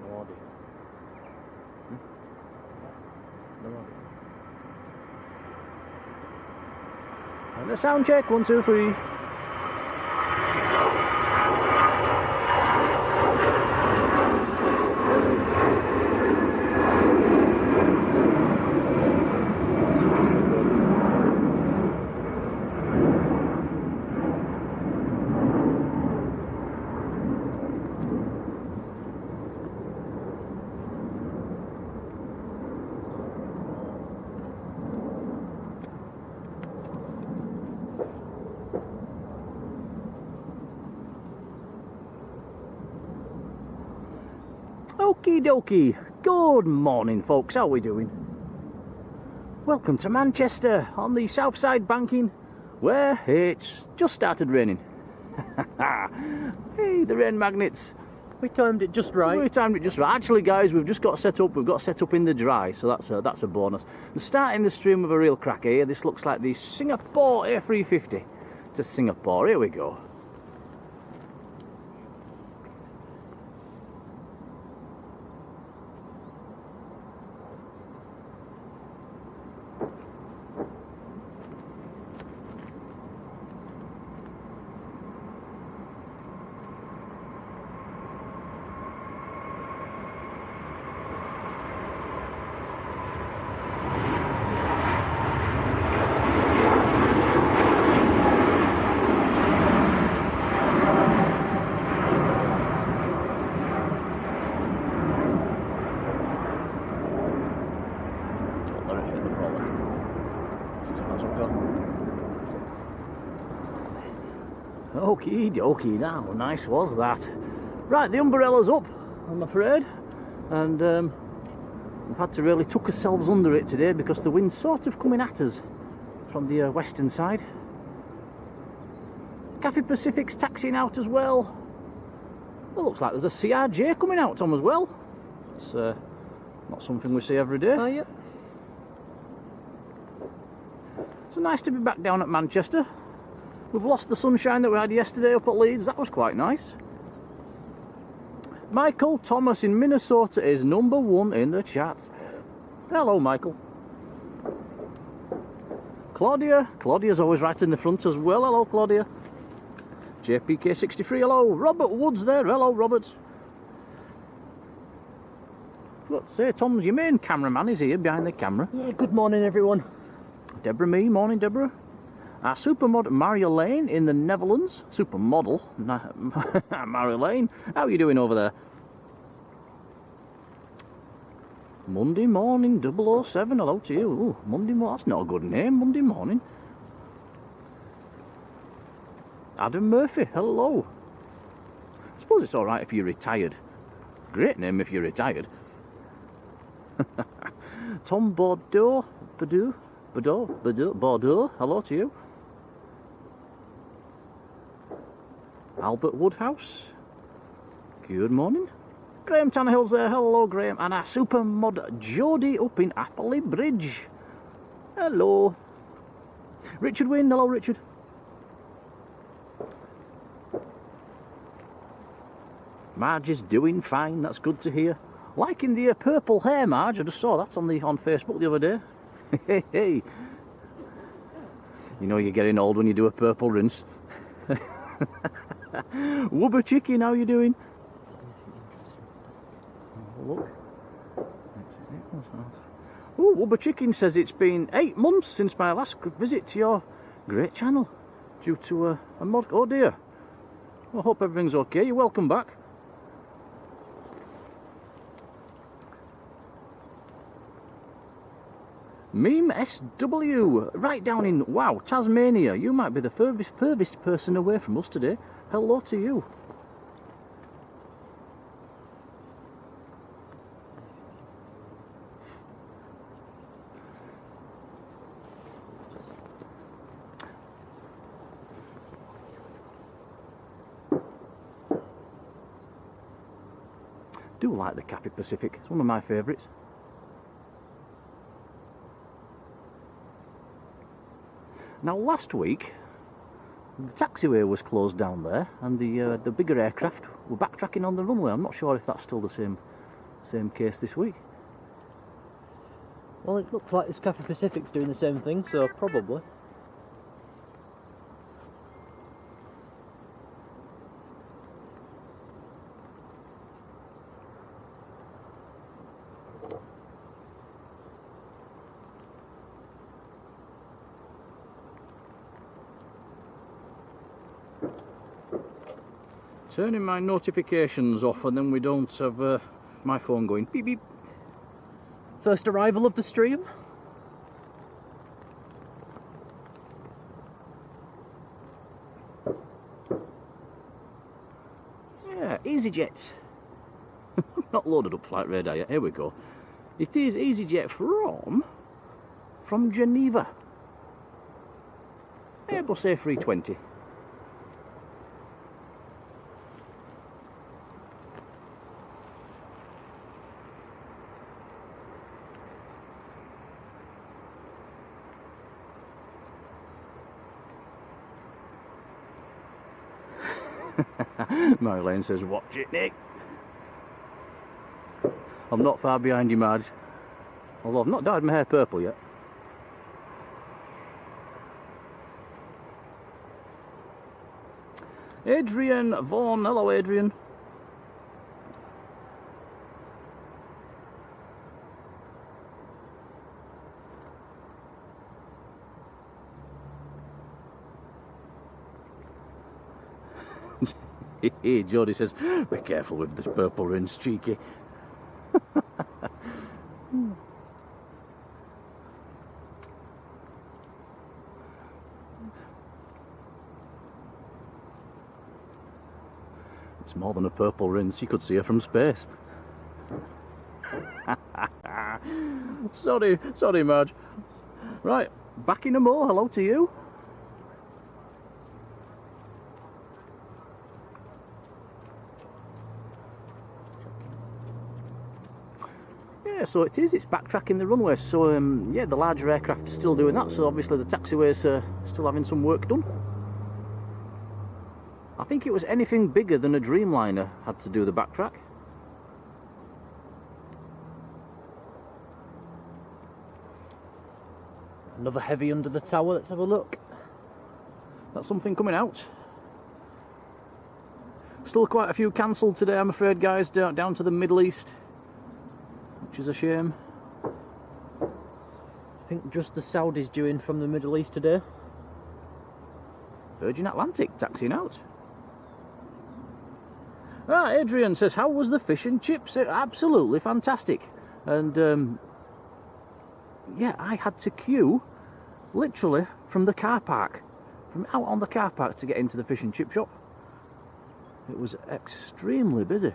No idea. No idea. And a sound check, 1, 2, 3. Okie dokie, good morning folks, how are we doing? Welcome to Manchester on the south side banking where it's just started raining. Hey, the rain magnets. We timed it just right. We timed it just right. Actually guys, we've just got set up, in the dry, so that's a bonus. And starting the stream with a real cracker here, this looks like the Singapore A350 to Singapore, here we go. Okie dokie, now nice was that. Right, the umbrella's up, I'm afraid, and we've had to really tuck ourselves under it today because the wind's sort of coming at us from the western side. Cathay Pacific's taxiing out as well. Well, looks like there's a CRJ coming out, Tom, as well. It's not something we see every day. Oh, yep. So nice to be back down at Manchester. We've lost the sunshine that we had yesterday up at Leeds, that was quite nice. Michael Thomas in Minnesota is #1 in the chat. Hello Michael. Claudia's always right in the front as well, hello Claudia. JPK63, hello. Robert Woods there, hello Robert. Let's say Tom's your main cameraman is here behind the camera. Yeah, good morning everyone. Deborah me, morning Deborah. Our supermod Marjolein in the Netherlands. Supermodel Marjolein. How are you doing over there? Monday morning 007. Hello to you. Ooh, Monday morning. That's not a good name. Monday morning. Adam Murphy. Hello. I suppose it's all right if you're retired. Great name if you're retired. Tom Bordeaux. Bordeaux. Hello to you. Albert Woodhouse, good morning. Graham Tannehill's there, hello Graham. And our super mod Jodie up in Appley Bridge, hello. Richard Wynne, hello Richard. Marge is doing fine, that's good to hear. Liking the purple hair, Marge, I just saw that on Facebook the other day. Hey, hey. You know you're getting old when you do a purple rinse. Wubba Chicken, how you doing? Look. Oh, Wubba Chicken says it's been 8 months since my last visit to your great channel due to a mod. Oh dear. I hope everything's okay. You're welcome back. Meme SW, right down in, wow, Tasmania. You might be the furthest person away from us today. Hello to you. Do like the Cathay Pacific, it's one of my favourites. Now last week the taxiway was closed down there, and the bigger aircraft were backtracking on the runway. I'm not sure if that's still the same case this week. Well, it looks like this Cathay Pacific's doing the same thing, so probably. Turning my notifications off, and then we don't have my phone going beep beep. First arrival of the stream. Yeah, EasyJet. Not loaded up flight radar yet. Here we go. It is EasyJet from Geneva. Airbus A320. Marjolein says, watch it, Nick. I'm not far behind you, Marge. Although I've not dyed my hair purple yet. Adrian Vaughan. Hello, Adrian. Jodie says, be careful with this purple rinse, cheeky. It's more than a purple rinse, you could see her from space. Sorry, Marge. Right, back in a more, hello to you. Yeah, so it is, it's backtracking the runway, so yeah, the larger aircraft are still doing that, so obviously the taxiways are still having some work done. I think it was anything bigger than a Dreamliner had to do the backtrack. Another heavy under the tower, let's have a look. That's something coming out. Still quite a few cancelled today, I'm afraid, guys, down to the Middle East, which is a shame. I think just the Saudis due in from the Middle East today. Virgin Atlantic taxiing out. Ah, Adrian says, how was the fish and chips? Absolutely fantastic. And yeah, I had to queue literally from the car park, from out on the car park to get into the fish and chip shop. It was extremely busy.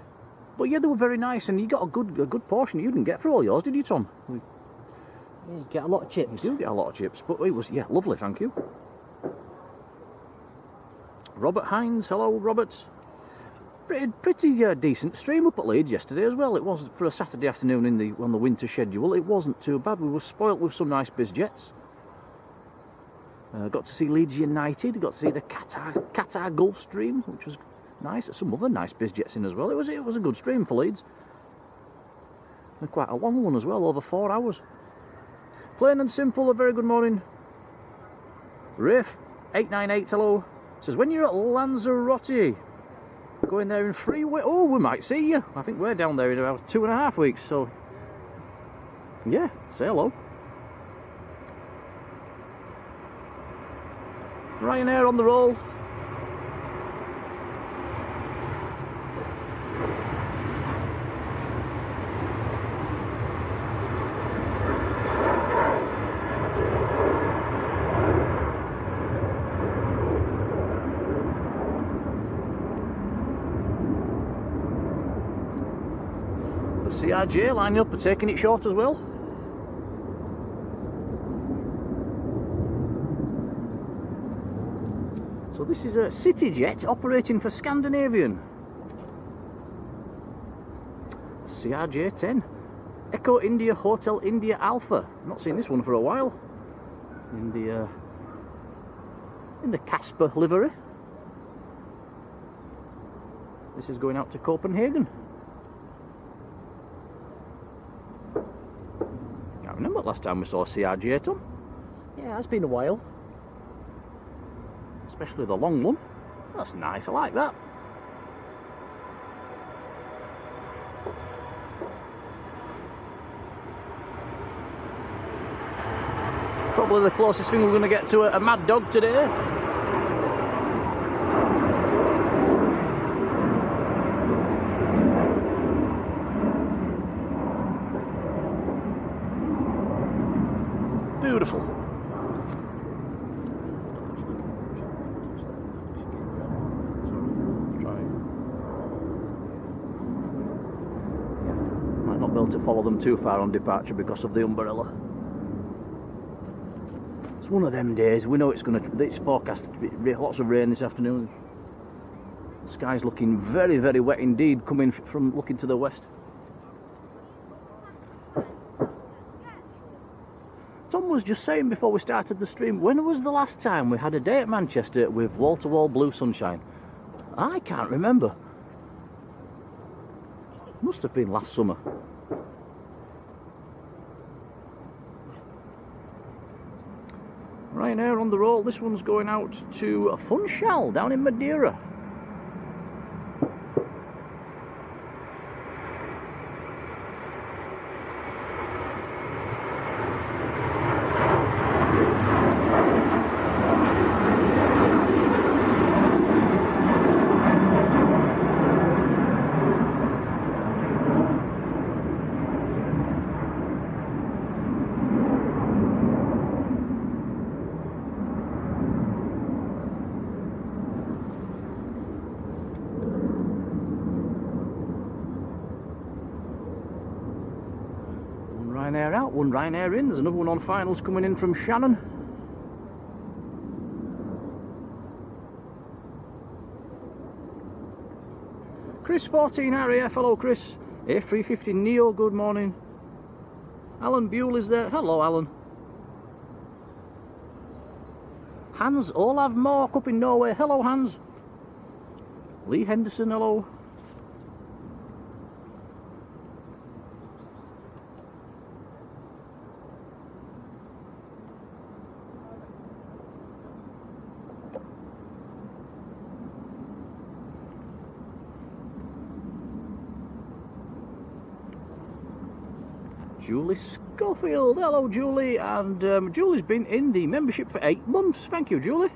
But yeah, they were very nice, and you got a good portion you didn't get for all yours, did you, Tom? Yeah, you get a lot of chips. You do get a lot of chips, but it was, yeah, lovely, thank you. Robert Hines, hello, Robert. Pretty decent stream up at Leeds yesterday as well. It was for a Saturday afternoon on the winter schedule. It wasn't too bad. We were spoilt with some nice biz jets. Got to see Leeds United. Got to see the Qatar Gulf stream, which was nice. Some other nice biz jets in as well. It was a good stream for Leeds. And quite a long one as well, over 4 hours. Plain and simple. A very good morning. Rafe 898, hello. Says, when you're at Lanzarote, going there in 3 weeks. Oh, we might see you. I think we're down there in about 2.5 weeks. So, yeah, say hello. Ryanair on the roll. CRJ lining up and taking it short as well. So this is a CityJet operating for Scandinavian. CRJ-10. Echo India Hotel India Alpha. Not seen this one for a while. In the Casper livery. This is going out to Copenhagen. I remember last time we saw a CRJ, Tom. Yeah, it's been a while. Especially the long one. That's nice, I like that. Probably the closest thing we're going to get to a mad dog today. Beautiful. Might not be able to follow them too far on departure because of the umbrella. It's one of them days. We know it's forecast to be lots of rain this afternoon. The sky's looking very, very wet indeed, coming from looking to the west. Tom was just saying before we started the stream, when was the last time we had a day at Manchester with wall-to-wall blue sunshine? I can't remember. Must have been last summer. Ryanair on the roll. This one's going out to Funchal down in Madeira. Ryanair out, one Ryanair in. There's another one on finals coming in from Shannon. Chris 14 RAF, hello Chris. A350 Neo, good morning. Alan Buell is there, hello Alan. Hans Olav Mork up in Norway, hello Hans. Lee Henderson, hello. Julie Schofield, hello Julie, and Julie's been in the membership for 8 months, thank you Julie.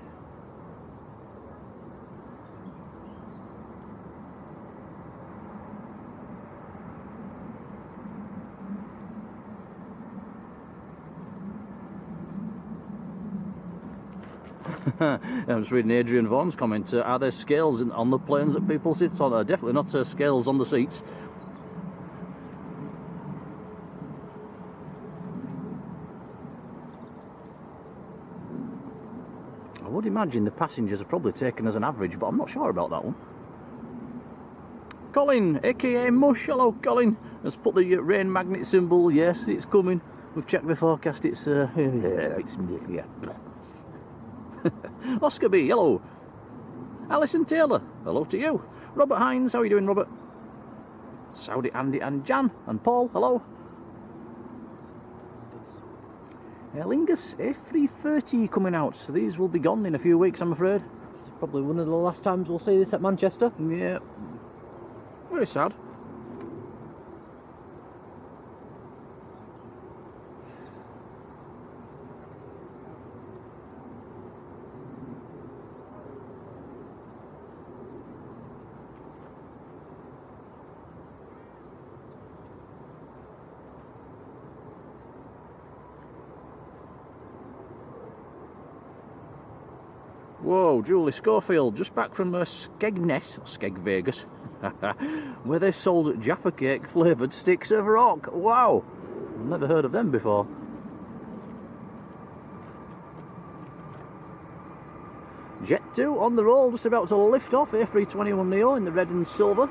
I was reading Adrian Vaughan's comment, are there scales on the planes that people sit on? Definitely not scales on the seats. I would imagine the passengers are probably taken as an average, but I'm not sure about that one. Colin, aka Mush, hello Colin, has put the rain magnet symbol, yes, it's coming. We've checked the forecast, it's yeah. Oscar B, hello. Alison Taylor, hello to you. Robert Hines, how are you doing Robert? Saudi Andy and Jan and Paul, hello. Lingus A330 coming out, so these will be gone in a few weeks I'm afraid. This is probably one of the last times we'll see this at Manchester. Yeah, very sad. Whoa, Julie Schofield, just back from Skegness, or Skeg Vegas, where they sold Jaffa Cake flavoured sticks of rock. Wow, never heard of them before. Jet 2 on the roll, just about to lift off, A321neo in the red and silver.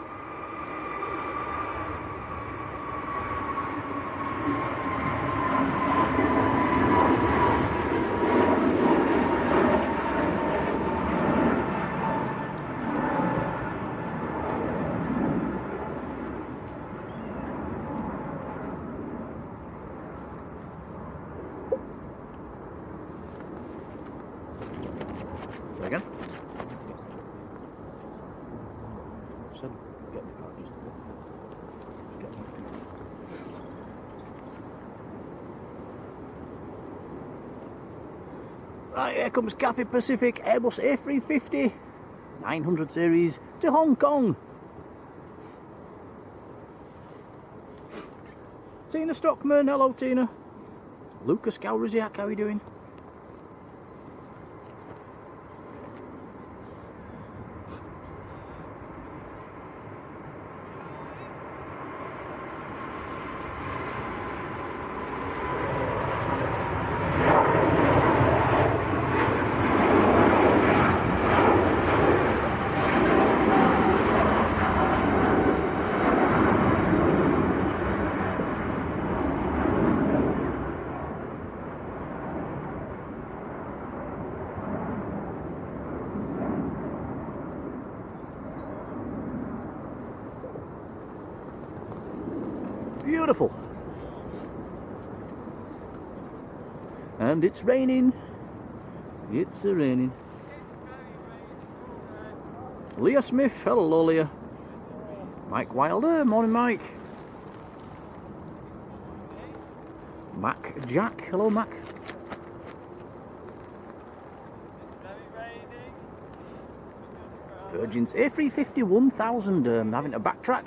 Say again? Right, here comes Cathay Pacific Airbus A350 900 series to Hong Kong. Tina Stockman, hello Tina. Lucas Gowrziak, how are you doing? Beautiful. And it's raining. It's raining. Leah Smith, hello Leah. Mike Wilder, morning Mike. Mac Jack, hello Mac. Virgin's A350 1000, having to backtrack.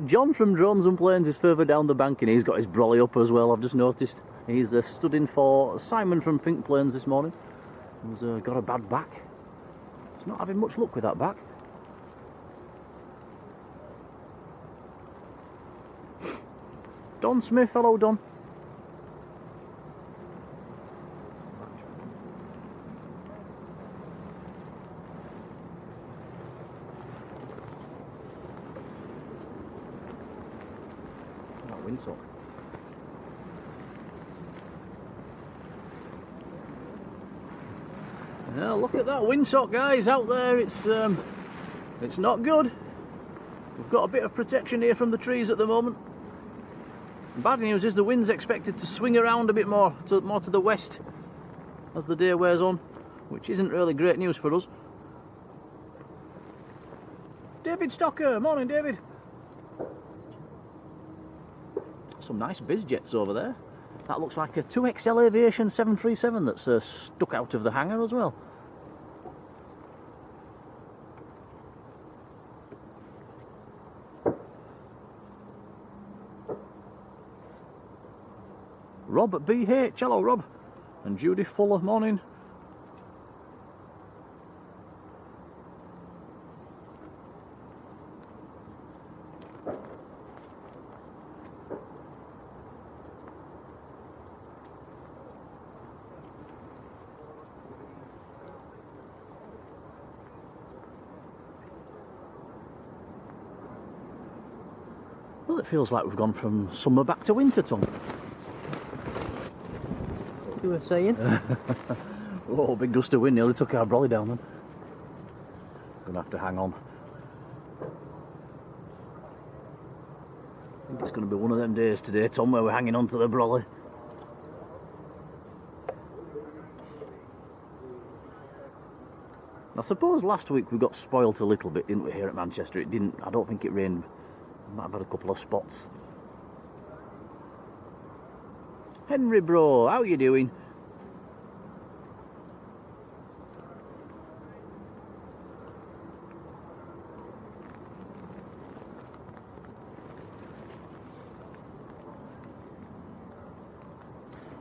John from Drones and Planes is further down the bank and he's got his brolly up as well, I've just noticed. He's stood in for Simon from Think Planes this morning. He's got a bad back. He's not having much luck with that back. Don Smith, hello Don. Windsock. Now look at that windsock, guys, out there. It's not good. We've got a bit of protection here from the trees at the moment. Bad news is the wind's expected to swing around a bit more to the west as the day wears on, which isn't really great news for us. David Stocker, morning David. Some nice biz jets over there. That looks like a 2XL Aviation 737 that's stuck out of the hangar as well. Rob BH, hello Rob. And Jodie Fuller, morning. Well, it feels like we've gone from summer back to winter, Tom. You were saying? Oh, big gust of wind nearly took our brolly down then. Gonna have to hang on. I think it's gonna be one of them days today, Tom, where we're hanging on to the brolly. I suppose last week we got spoilt a little bit, didn't we, here at Manchester? It didn't, I don't think it rained. We might have had a couple of spots. Henry bro, how you doing?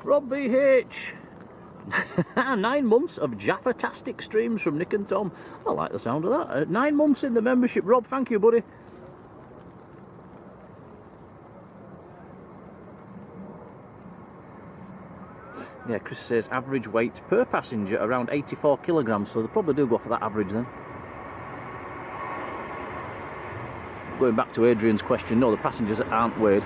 Rob BH. 9 months of Jaffa-tastic streams from Nick and Tom. I like the sound of that. 9 months in the membership, Rob. Thank you, buddy. Yeah, Chris says average weight per passenger around 84 kilograms, so they probably do go for that average then. Going back to Adrian's question, no, the passengers aren't weighed.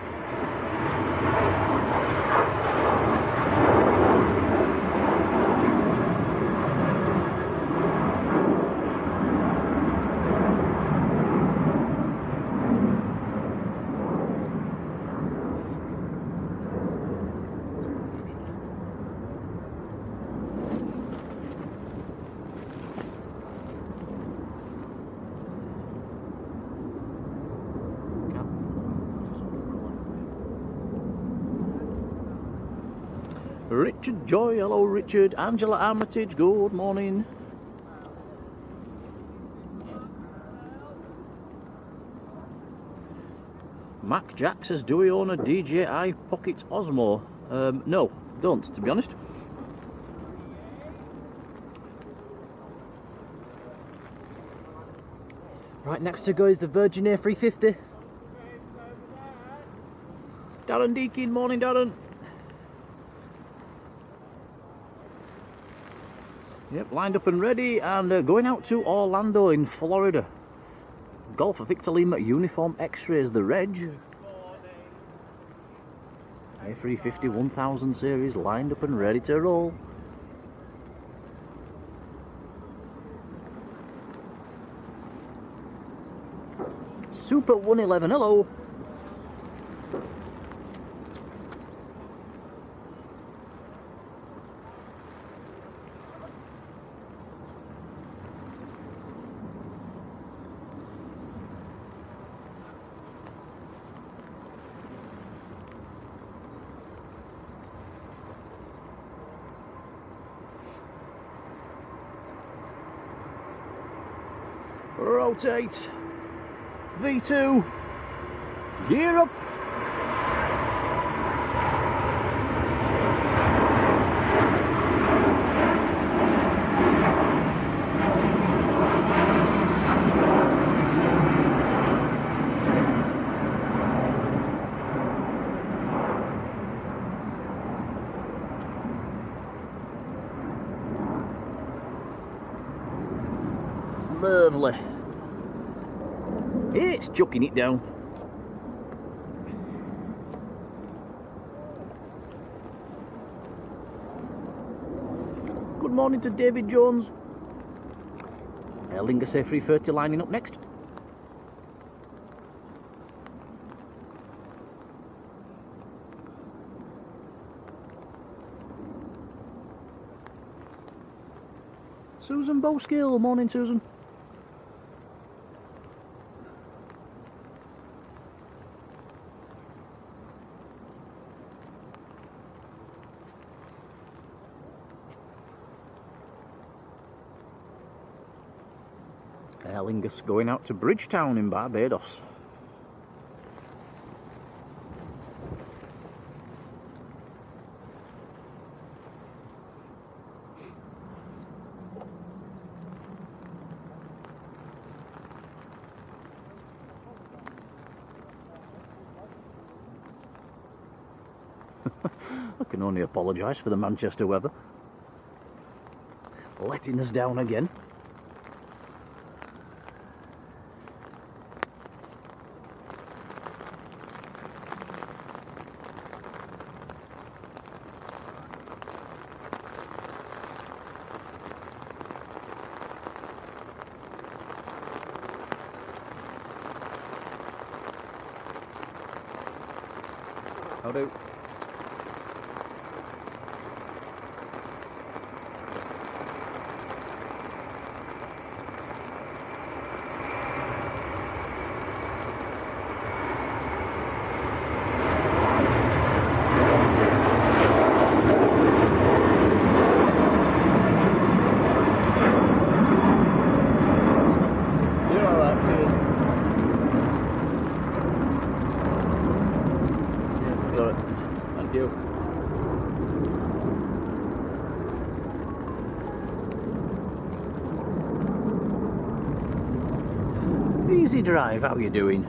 Richard Joy, hello Richard. Angela Armitage, good morning. Mac Jack says, do we own a DJI Pocket Osmo? No, don't, to be honest. Right next to go is the Virgin A350. Darren Deakin, morning Darren. Yep, lined up and ready, and going out to Orlando in Florida. Golf Victor Lima Uniform X-rays, the reg. A350 1000 series lined up and ready to roll. Super 111, hello. Rotate. V2. Gear up. Lovely. It's chucking it down. Good morning to David Jones. Aer Lingus A330 lining up next. Susan Bowskill, morning Susan. Aer Lingus going out to Bridgetown in Barbados. I can only apologise for the Manchester weather. Letting us down again. How do? You're alright, cheers. Cheers, got it. Thank you. Easy drive, how you doing?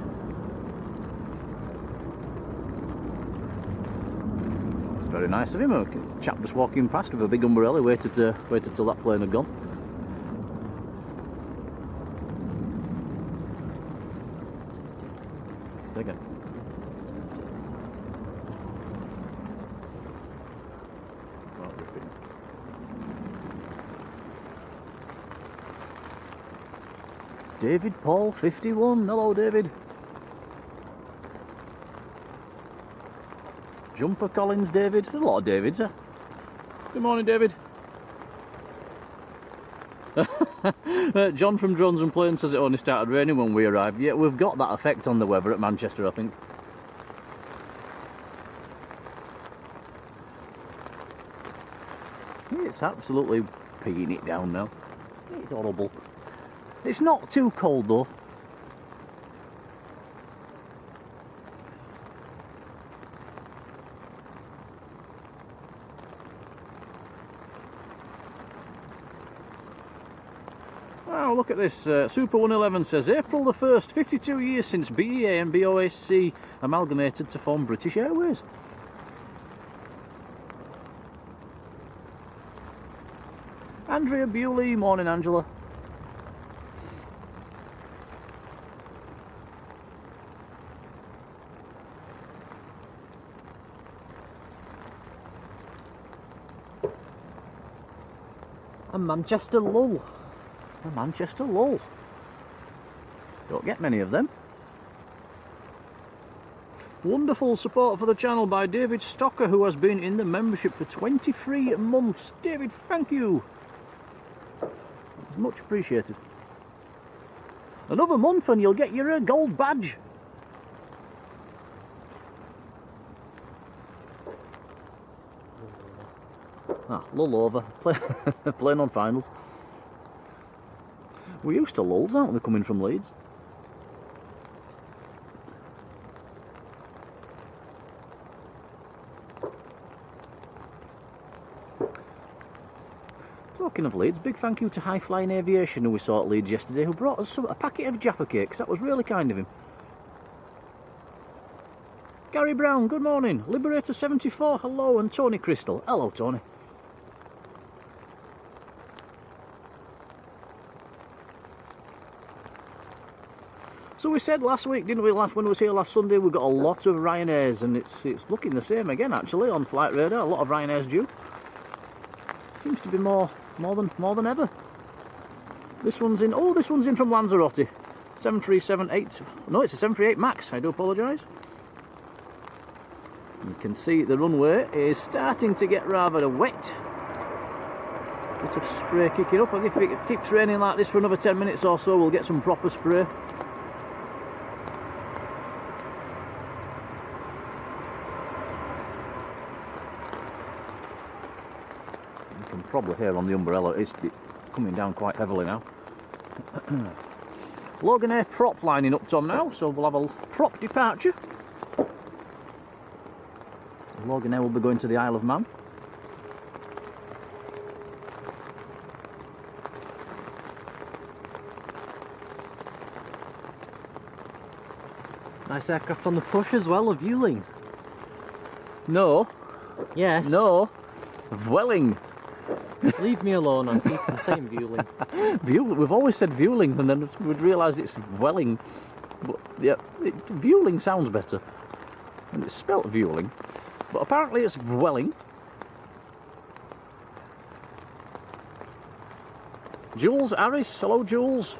It's very nice of him. A chap just walking past with a big umbrella, waited till that plane had gone. Second. David Paul 51, hello David. Jumper Collins David, there's a lot of Davids there. Good morning David. John from Drones and Planes says it only started raining when we arrived. Yeah, we've got that effect on the weather at Manchester, I think. It's absolutely peeing it down now. It's horrible. It's not too cold though. Wow, look at this. Super 111 says, April the 1st, 52 years since BEA and BOAC amalgamated to form British Airways. Andrea Bewley, morning Angela. A Manchester lull. A Manchester lull. Don't get many of them. Wonderful support for the channel by David Stocker, who has been in the membership for 23 months. David, thank you. Much appreciated. Another month and you'll get your gold badge. Ah, lull over. Playing on finals. We're used to lulls, aren't we, coming from Leeds? Talking of Leeds, big thank you to High Flying Aviation, who we saw at Leeds yesterday, who brought us a packet of Jaffa cakes. That was really kind of him. Gary Brown, good morning. Liberator 74, hello. And Tony Crystal, hello Tony. So we said last week, didn't we, when we was here last Sunday, we got a lot of Ryanairs, and it's looking the same again actually on Flight Radar. A lot of Ryanairs due. Seems to be more than ever. This one's in. Oh, this one's in from Lanzarote. 7378. No, it's a 738 Max. I do apologise. You can see the runway is starting to get rather wet. Bit of spray kicking up. If it keeps raining like this for another 10 minutes or so, we'll get some proper spray. Probably here on the umbrella, it's coming down quite heavily now. Loganair prop lining up, Tom, now, so we'll have a prop departure. Loganair will be going to the Isle of Man. Nice aircraft on the push as well, of Vueling. No. Yes. No. Vueling. Leave me alone, I'm saying Vueling. We've always said Vueling, and then we'd realised it's Vueling. But yeah, Vueling sounds better. And it's spelt Vueling. But apparently it's Vueling. Jules Harris, hello Jules.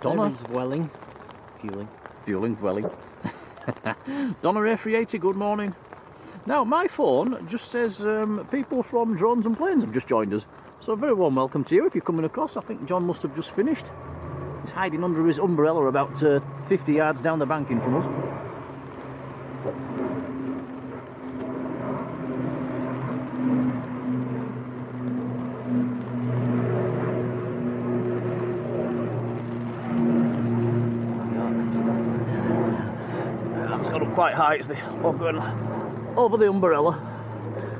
Donna. There is Welling. Vueling, Vueling. Donna Ray 380, good morning. Now, my phone just says people from Drones and Planes have just joined us. So a very warm welcome to you if you're coming across. I think John must have just finished. He's hiding under his umbrella about 50 yards down the banking from us. Quite high, it's the going over the umbrella.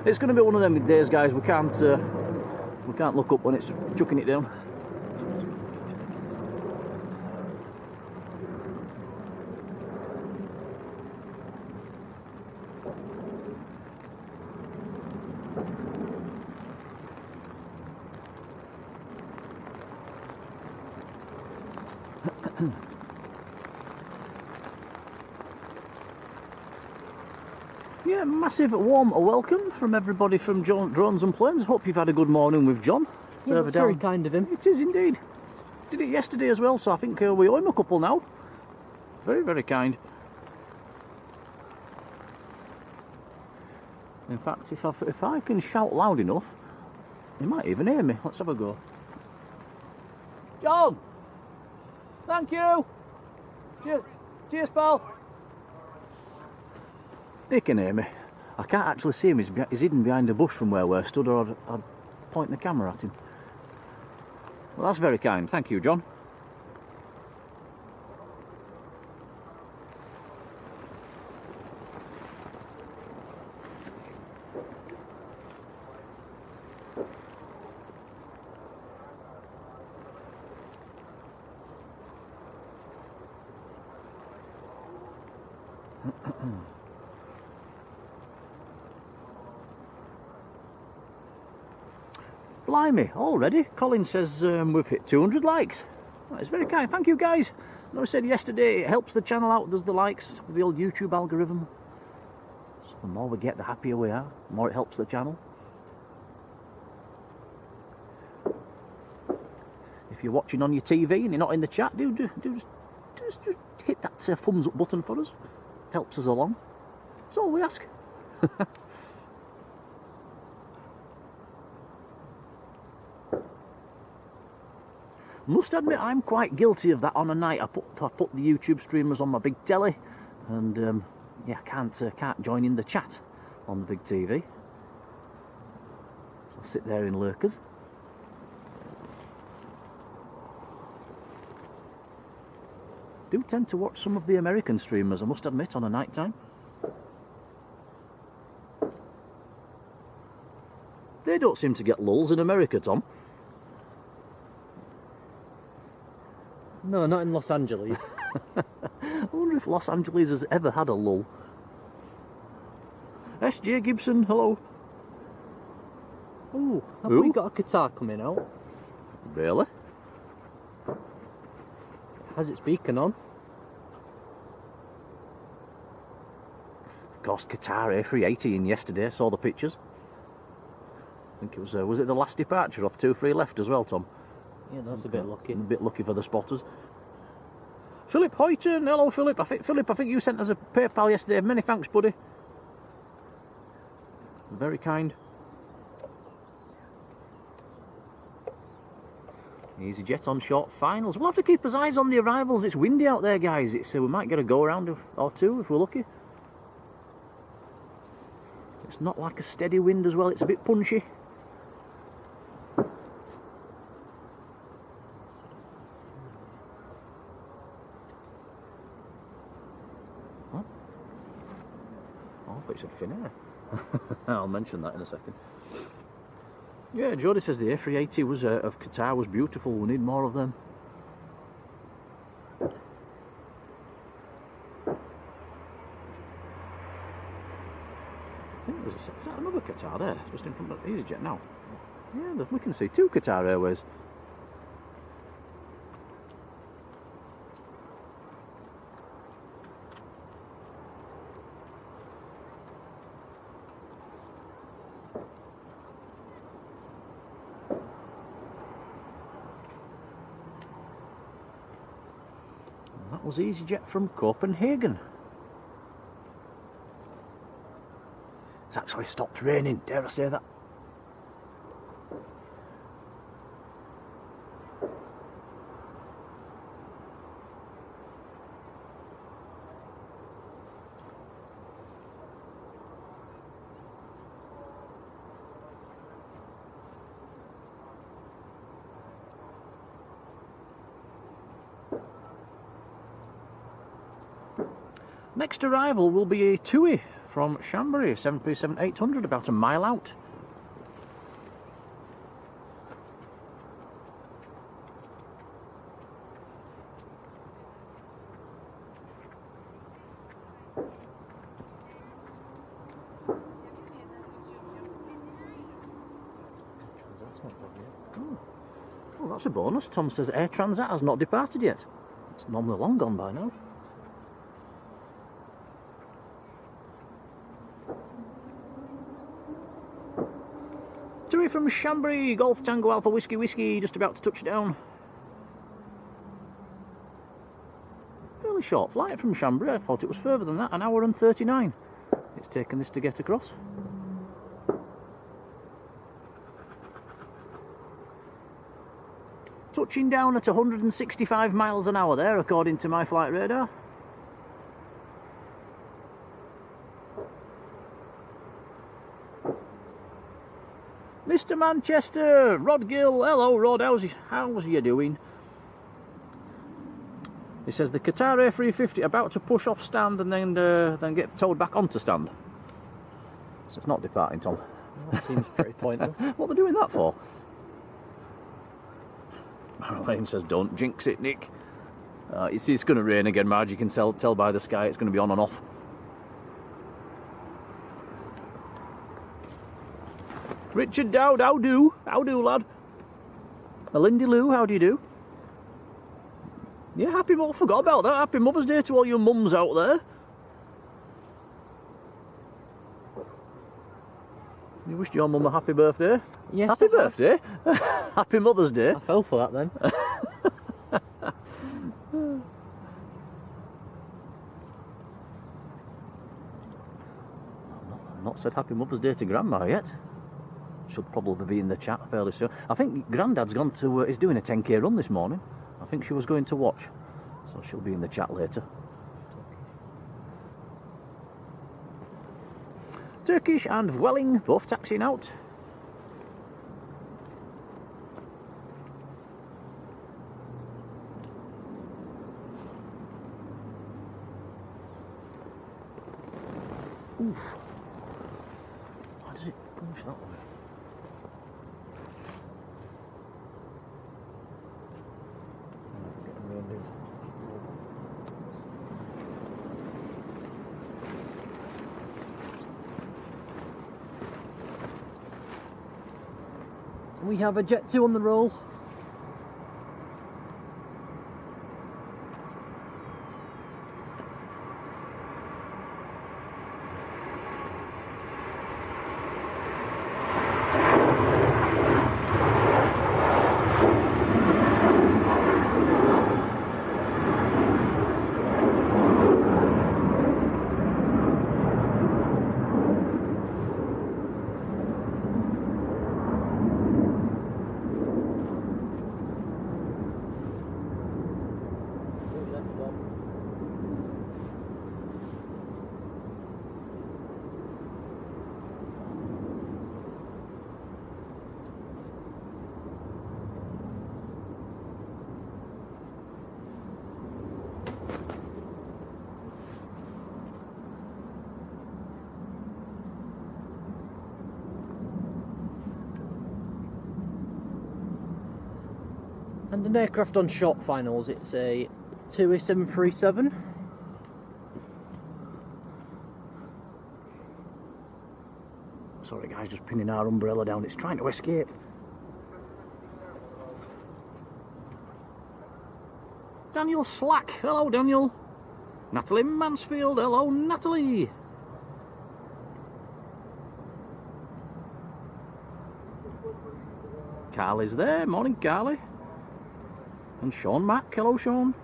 It's going to be one of them days, guys. We can't look up when it's chucking it down. Yeah, massive warm welcome from everybody from Drones and Planes. Hope you've had a good morning with John. Yeah, that's very kind of him. It is indeed. Did it yesterday as well, so I think we owe him a couple now. Very, very kind. In fact, if I can shout loud enough, he might even hear me. Let's have a go. John! Thank you! Cheers, cheers pal! He can hear me. I can't actually see him. He's hidden behind a bush from where we're stood, or I'd point the camera at him. Well, that's very kind. Thank you, John. Blimey, already? Colin says we've hit 200 likes. That's very kind. Thank you, guys. I said yesterday it helps the channel out, does the likes with the old YouTube algorithm. So the more we get, the happier we are. The more it helps the channel. If you're watching on your TV and you're not in the chat, just hit that thumbs up button for us. Helps us along. That's all we ask. Must admit, I'm quite guilty of that on a night. I put the YouTube streamers on my big telly, and yeah, can't join in the chat on the big TV. So I sit there in lurkers. Do tend to watch some of the American streamers, I must admit, on a night time. They don't seem to get lulls in America, Tom. No, not in Los Angeles. I wonder if Los Angeles has ever had a lull. S.J. Gibson, hello. Oh, have we got a guitar coming out? Really? Has its beacon on? Of course, Qatar A380 yesterday. I saw the pictures. I think it was it the last departure off 2-3 left as well, Tom? Yeah, that's a bit lucky. A bit lucky for the spotters. Philip Hoyton, hello Philip. I think you sent us a PayPal yesterday. Many thanks, buddy. Very kind. EasyJet on short finals. We'll have to keep our eyes on the arrivals. It's windy out there, guys. We might get a go around or two if we're lucky. It's not like a steady wind as well. It's a bit punchy. It's a fin air. I'll mention that in a second. Yeah, Jodie says the A380 of Qatar was beautiful. We need more of them. I think is that another Qatar there, just in front of EasyJet now? Yeah, we can see 2 Qatar Airways. Was EasyJet from Copenhagen. It's actually stopped raining, dare I say that? Next arrival will be a TUI from Chambéry, 737-800, about a mile out. Oh, that's a bonus. Tom says Air Transat has not departed yet. It's normally long gone by now. TUI from Chambéry, Golf Tango Alpha Whiskey Whiskey, just about to touch down. Fairly short flight from Chambéry. I thought it was further than that, an hour and 39. It's taken this to get across. Touching down at 165 miles an hour there, according to my flight radar. Mr. Manchester, Rod Gill. Hello, Rod. How's you doing? He says the Qatar A350 about to push off stand and then get towed back onto stand. So it's not departing, Tom. Well, that seems pretty pointless. What are they doing that for? Marjolein says, don't jinx it, Nick. It's going to rain again, Marge. You can tell by the sky it's going to be on and off. Richard Dowd, how do, lad? Lindy Lou, how do you do? Yeah, forgot about that. Happy Mother's Day to all your mums out there. You wished your mum a happy birthday? Yes. Happy birthday? Happy Mother's Day? I fell for that then. I've not said Happy Mother's Day to Grandma yet. She'll probably be in the chat fairly soon. I think Grandad's gone to... he's doing a 10k run this morning. I think she was going to watch. So she'll be in the chat later. Turkish and Welling both taxiing out. Oof. Why does it push that way? We have a Jet 2 on the roll. And an aircraft on shop finals, it's a TUI 737. Sorry guys, just pinning our umbrella down, it's trying to escape. Daniel Slack, hello Daniel. Natalie Mansfield, hello Natalie. Carly's there, morning Carly. And Sean Mack, hello Sean.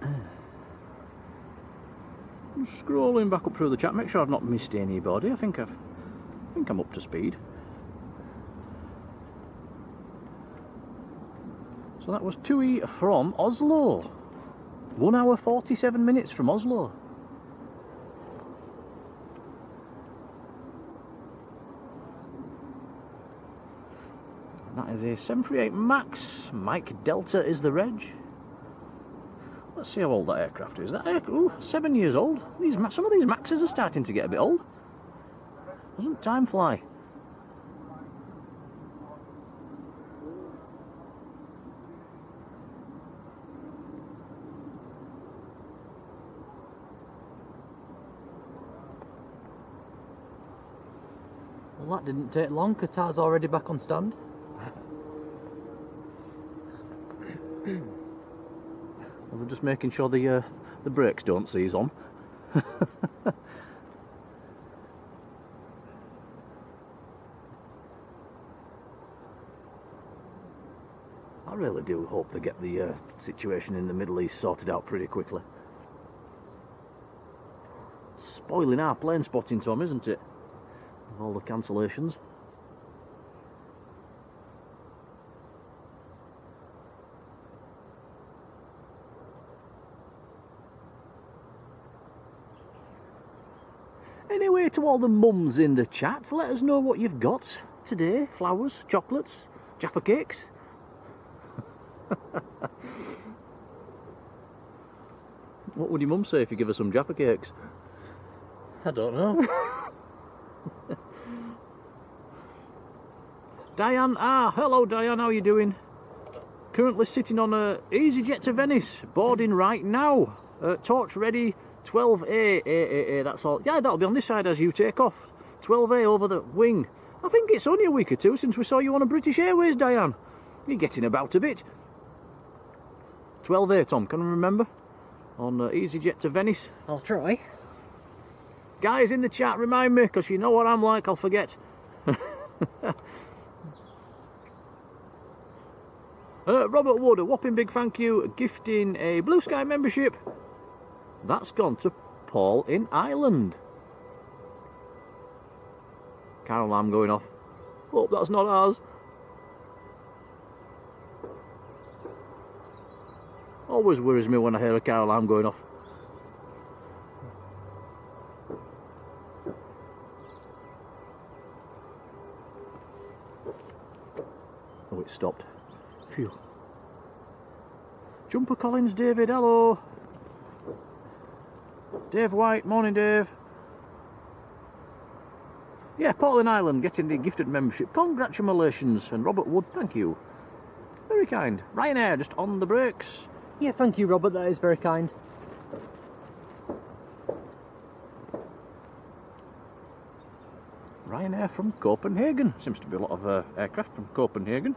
I'm scrolling back up through the chat, make sure I've not missed anybody. I think I'm up to speed. So that was TUI from Oslo. 1 hour 47 minutes from Oslo. That is a 738 MAX. Mike Delta is the reg. Let's see how old that aircraft is. That ooh, 7 years old. Some of these Maxes are starting to get a bit old. Doesn't time fly? Well, that didn't take long. Qatar's already back on stand. Well, they're just making sure the brakes don't seize on. I really do hope they get the situation in the Middle East sorted out pretty quickly. Spoiling our plane spotting, Tom, isn't it? With all the cancellations. Anyway, day to all the mums in the chat. Let us know what you've got today. Flowers, chocolates, Jaffa cakes. What would your mum say if you give her some Jaffa cakes? I don't know. Diane, hello Diane, how are you doing? Currently sitting on a EasyJet to Venice, boarding right now. Torch ready, 12A, that's all. Yeah, that'll be on this side as you take off. 12A over the wing. I think it's only a week or two since we saw you on a British Airways, Diane. You're getting about a bit. 12A, Tom, can you remember? On EasyJet to Venice. I'll try. Guys in the chat, remind me, because you know what I'm like, I'll forget. Robert Wood, a whopping big thank you, gifting a Blue Sky membership. That's gone to Paul in Ireland. Car alarm going off. Hope that's not ours. Always worries me when I hear a car alarm going off. Oh, it stopped. Phew. Jumper Collins, David, hello. Dave White, morning Dave. Yeah, Paul in Ireland getting the gifted membership. Congratulations. And Robert Wood, thank you. Very kind. Ryanair, just on the brakes. Yeah, thank you, Robert. That is very kind. Ryanair from Copenhagen. Seems to be a lot of aircraft from Copenhagen.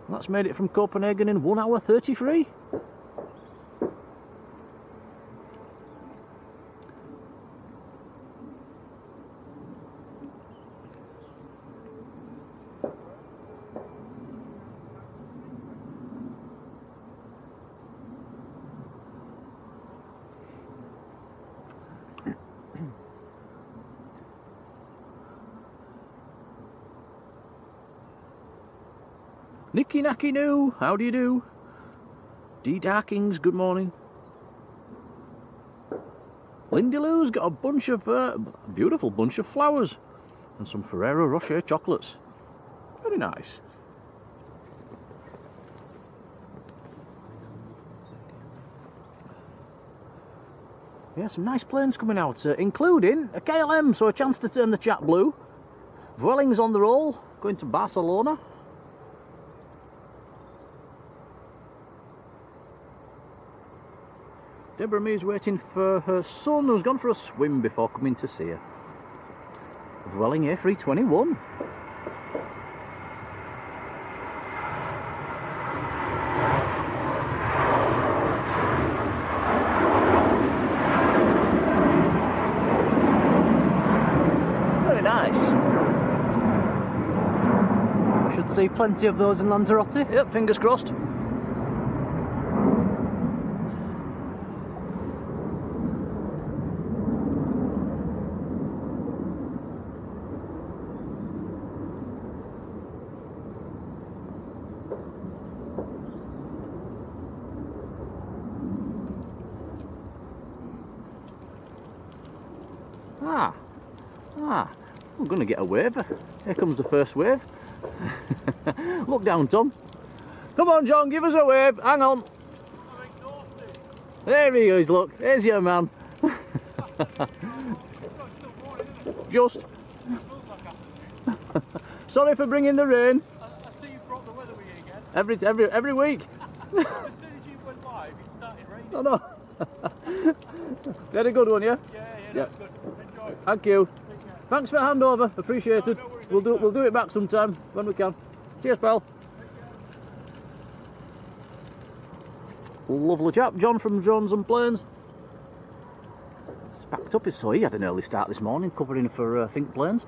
That's made it from Copenhagen in 1 hour 33. Nicky Nacky Noo, how do you do? D Darkings, good morning. Lindy Lou's got a bunch of, beautiful bunch of flowers and some Ferrero Rocher chocolates. Very nice. Yeah, some nice planes coming out, including a KLM, so a chance to turn the chat blue. Vueling's on the roll, going to Barcelona. Deborah Mee's waiting for her son, who's gone for a swim before coming to see her. Vueling A321. Very nice. I should see plenty of those in Lanzarote. Yep, fingers crossed. We're going to get a wave. Here comes the first wave. Look down, Tom. Come on, John, give us a wave. Hang on. There he is, look. There's your man. Just. Sorry for bringing the rain. I see you brought the weather with you again. Every week. As soon as you went live, it started raining. Oh no. Very good one, yeah? Yeah, that's good. Enjoy. Thank you. Thanks for the handover, appreciated. No worries, We'll do it back sometime when we can. Cheers, pal. Lovely chap, John from Drones and Planes. It's packed up, so he had an early start this morning, covering for Think Planes.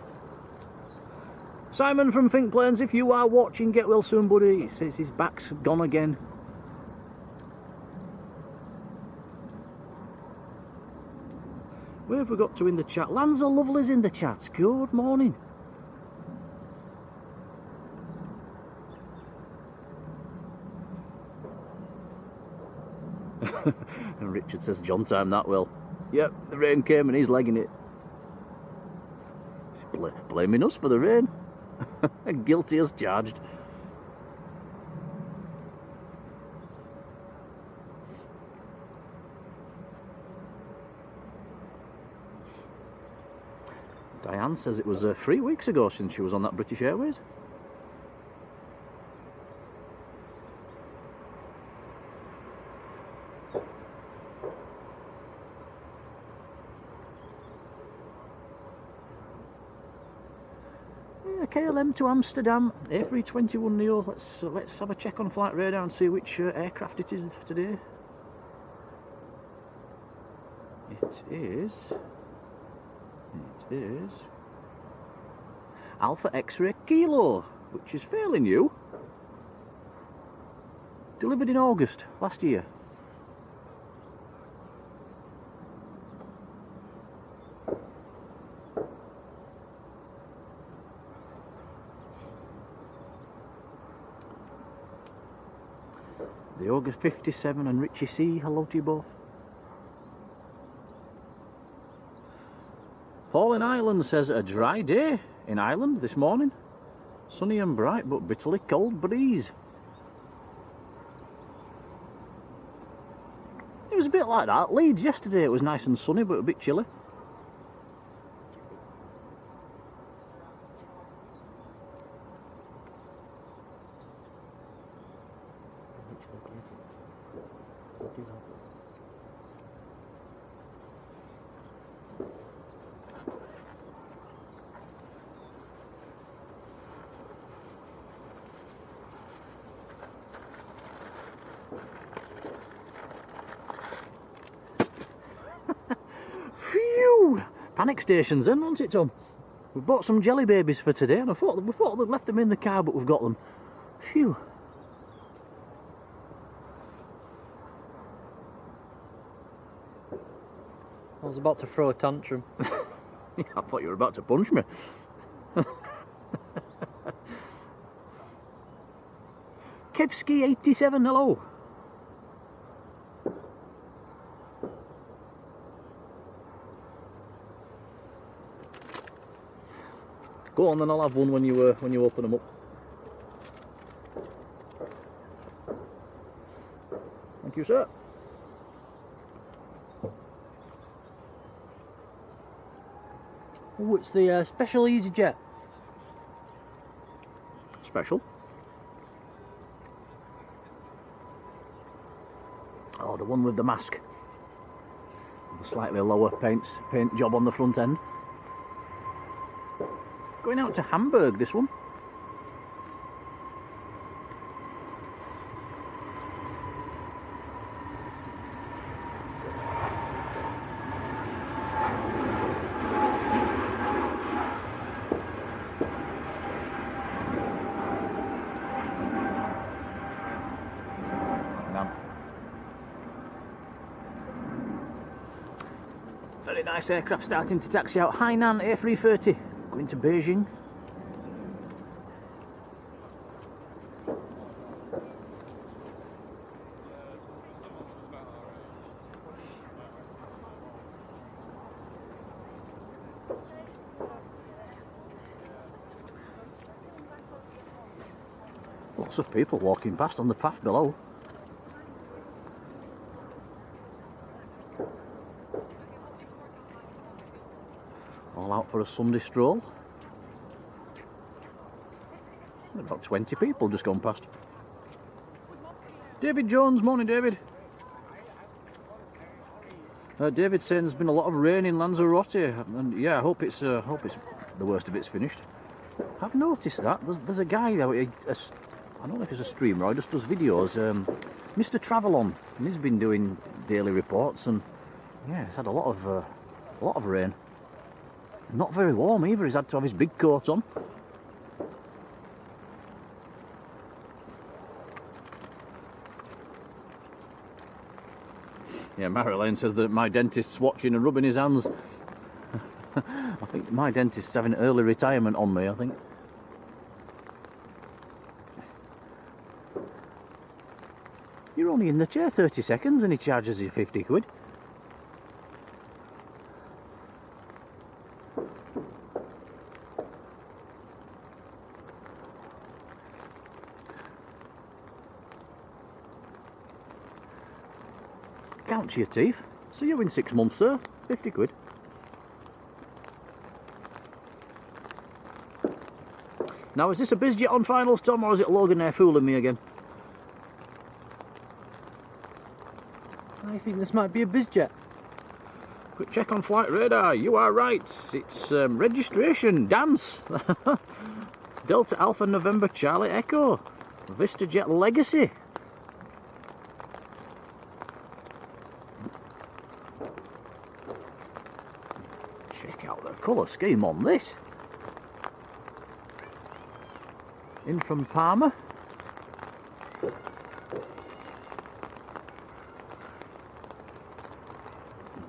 Simon from Think Planes, if you are watching, get well soon, buddy. He says his back's gone again. Where have we got to in the chat? Lanza Lovely's in the chat. Good morning. And Richard says, John timed that well. Yep, the rain came and he's legging it. Blaming us for the rain. Guilty as charged. Diane says it was 3 weeks ago since she was on that British Airways. KLM to Amsterdam, A321 Neo. Let's have a check on flight radar and see which aircraft it is today. It is Alpha X-Ray Kilo, which is fairly new. Delivered in August last year. The August 57 and Richie C, hello to you both. Paul in Ireland says a dry day in Ireland this morning. Sunny and bright but bitterly cold breeze. It was a bit like that. Leeds yesterday it was nice and sunny but a bit chilly. Phew! Panic stations then, wasn't it, Tom? We bought some jelly babies for today and we thought we'd left them in the car, but we've got them. Phew! I was about to throw a tantrum. Yeah, I thought you were about to punch me. Kevsky87, hello. Go on then, I'll have one when you open them up. Thank you, sir. Oh, it's the special EasyJet. Special? Oh, the one with the mask. The slightly lower paint job on the front end. Going out to Hamburg, this one. Very nice aircraft starting to taxi out. Hainan A330 going to Beijing. Lots of people walking past on the path below. All out for a Sunday stroll. About 20 people just gone past. David Jones, morning David. David saying there's been a lot of rain in Lanzarote, and yeah, I hope it's the worst of it's finished. I've noticed that there's a guy, I don't know if he's a streamer or he just does videos, Mr. Travelon, and he's been doing daily reports, and yeah, he's had a lot of rain. Not very warm either, he's had to have his big coat on. Yeah, Marjolein says that my dentist's watching and rubbing his hands. I think my dentist's having early retirement on me, I think. You're only in the chair 30 seconds and he charges you 50 quid. discount to your teeth. See you in 6 months, sir. 50 quid. Now, is this a BizJet on finals, Tom, or is it Logan there fooling me again? I think this might be a BizJet. Quick check on flight radar. You are right. It's registration. Dance. Delta Alpha November Charlie Echo. VistaJet Legacy. Check out the colour scheme on this. In from Palmer.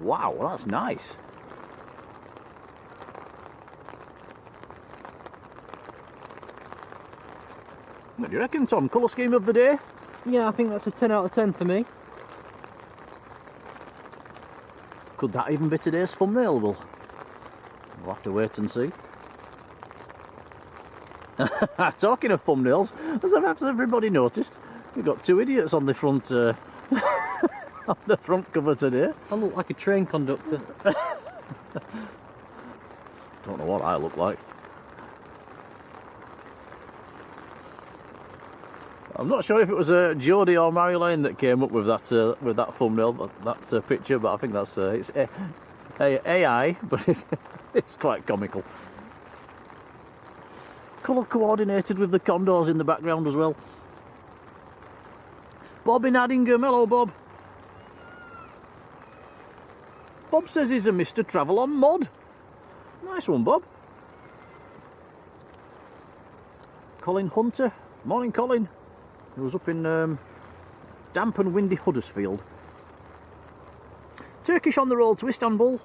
Wow, that's nice. What do you reckon, Tom? Colour scheme of the day? Yeah, I think that's a 10 out of 10 for me. Could that even be today's thumbnail? We'll have to wait and see. Talking of thumbnails, has everybody noticed? We've got two idiots on the front on the front cover today. I look like a train conductor. Don't know what I look like. I'm not sure if it was Jodie or Marjolein that came up with that thumbnail, that picture, but I think that's it's AI, but it's quite comical. Colour coordinated with the condors in the background as well. Bob in Addingham, hello Bob. Bob says he's a Mr. Travel on mod. Nice one, Bob. Colin Hunter, morning Colin. He was up in damp and windy Huddersfield. Turkish on the roll to Istanbul.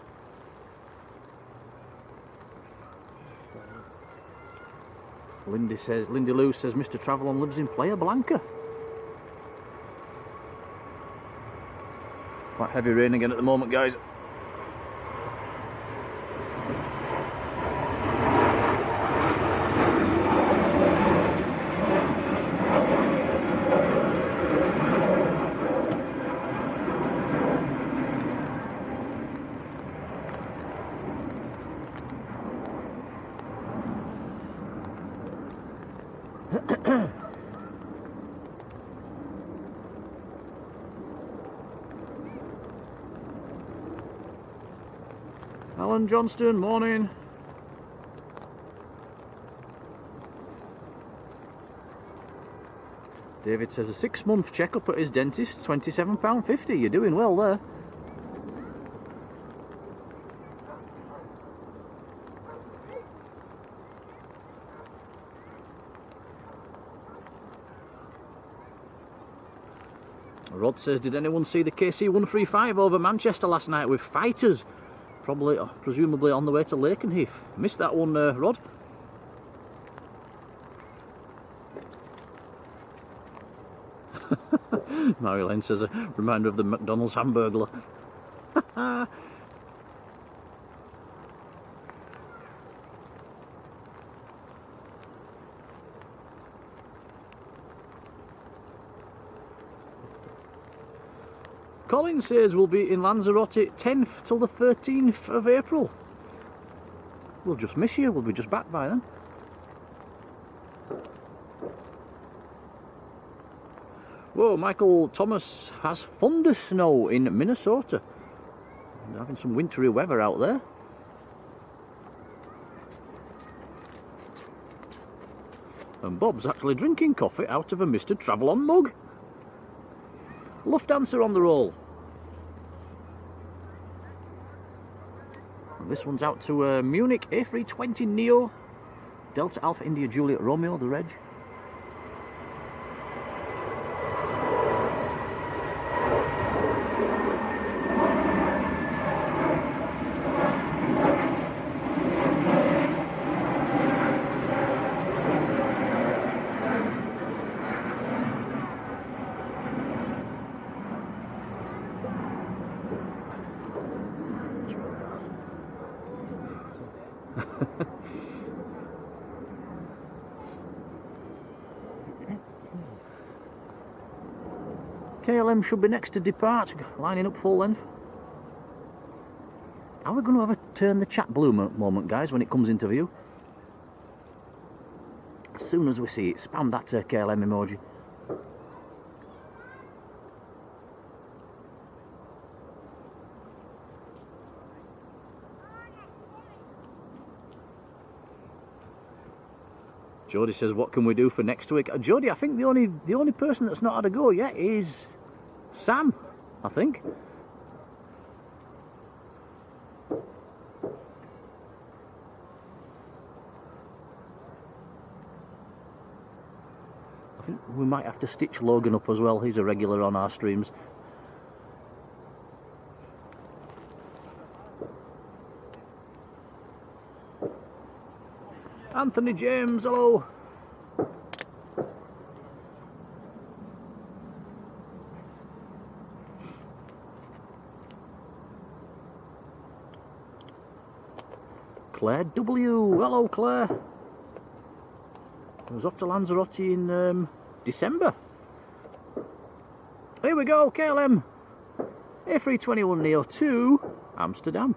Lindy Lou says Mr. Travelon lives in Playa Blanca. Quite heavy rain again at the moment, guys. Alan Johnston, morning. David says a 6-month checkup at his dentist, £27.50. You're doing well there. Rod says, did anyone see the KC-135 over Manchester last night with fighters? Presumably on the way to Lakenheath. Missed that one, Rod. Marjolein says, a reminder of the McDonald's Hamburglar. Colin says we'll be in Lanzarote 10th till the 13th of April. We'll just miss you, we'll be just back by then. Whoa, Michael Thomas has thunder snow in Minnesota. They're having some wintry weather out there. And Bob's actually drinking coffee out of a Mr. Travelon mug. Lufthansa on the roll. And this one's out to Munich A320 Neo. Delta Alpha India Juliet Romeo, the reg. KLM should be next to depart, lining up full length. Are we going to have a turn the chat blue moment, guys, when it comes into view? As soon as we see it, spam that KLM emoji. Jodie says, what can we do for next week? Jodie, I think the only person that's not had a go yet is Sam, I think. I think we might have to stitch Logan up as well. He's a regular on our streams. Anthony James, hello. Claire W, hello Claire. I was off to Lanzarote in December. Here we go, KLM. A321 Neo to Amsterdam.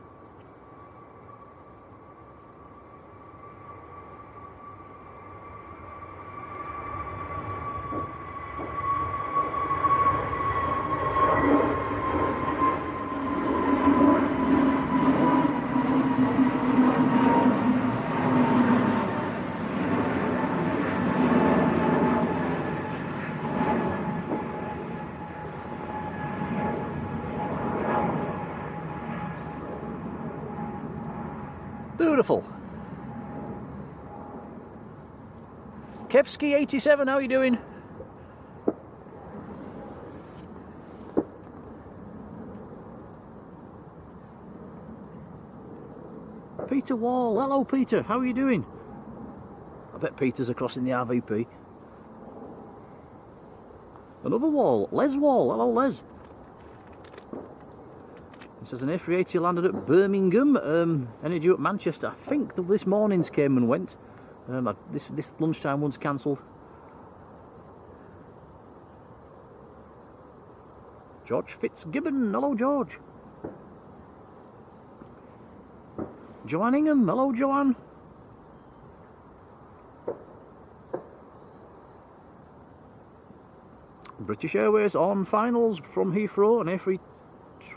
Beautiful. Kevsky87, how are you doing? Peter Wall, hello Peter, how are you doing? I bet Peter's across in the RVP. Another Wall, Les Wall, hello Les. It says an A380 landed at Birmingham, energy at Manchester. I think this morning's came and went. This lunchtime one's cancelled. George Fitzgibbon, hello George. Joanne Ingham, hello Joanne. British Airways on finals from Heathrow, an A320.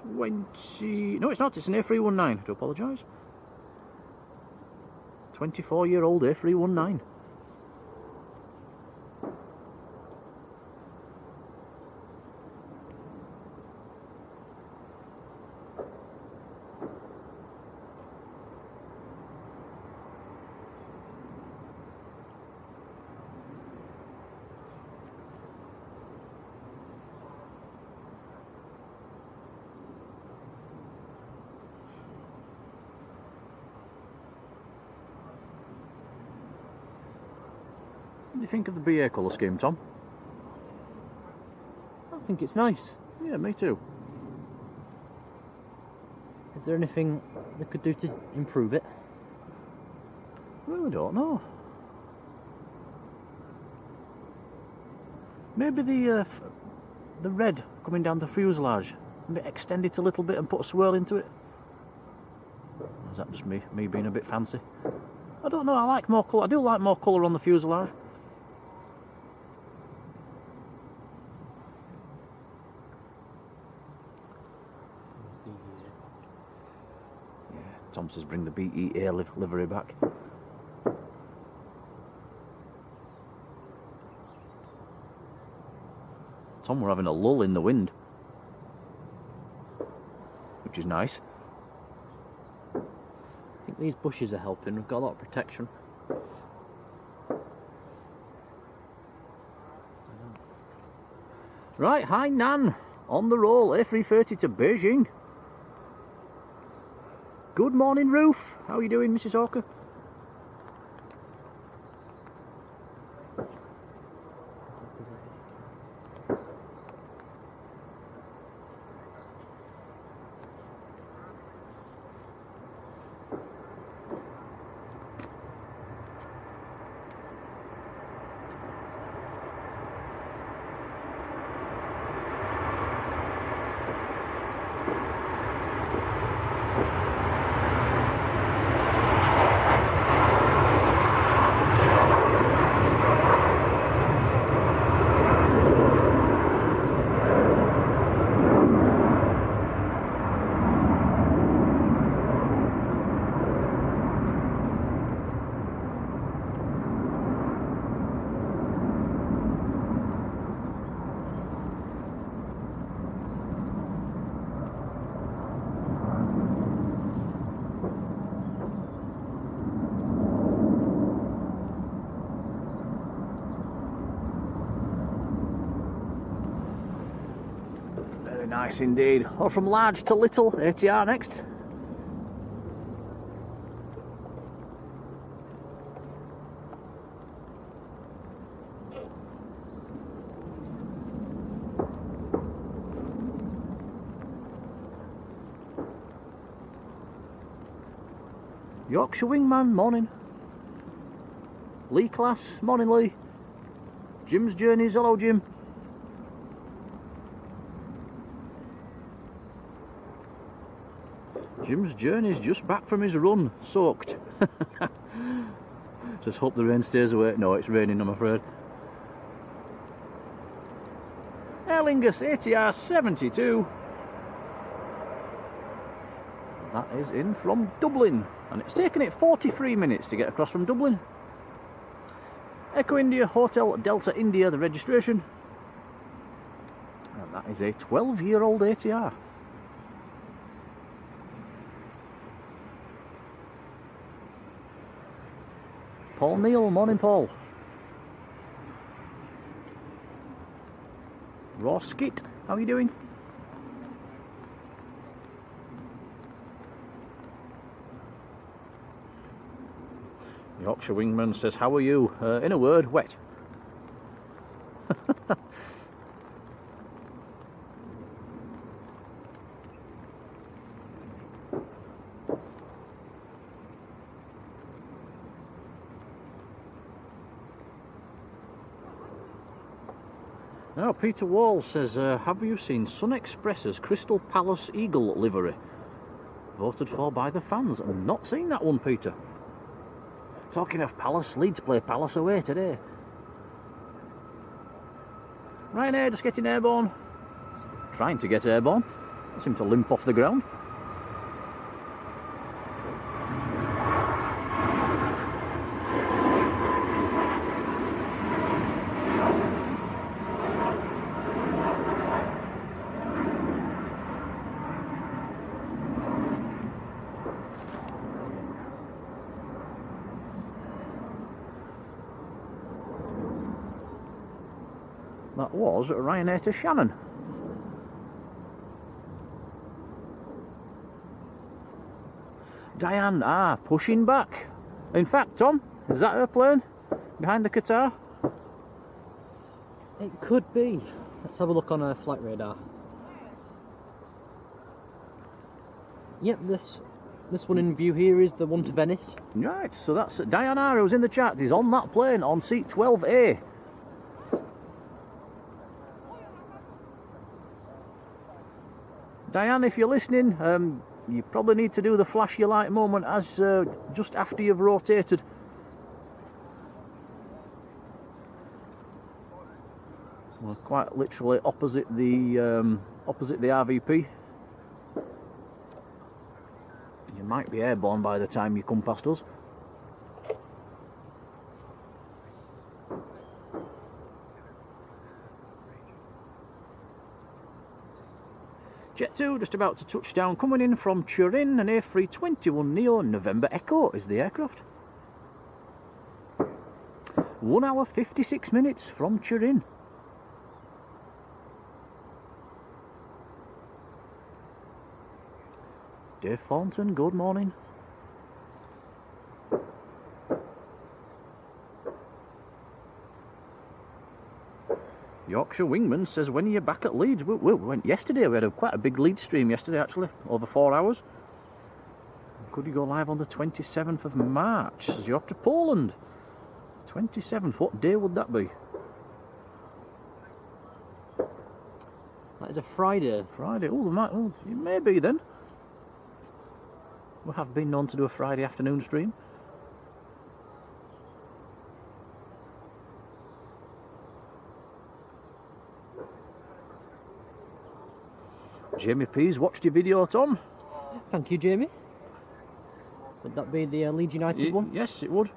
No, it's not, it's an A319. I do apologise. 24-year-old A319. What do you think of the BA colour scheme, Tom? I think it's nice. Yeah, me too. Is there anything they could do to improve it? I really don't know. Maybe the red coming down the fuselage, maybe extend it a little bit and put a swirl into it. Or is that just me being a bit fancy? I don't know. I like more colour. I do like more colour on the fuselage. Tom says bring the BEA livery back. Tom, we're having a lull in the wind, which is nice. I think these bushes are helping. We've got a lot of protection. Right, hi Nan, on the roll, A330 to Beijing. Good morning, Ruth. How are you doing, Mrs. Hawker? nice indeed. Or from large to little, ATR next. Yorkshire Wingman, morning. Lee class, morning Lee. Jim's Journeys, hello Jim. Jim's Journey's just back from his run, soaked. Just hope the rain stays away. No, it's raining, I'm afraid. Erlingus ATR 72. That is in from Dublin, and it's taken it 43 minutes to get across from Dublin. Echo India Hotel Delta India, the registration. And that is a 12-year-old ATR. Paul Neal, morning Paul. Raw Skit, how are you doing? Yorkshire Wingman says, how are you? In a word, wet. Now, Peter Wall says, have you seen Sun Express's Crystal Palace Eagle livery? Voted for by the fans. I've not seen that one, Peter. Talking of Palace, Leeds play Palace away today. Ryanair just getting airborne. Trying to get airborne. They seem to limp off the ground. That was Ryanair to Shannon. Diane, pushing back. In fact, Tom, is that her plane behind the Qatar? It could be. Let's have a look on her flight radar. Yep, this one in view here is the one to Venice. Right, so that's Diane R, who's in the chat. He's on that plane on seat 12A. Diane, if you're listening, you probably need to do the flash your light moment as just after you've rotated. We're quite literally opposite the RVP. You might be airborne by the time you come past us. Jet 2 just about to touch down, coming in from Turin, an A321 Neo November Echo is the aircraft. 1 hour 56 minutes from Turin. Dave Thornton, good morning. Yorkshire Wingman says, when are you back at Leeds? We went yesterday. We had quite a big Leeds stream yesterday, actually, over 4 hours. Could you go live on the 27th of March? Says you're off to Poland. 27th, what day would that be? That is a Friday. Friday, it may be then. We have been known to do a Friday afternoon stream. Jamie P's watched your video, Tom. Thank you, Jamie. Would that be the Leeds United one? Yes, it would.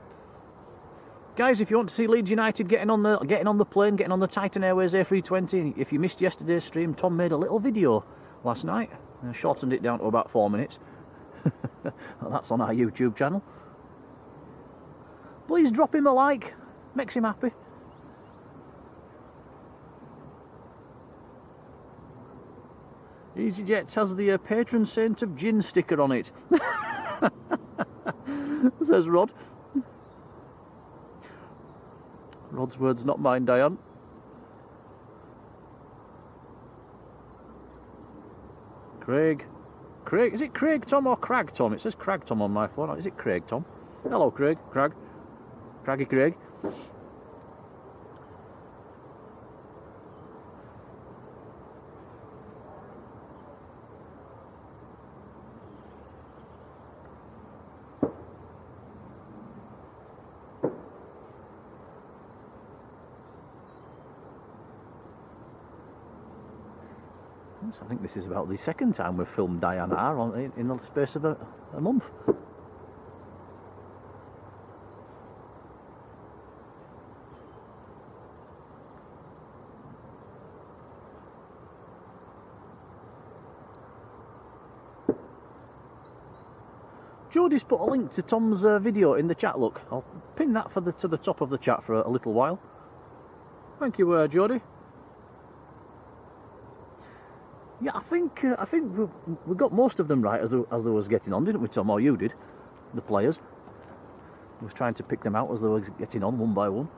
Guys, if you want to see Leeds United getting on the plane, getting on the Titan Airways A320, if you missed yesterday's stream, Tom made a little video last night. I shortened it down to about 4 minutes. That's on our YouTube channel. Please drop him a like. Makes him happy. EasyJet has the patron saint of gin sticker on it. Says Rod. Rod's words, not mine, Diane. Craig. Craig, is it Craig Tom or Crag Tom? It says Crag Tom on my phone. Is it Craig Tom? Hello, Craig. Crag. Craggy Craig. I think this is about the second time we've filmed Diana in the space of a month. Jodie's put a link to Tom's video in the chat. Look, I'll pin that to the top of the chat for a little while. Thank you, Jodie. Yeah, I think we got most of them right as they was getting on, didn't we, Tom? Or you did, the players. I was trying to pick them out as they were getting on one by one.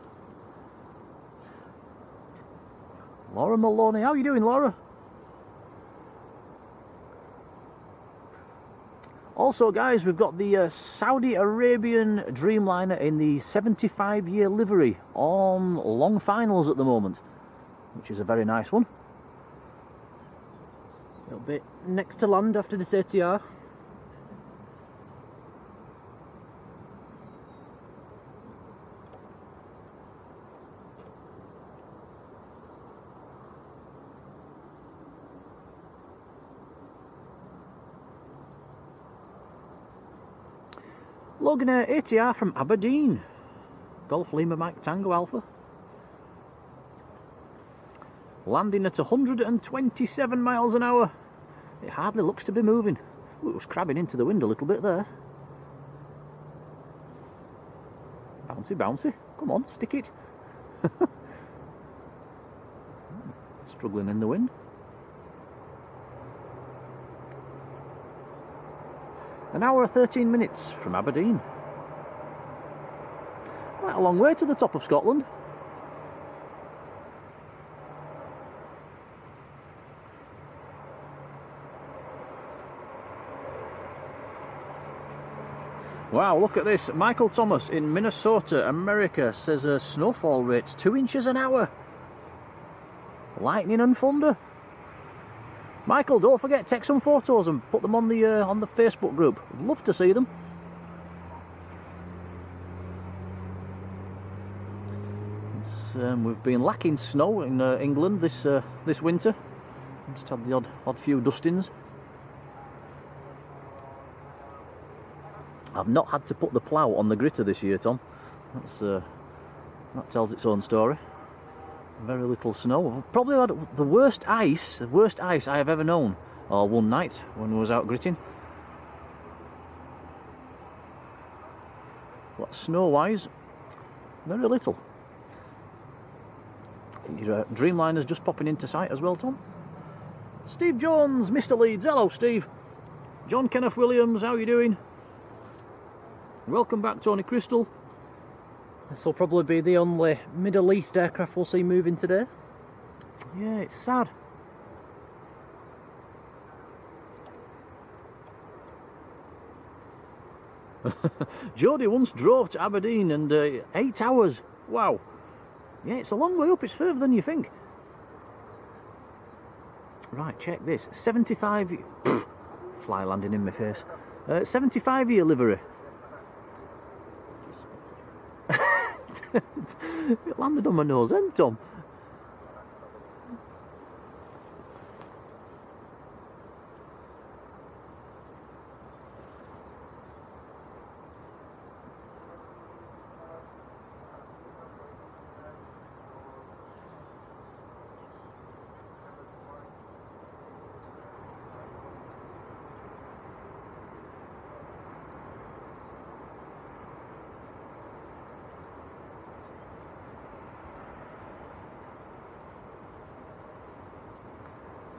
Laura Maloney, how are you doing, Laura? Also, guys, we've got the Saudi Arabian Dreamliner in the 75-year livery on long finals at the moment, which is a very nice one. A little bit next to land after this ATR. Logan ATR from Aberdeen. Golf Lima Mike Tango Alpha. Landing at 127 miles an hour. It hardly looks to be moving. Ooh, it was crabbing into the wind a little bit there. Bouncy, bouncy. Come on, stick it. Struggling in the wind. An hour 13 minutes from Aberdeen. Quite a long way to the top of Scotland. Wow, look at this. Michael Thomas in Minnesota, America, says snowfall rates 2 inches an hour. Lightning and thunder. Michael, don't forget, take some photos and put them on the Facebook group. I'd love to see them. We've been lacking snow in England this winter. Just had the odd few dustings. I've not had to put the plough on the gritter this year, Tom. That tells its own story. Very little snow. I've probably had the worst ice I have ever known. Or one night when we was out gritting. But snow-wise, very little. Your Dreamliner's just popping into sight as well, Tom. Steve Jones, Mr. Leeds. Hello, Steve. John Kenneth Williams, how are you doing? Welcome back, Tony Crystal. This will probably be the only Middle East aircraft we'll see moving today. Yeah, it's sad. Jodie once drove to Aberdeen and 8 hours. Wow. Yeah, it's a long way up. It's further than you think. Right, check this. 75... fly landing in my face. 75-year livery. It landed on my nose end, Tom.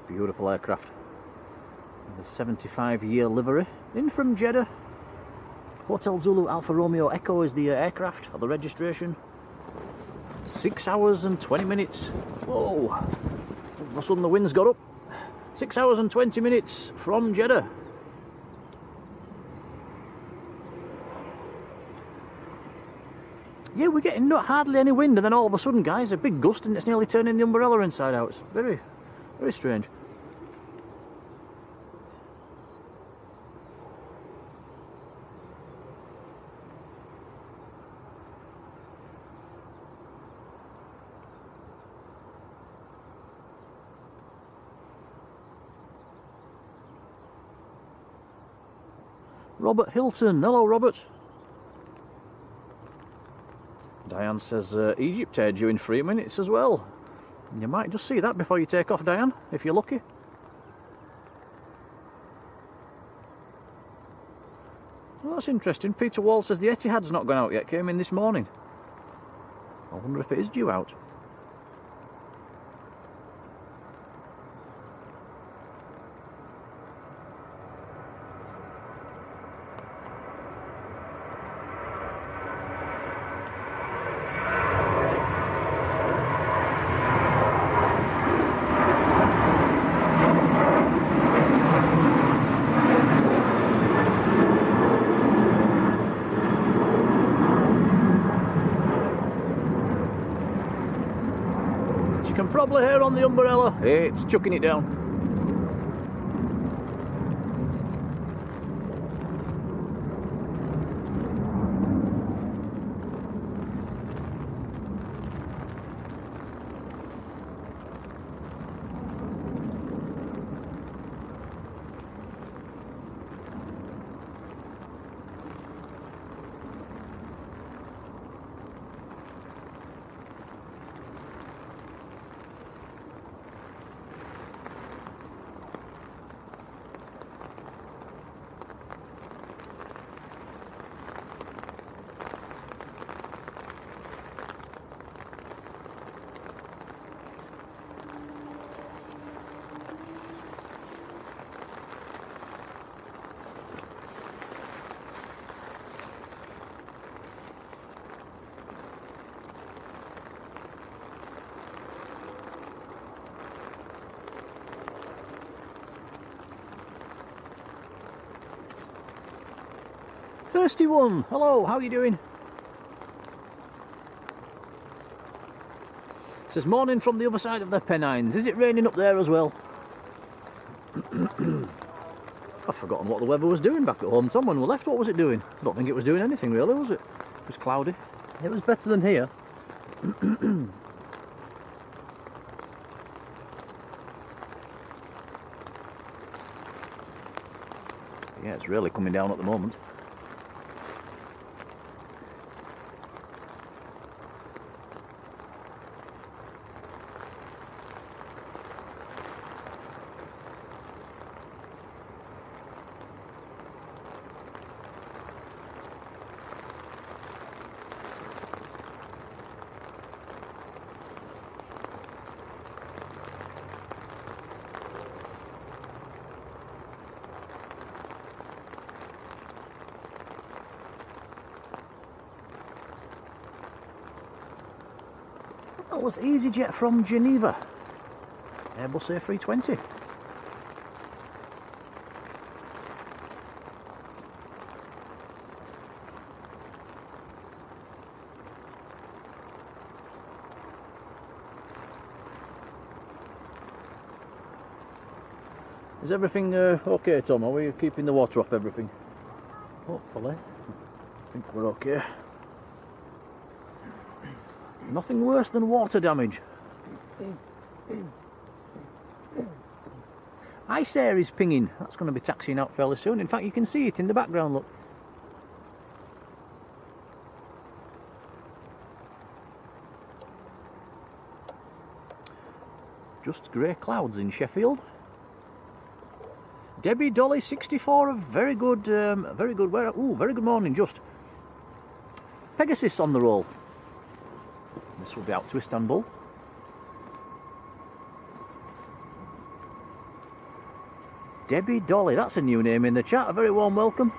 Beautiful aircraft. The 75-year livery. In from Jeddah. Hotel Zulu Alfa Romeo Echo is the aircraft, or the registration. 6 hours and 20 minutes. Whoa! All of a sudden the wind's got up. 6 hours and 20 minutes from Jeddah. Yeah, we're getting not hardly any wind, and then all of a sudden, guys, a big gust, and it's nearly turning the umbrella inside out. It's very, very strange. Robert Hilton. Hello, Robert. Diane says Egypt air due in 3 minutes as well. You might just see that before you take off, Diane, if you're lucky. Well, that's interesting. Peter Wall says the Etihad's not gone out yet. Came in this morning. I wonder if it is due out. You can probably hear on the umbrella, it's chucking it down. Thirsty one, hello, how are you doing? It says morning from the other side of the Pennines. Is it raining up there as well? I've forgotten what the weather was doing back at home, Tom, when we left. What was it doing? I don't think it was doing anything really, was it? It was cloudy. It was better than here. Yeah, it's really coming down at the moment. That was EasyJet from Geneva. Airbus A320. Is everything okay, Tom? Are we keeping the water off everything? Hopefully. I think we're okay. Nothing worse than water damage. Ice air is pinging. That's going to be taxiing out fairly soon. In fact, you can see it in the background, look. Just grey clouds in Sheffield. Debbie Dolly 64, a very good. Where? Ooh, very good morning. Just Pegasus on the roll. This will be out to Istanbul. Debbie Dolly, that's a new name in the chat. A very warm welcome.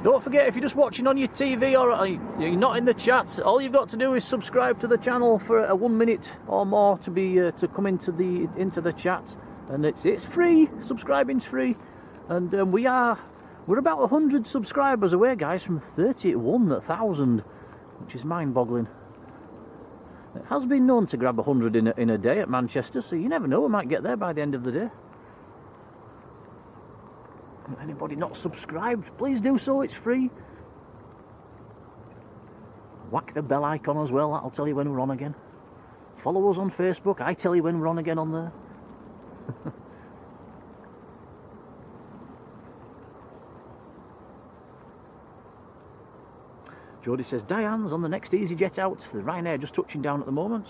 Don't forget, if you're just watching on your TV or you're not in the chat, all you've got to do is subscribe to the channel for a 1 minute or more to be to come into the chat, and it's free. Subscribing's free, and we're about 100 subscribers away, guys, from 31,000, which is mind-boggling. It has been known to grab 100 in a day at Manchester, so you never know, we might get there by the end of the day. Anybody not subscribed, please do so, it's free. Whack the bell icon as well, that'll tell you when we're on again. Follow us on Facebook, I tell you when we're on again on there. Jodie says, Diane's on the next EasyJet out, the Ryanair just touching down at the moment.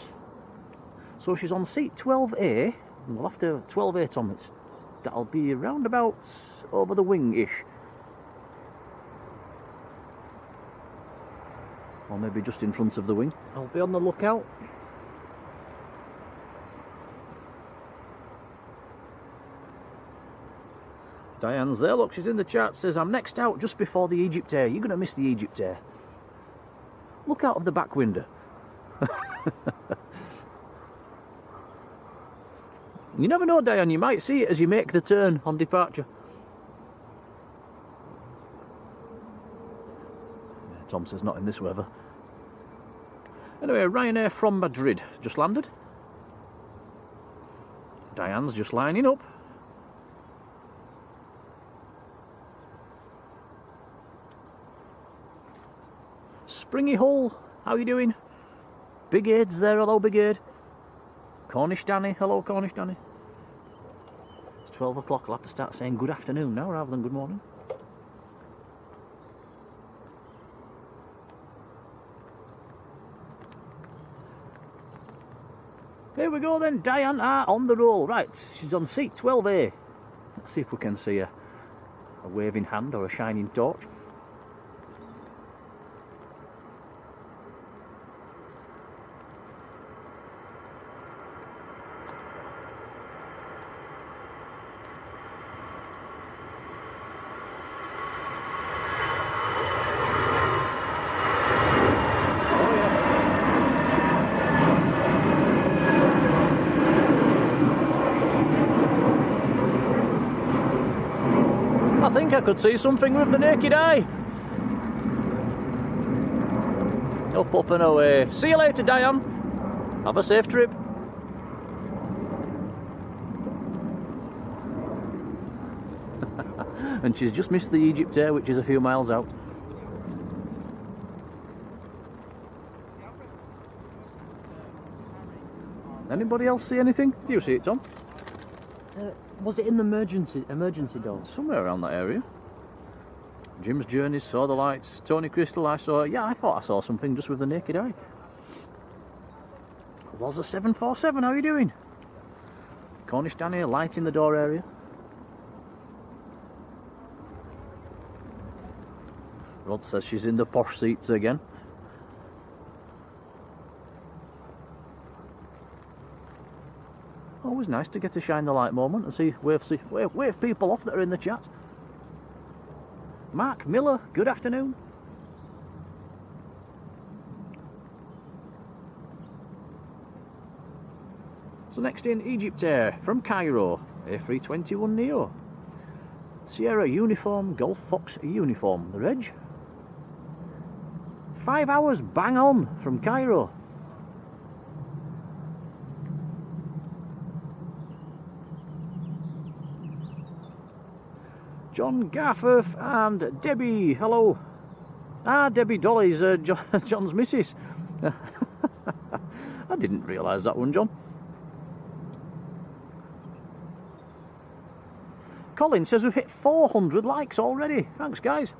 So she's on seat 12A, we'll have to 12A, Tom, that'll be around about over the wing-ish. Or maybe just in front of the wing. I'll be on the lookout. Diane's there, look, she's in the chat, says, I'm next out just before the Egypt Air. You're going to miss the Egypt Air. Look out of the back window. You never know, Diane, you might see it as you make the turn on departure. Yeah, Tom says not in this weather. Anyway, Ryanair from Madrid just landed. Diane's just lining up. Springy Hull, how you doing? Big Aid's there, hello Big Aid. Cornish Danny, hello Cornish Danny. It's 12 o'clock, I'll have to start saying good afternoon now rather than good morning. Here we go then, Diane on the roll. Right, she's on seat 12A. Let's see if we can see a waving hand or a shining torch. I think I could see something with the naked eye. Up, up and away. See you later, Diane. Have a safe trip. And she's just missed the Egypt Air, which is a few miles out. Anybody else see anything? Do you see it, Tom? Was it in the emergency door? Somewhere around that area. Jim's Journeys, saw the lights. Tony Crystal, I saw. Yeah, I thought I saw something just with the naked eye. Was a 747, how are you doing? Cornish Danny, light in the door area. Rod says she's in the posh seats again. Always nice to get a shine the light moment and see wave people off that are in the chat. Mark Miller, good afternoon. So next in, Egypt Air from Cairo, A321neo. Sierra uniform, Golf Fox uniform, the reg. 5 hours bang on from Cairo. John Garforth and Debbie, hello. Debbie Dolly's John's missus. I didn't realise that one, John. Colin says we've hit 400 likes already. Thanks, guys.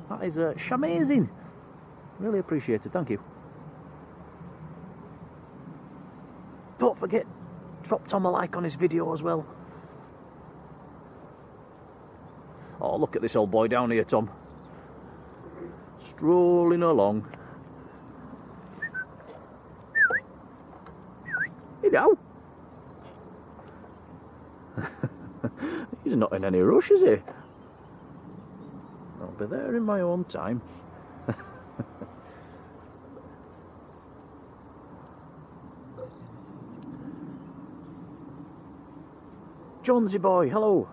That is shamazing. Really appreciate it, thank you. Don't forget, Drop Tom a like on his video as well. Oh, look at this old boy down here, Tom. Strolling along. You know. He's not in any rush, is he? I'll be there in my own time. Jonesy boy, hello.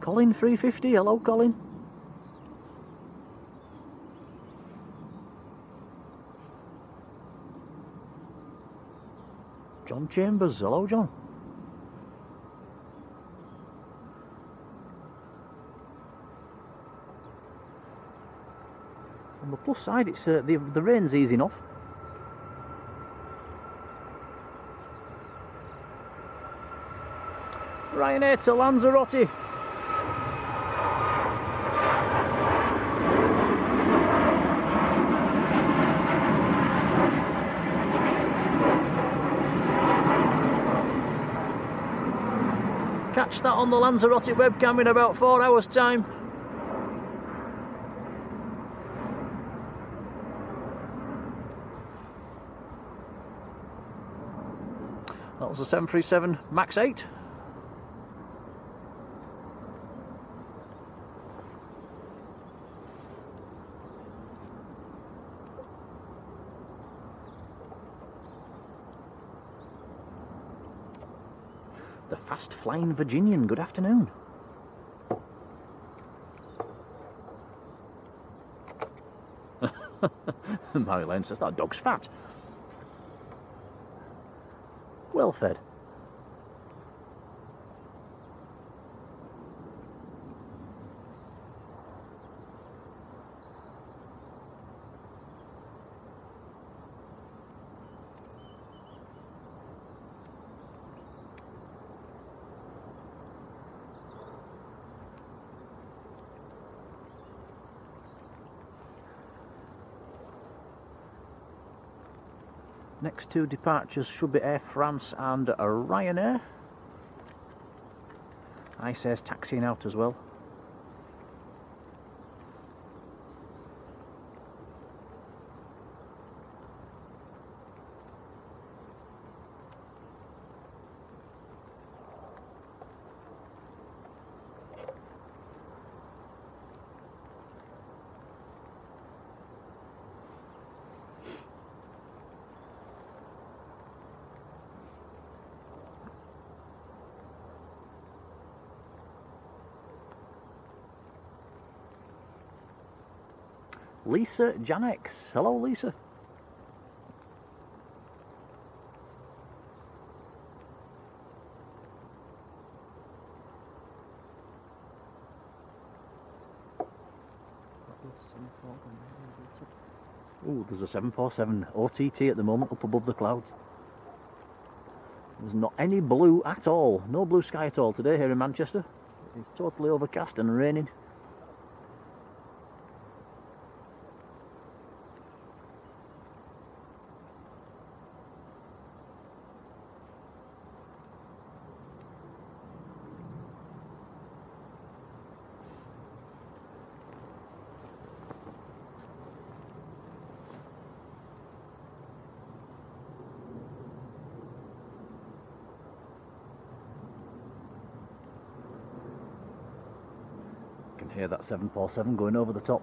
Colin 350, hello Colin. John Chambers, hello John. On the plus side, it's the rain's easing off. Ryanair to Lanzarote. Catch that on the Lanzarote webcam in about 4 hours' time. That was a 737 MAX 8. The fast flying Virginian, good afternoon. Marjolein says that dog's fat. Well fed. Next two departures should be Air France and Ryanair. ICE's taxiing out as well. Lisa Janex. Hello, Lisa. Ooh, there's a 747 OTT at the moment up above the clouds. There's not any blue at all. No blue sky at all today here in Manchester. It's totally overcast and raining. Hear that 747 going over the top.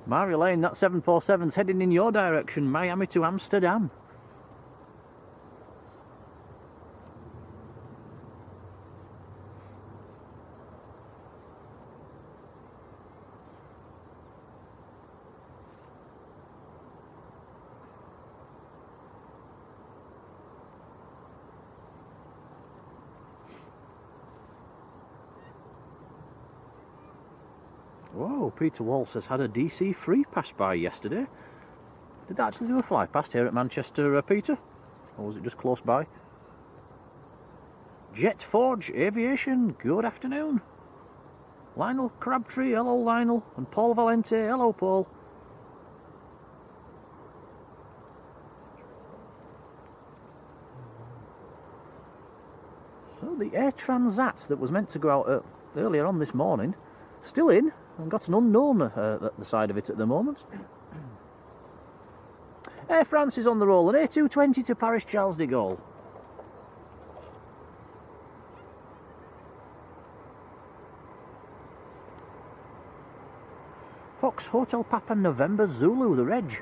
Marjolein, that 747's heading in your direction, Miami to Amsterdam. Whoa, Peter Walsh has had a DC free pass by yesterday. Did they actually do a fly past here at Manchester, Peter? Or was it just close by? Jet Forge Aviation, good afternoon. Lionel Crabtree, hello Lionel. And Paul Valente, hello Paul. So the Air Transat that was meant to go out earlier on this morning, still in, and got an unknown at the side of it at the moment. Air France is on the roll, an A220 to Paris Charles de Gaulle. Fox Hotel Papa November Zulu, the reg.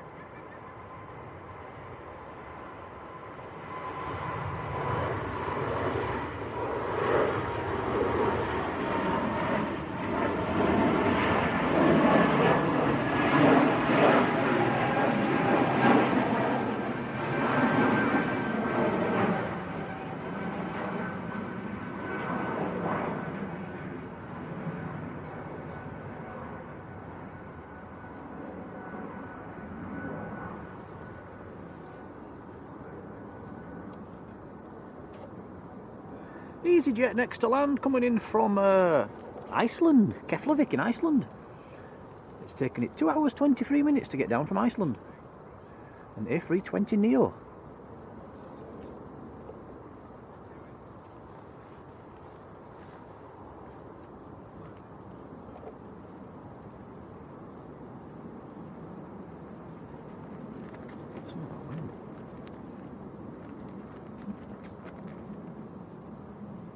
EasyJet next to land, coming in from Iceland, Keflavik in Iceland. It's taken it 2 hours 23 minutes to get down from Iceland. An A320 Neo.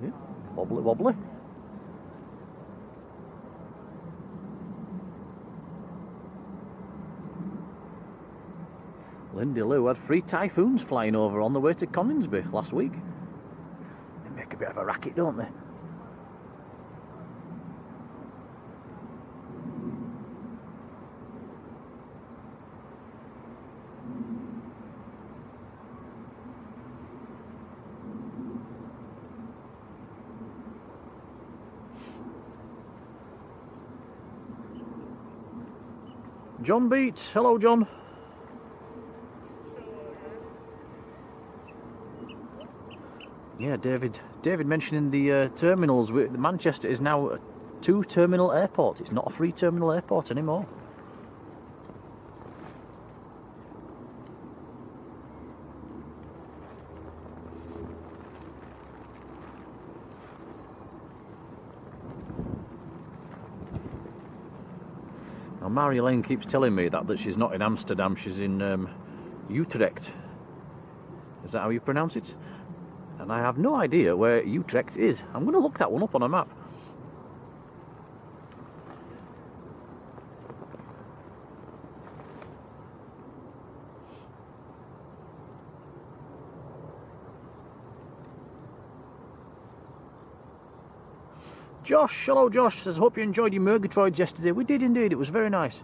Yeah, wobbly wobbly. Lindy Lou had 3 typhoons flying over on the way to Coningsby last week. They make a bit of a racket, don't they? John Beats, hello John. Yeah, David mentioning the terminals. Manchester is now a 2-terminal airport. It's not a 3-terminal airport anymore. Now, Marjolein keeps telling me that she's not in Amsterdam, she's in Utrecht. Is that how you pronounce it? And I have no idea where Utrecht is. I'm going to look that one up on a map. Josh, hello Josh, says hope you enjoyed your Murgatroyds yesterday. We did indeed, it was very nice.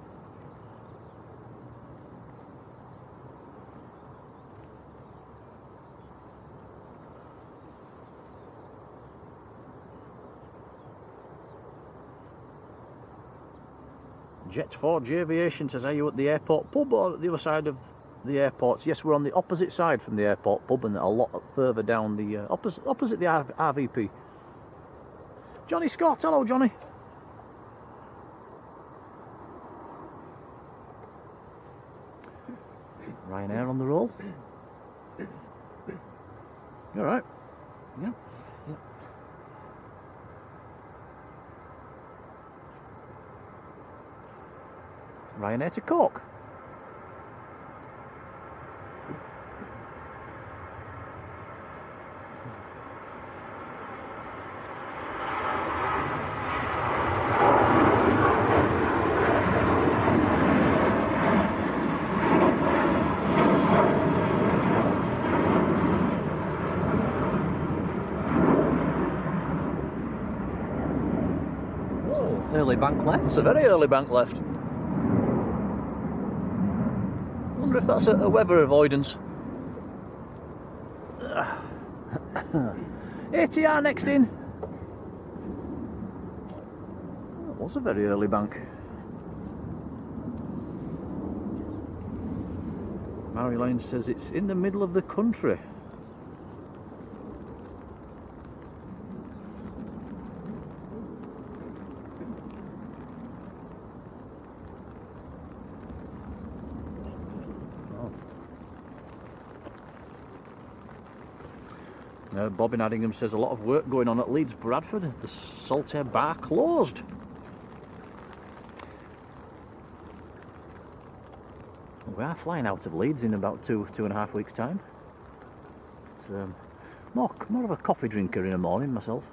Jet Forge Aviation says, are you at the airport pub or at the other side of the airport? Yes, we're on the opposite side from the airport pub and a lot further down the opposite the RVP. Johnny Scott, hello Johnny. Ryanair on the roll. You alright? Yeah. Ryanair to Cork. Early bank left. It's a very early bank left. Wonder if that's a weather avoidance. ATR next in. That was a very early bank. Marjolein says it's in the middle of the country. Bob in Addingham says a lot of work going on at Leeds Bradford. The Saltaire bar closed. We are flying out of Leeds in about two and a half weeks' time. It's more of a coffee drinker in the morning myself.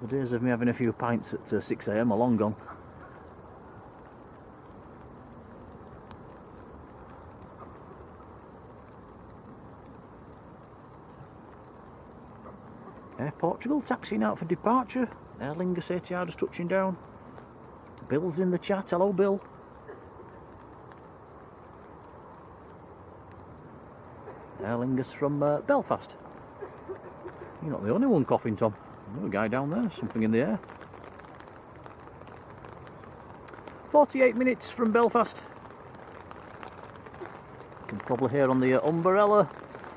The days of me having a few pints at 6 AM are long gone. Air Portugal taxiing out for departure. Aer Lingus ATR just touching down. Bill's in the chat. Hello, Bill. Aer Lingus from Belfast. You're not the only one coughing, Tom. Another guy down there. Something in the air. 48 minutes from Belfast. You can probably hear on the umbrella.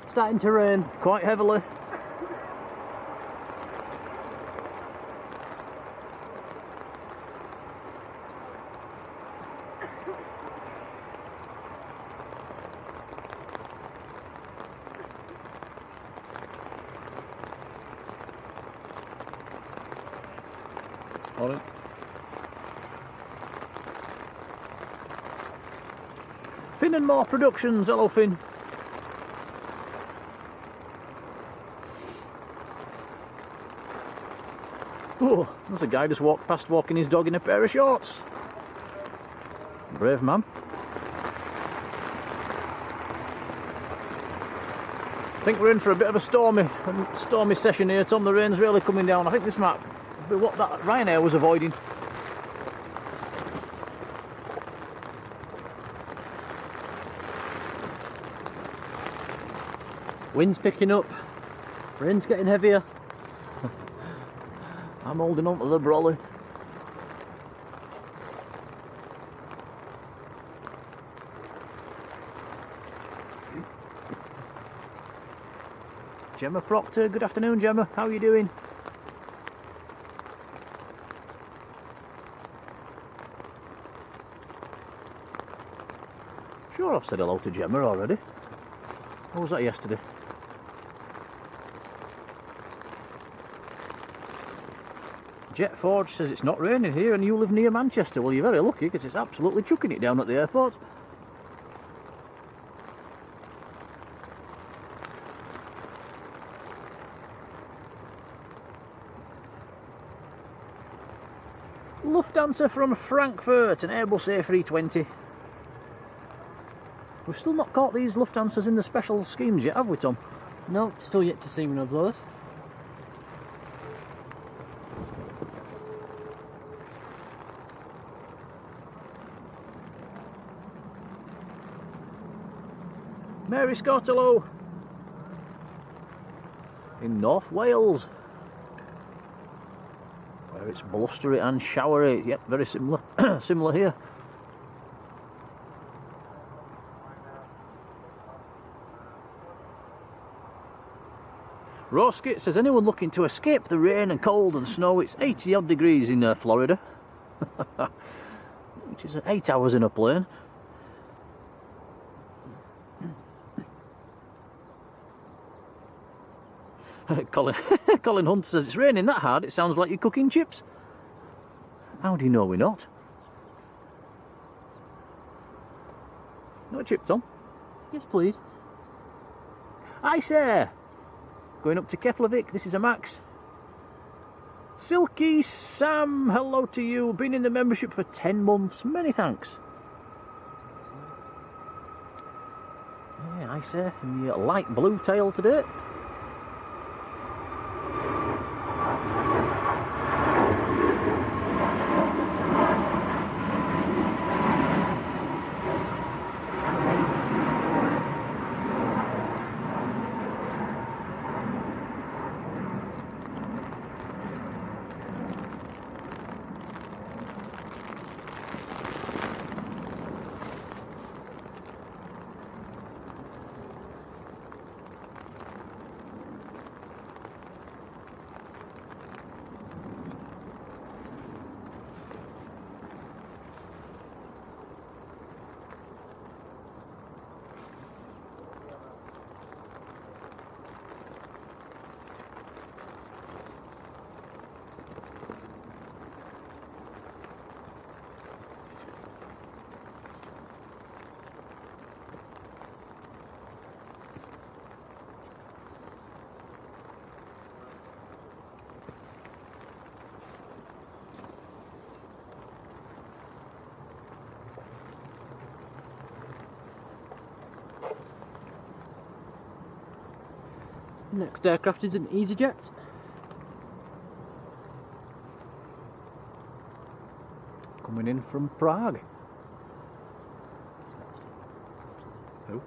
Starting to rain. Quite heavily. Morning. Finn and More Productions. Hello, Finn. Oh, there's a guy just walked past walking his dog in a pair of shorts. Brave man. I think we're in for a bit of a stormy session here, Tom. The rain's really coming down. I think this might be what that Ryanair was avoiding. Wind's picking up. Rain's getting heavier. I'm holding on to the brolly. Gemma Proctor, good afternoon, Gemma. How are you doing? Sure, I've said hello to Gemma already. How was that yesterday? Jet Forge says it's not raining here and you live near Manchester. Well, you're very lucky because it's absolutely chucking it down at the airport. Lufthansa from Frankfurt, an Airbus A320. We've still not caught these Lufthansas in the special schemes yet, have we, Tom? No, still yet to see one of those. Mary Scott, hello. In North Wales, where it's blustery and showery. Yep, very similar. Similar here. Roskit says, anyone looking to escape the rain and cold and snow? It's 80 odd degrees in Florida, which is 8 hours in a plane. Colin Hunt says, it's raining that hard it sounds like you're cooking chips. How do you know we're not? Not a chip, Tom? Yes, please. Hi, sir. Going up to Keflavik, this is a Max. Silky Sam, hello to you. Been in the membership for 10 months. Many thanks. Yeah, hi, sir. In the light blue tail today. Next aircraft is an EasyJet. Coming in from Prague. Who?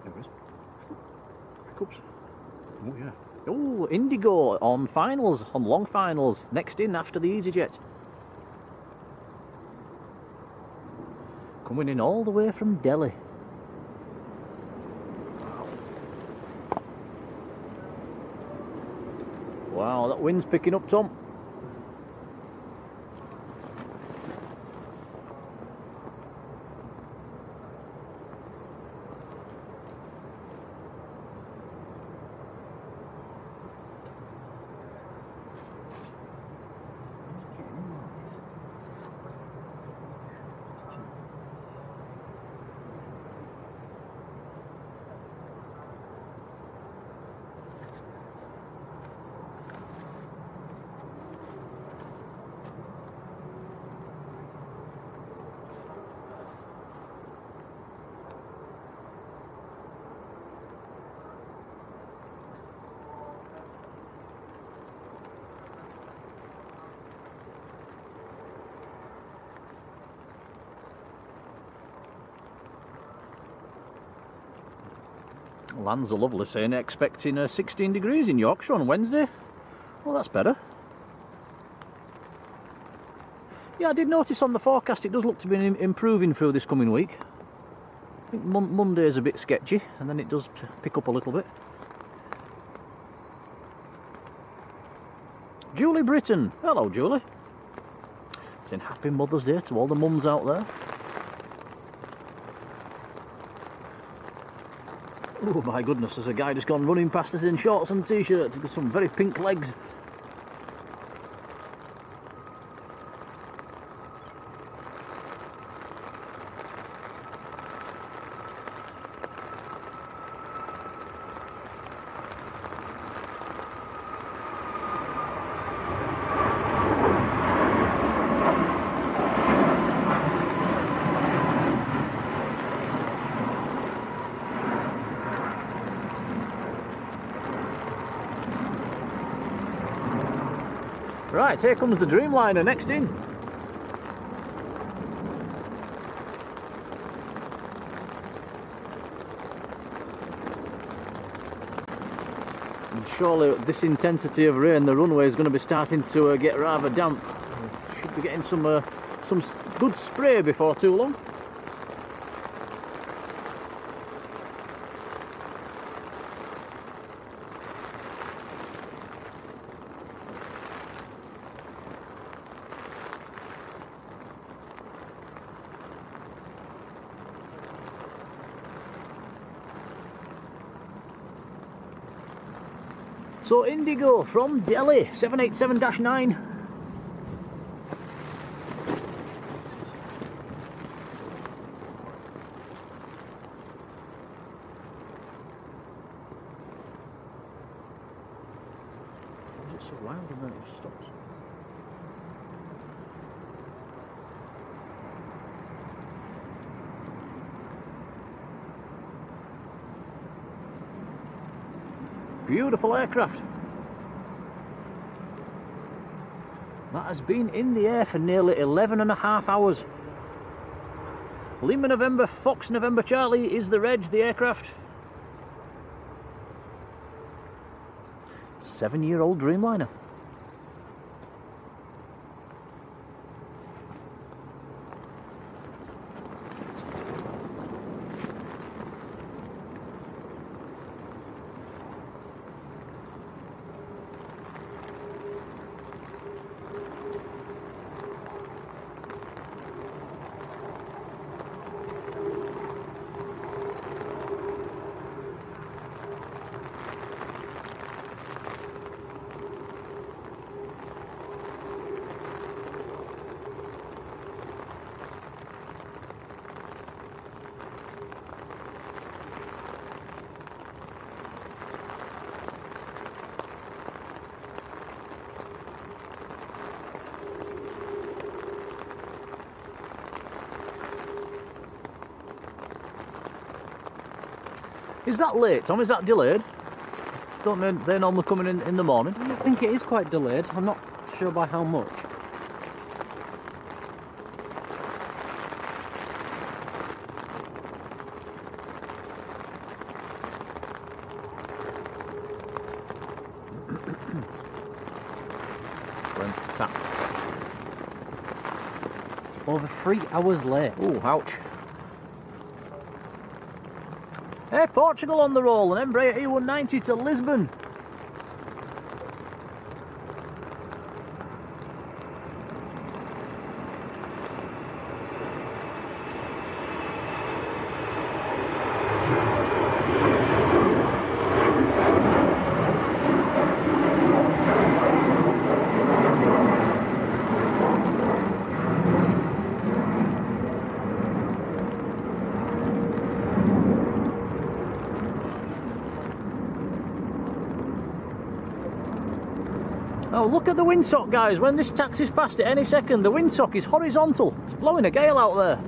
There it is. Pickups. Oh yeah. Oh, Indigo on finals, on long finals. Next in after the EasyJet. Coming in all the way from Delhi. Wow, that wind's picking up, Tom. Lands are lovely, saying expecting 16 degrees in Yorkshire on Wednesday. Well, that's better. Yeah, I did notice on the forecast it does look to be improving through this coming week. I think Monday's a bit sketchy, and then it does pick up a little bit. Julie Britton. Hello, Julie. Saying happy Mother's Day to all the mums out there. Oh my goodness, there's a guy just gone running past us in shorts and t-shirts with some very pink legs. Right, here comes the Dreamliner next in. And surely this intensity of rain, the runway is going to be starting to get rather damp. Should be getting some good spray before too long. So Indigo from Delhi, 787-9. Why is it so loud and then it just stops? Beautiful aircraft. That has been in the air for nearly 11.5 hours. Lima November, Fox November Charlie is the reg, the aircraft. 7-year-old Dreamliner. Is that late, Tom? Is that delayed? Don't they normally come in the morning? I think it is quite delayed. I'm not sure by how much. Over 3 hours late. Oh, ouch. Hey, Portugal on the roll, an Embraer E190 to Lisbon. Oh, look at the windsock, guys. When this taxi's past at any second, the windsock is horizontal. It's blowing a gale out there.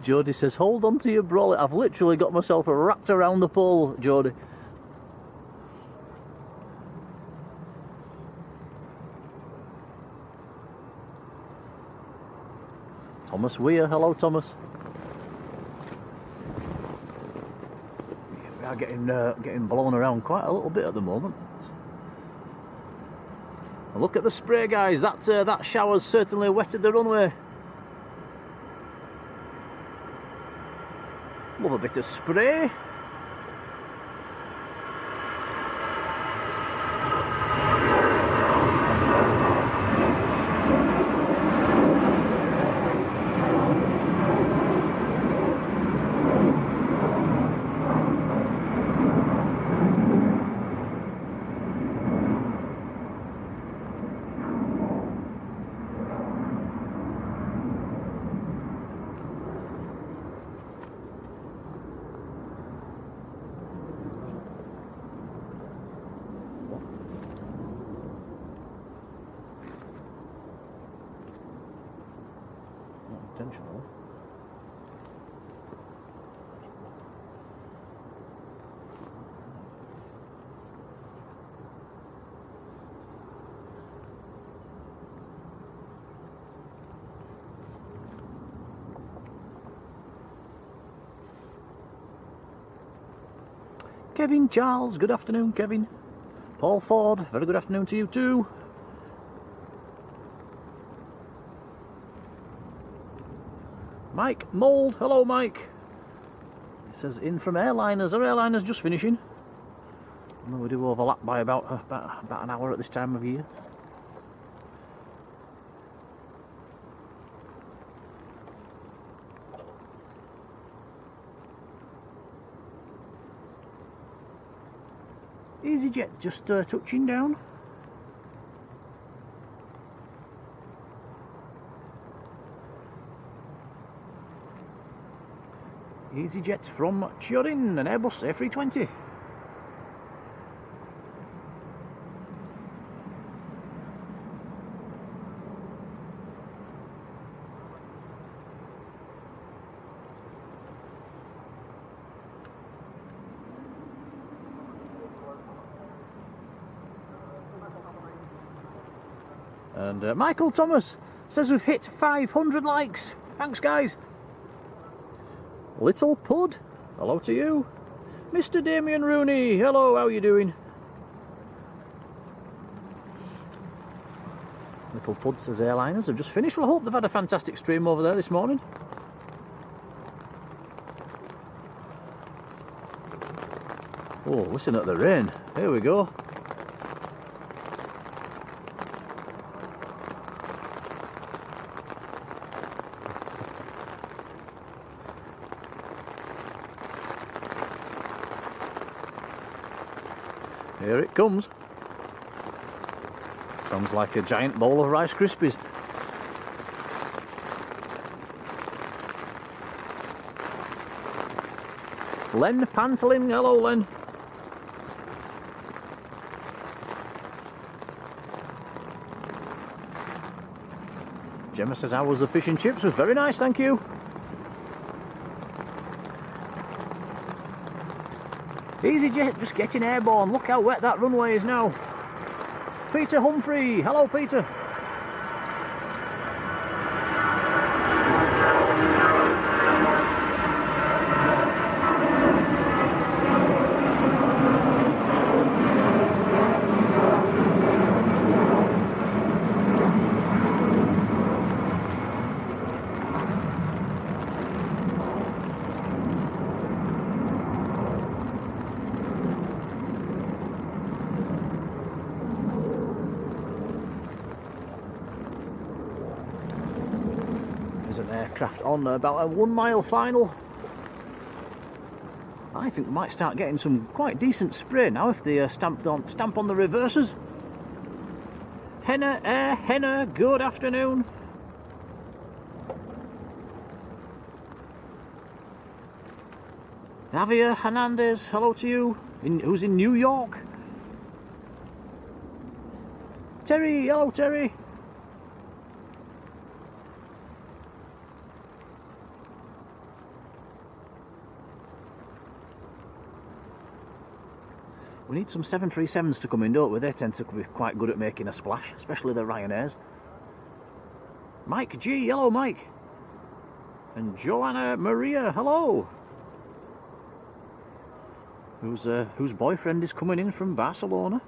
Jodie says, hold on to your brolly. I've literally got myself wrapped around the pole, Jodie. Thomas Weir, hello Thomas. We are getting blown around quite a little bit at the moment. And look at the spray, guys. That shower's certainly wetted the runway. Love a bit of spray. Intentional. Kevin Charles, good afternoon, Kevin. Paul Ford, very good afternoon to you too. Mike Mould, hello Mike. It says in from airliners. Are airliners just finishing? I know we do overlap by about an hour at this time of year. EasyJet just touching down. EasyJet from Turin, an Airbus A320. And Michael Thomas says we've hit 500 likes. Thanks, guys. Little Pud, hello to you. Mr. Damien Rooney, hello, how are you doing? Little Pud says airliners have just finished. Well, I hope they've had a fantastic stream over there this morning. Oh, listen at the rain. Here we go. Here it comes. Sounds like a giant bowl of Rice Krispies. Len Pantling, hello Len. Gemma says, how was the fish and chips? Was very nice, thank you. EasyJet just getting airborne. Look how wet that runway is now. Peter Humphrey, hello Peter. Aircraft on about a 1 mile final. I think we might start getting some quite decent spray now if they stamp on the reverses. Henna Air, Henna, good afternoon. Javier Hernandez, hello to you. Who's in New York? Terry, hello Terry. We need some 737s to come in, don't we? They tend to be quite good at making a splash, especially the Ryanairs. Mike G, hello Mike. And Joanna Maria, hello. Whose boyfriend is coming in from Barcelona.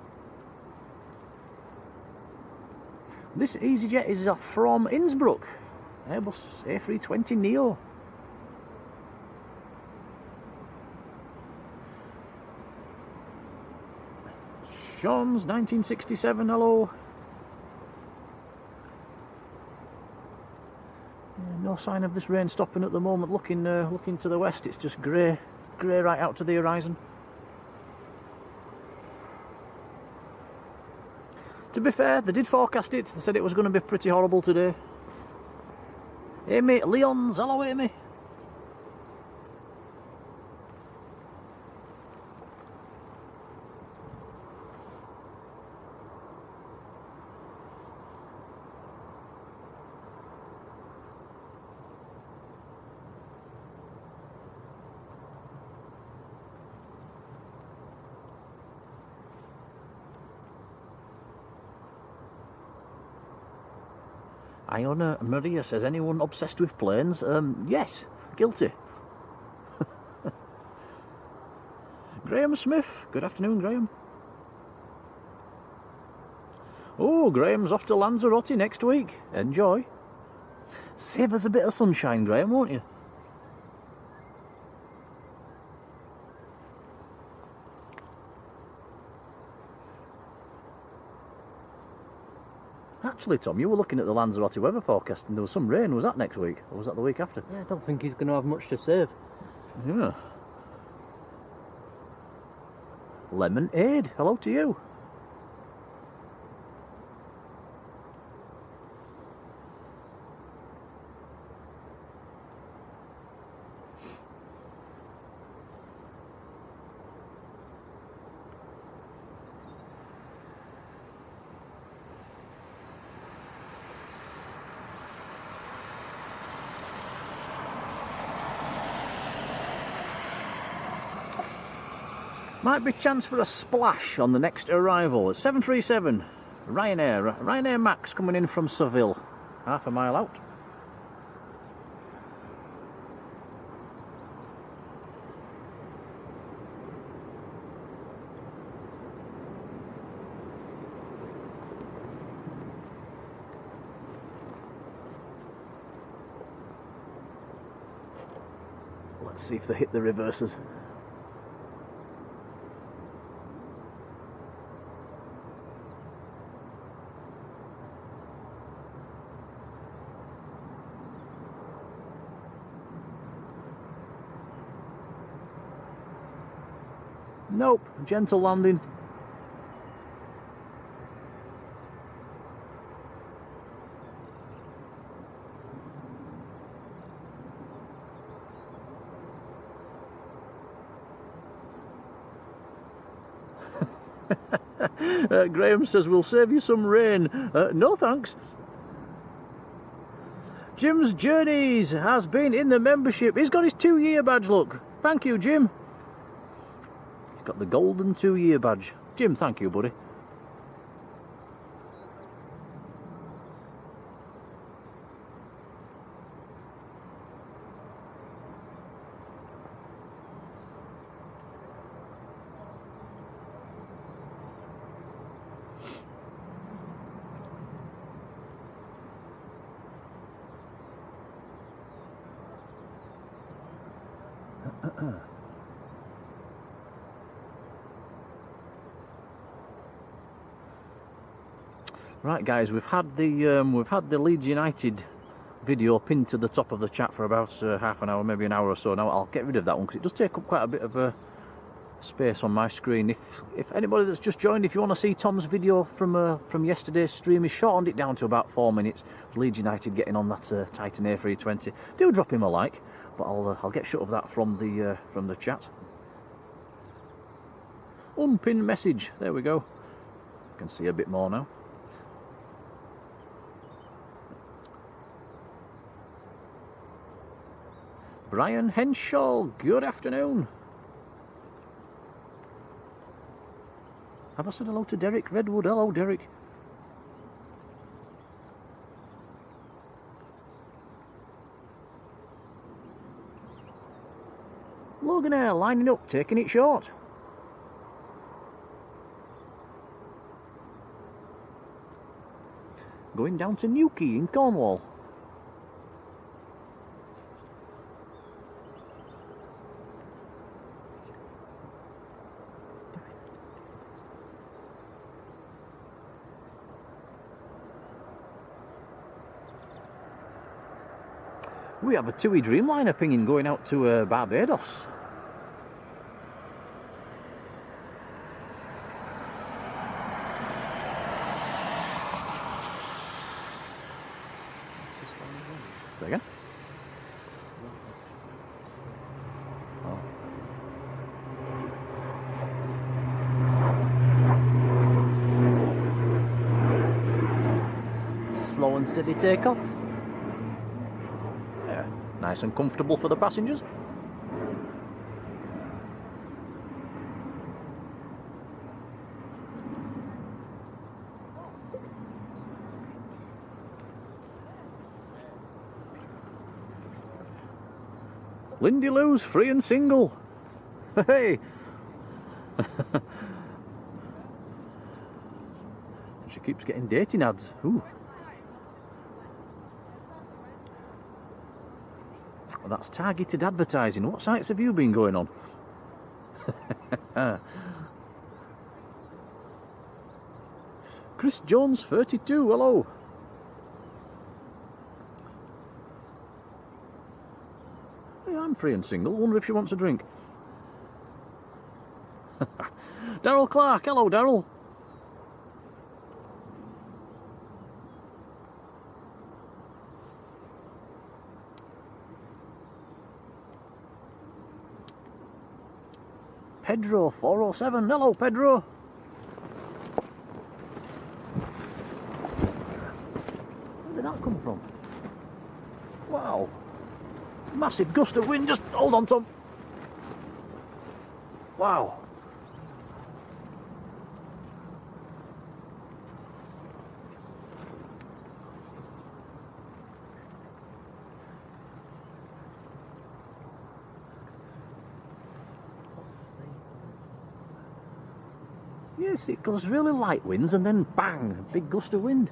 This EasyJet is from Innsbruck. Airbus A320neo. Sean's 1967, hello. No sign of this rain stopping at the moment. Looking to the west, it's just grey right out to the horizon. To be fair, they did forecast it. They said it was going to be pretty horrible today. Amy Leons, hello Amy. Iona Maria says, anyone obsessed with planes? Yes, guilty. Graham Smith, good afternoon Graham. Oh, Graham's off to Lanzarote next week. Enjoy. Save us a bit of sunshine, Graham, won't you? Actually, Tom, you were looking at the Lanzarote weather forecast and there was some rain. Was that next week? Or was that the week after? Yeah, I don't think he's going to have much to save. Yeah. Lemon Aid, hello to you. Might be a chance for a splash on the next arrival. It's 737 Ryanair Max coming in from Seville, half a mile out. Let's see if they hit the reverses. Nope, gentle landing. Graham says we'll save you some rain. No thanks. Jim's Journeys has been in the membership. He's got his 2-year badge, look. Thank you, Jim. He's got the golden 2-year badge. Jim, thank you, buddy. Right, guys, we've had the Leeds United video pinned to the top of the chat for about half an hour, maybe an hour or so. Now I'll get rid of that one because it does take up quite a bit of space on my screen. If anybody that's just joined, if you want to see Tom's video from yesterday's stream, he shortened it down to about 4 minutes. Leeds United getting on that Titan A320. Do drop him a like, but I'll get shut of that from the chat. Unpinned message. There we go. I can see a bit more now. Brian Henshaw, good afternoon. Have I said hello to Derek Redwood? Hello, Derek. Logan Air lining up, taking it short. Going down to Newquay in Cornwall. We have a TUI Dreamliner pinging going out to Barbados. Say again? Oh. Slow and steady takeoff. Nice and comfortable for the passengers. Lindy Lou's free and single. Hey! She keeps getting dating ads. Ooh. That's targeted advertising. What sites have you been going on? Chris Jones, 32, hello. Hey, I'm free and single. Wonder if she wants a drink. Daryl Clark, hello, Daryl. Pedro 407, hello Pedro. Where did that come from? Wow. Massive gust of wind, just hold on Tom. Wow. Yes, it goes really light winds and then bang, big gust of wind.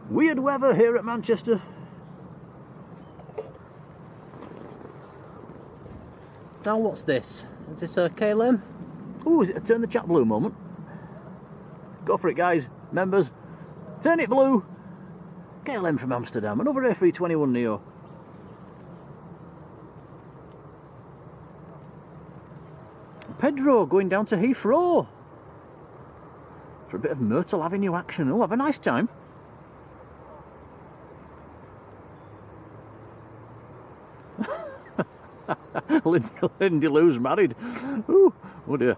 Weird weather here at Manchester. Now what's this? Is this a KLM? Oh, is it a turn the chat blue moment? Go for it guys, members. Turn it blue. KLM from Amsterdam, another A321 Neo. Pedro going down to Heathrow for a bit of Myrtle Avenue action. Oh, have a nice time. Lindy Lou's married. Ooh, oh dear.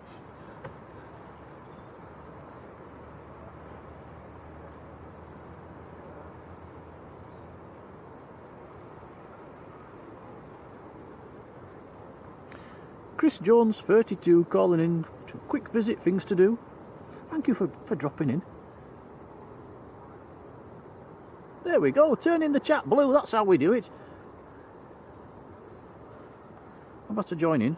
Chris Jones, 32, calling in to a quick visit, things to do. Thank you for dropping in. There we go, turning the chat blue, that's how we do it. I'm about to join in.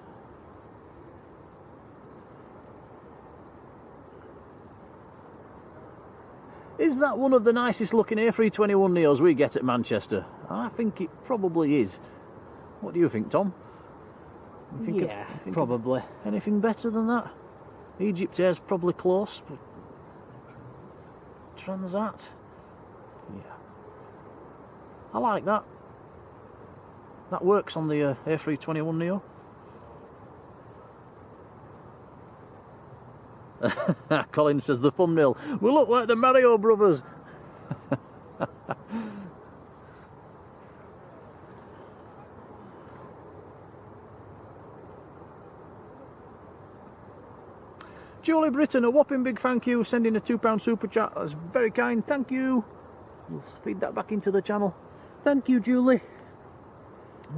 Is that one of the nicest looking A321 Neos we get at Manchester? I think it probably is. What do you think, Tom? You think Yeah, probably. Anything better than that? Egypt Air's probably close, but Transat? Yeah. I like that. That works on the A321 Neo. Colin says the thumbnail. We look like the Mario Brothers. Julie Britton, a whopping big thank you, sending a £2 super chat. That's very kind, thank you. We'll feed that back into the channel. Thank you, Julie.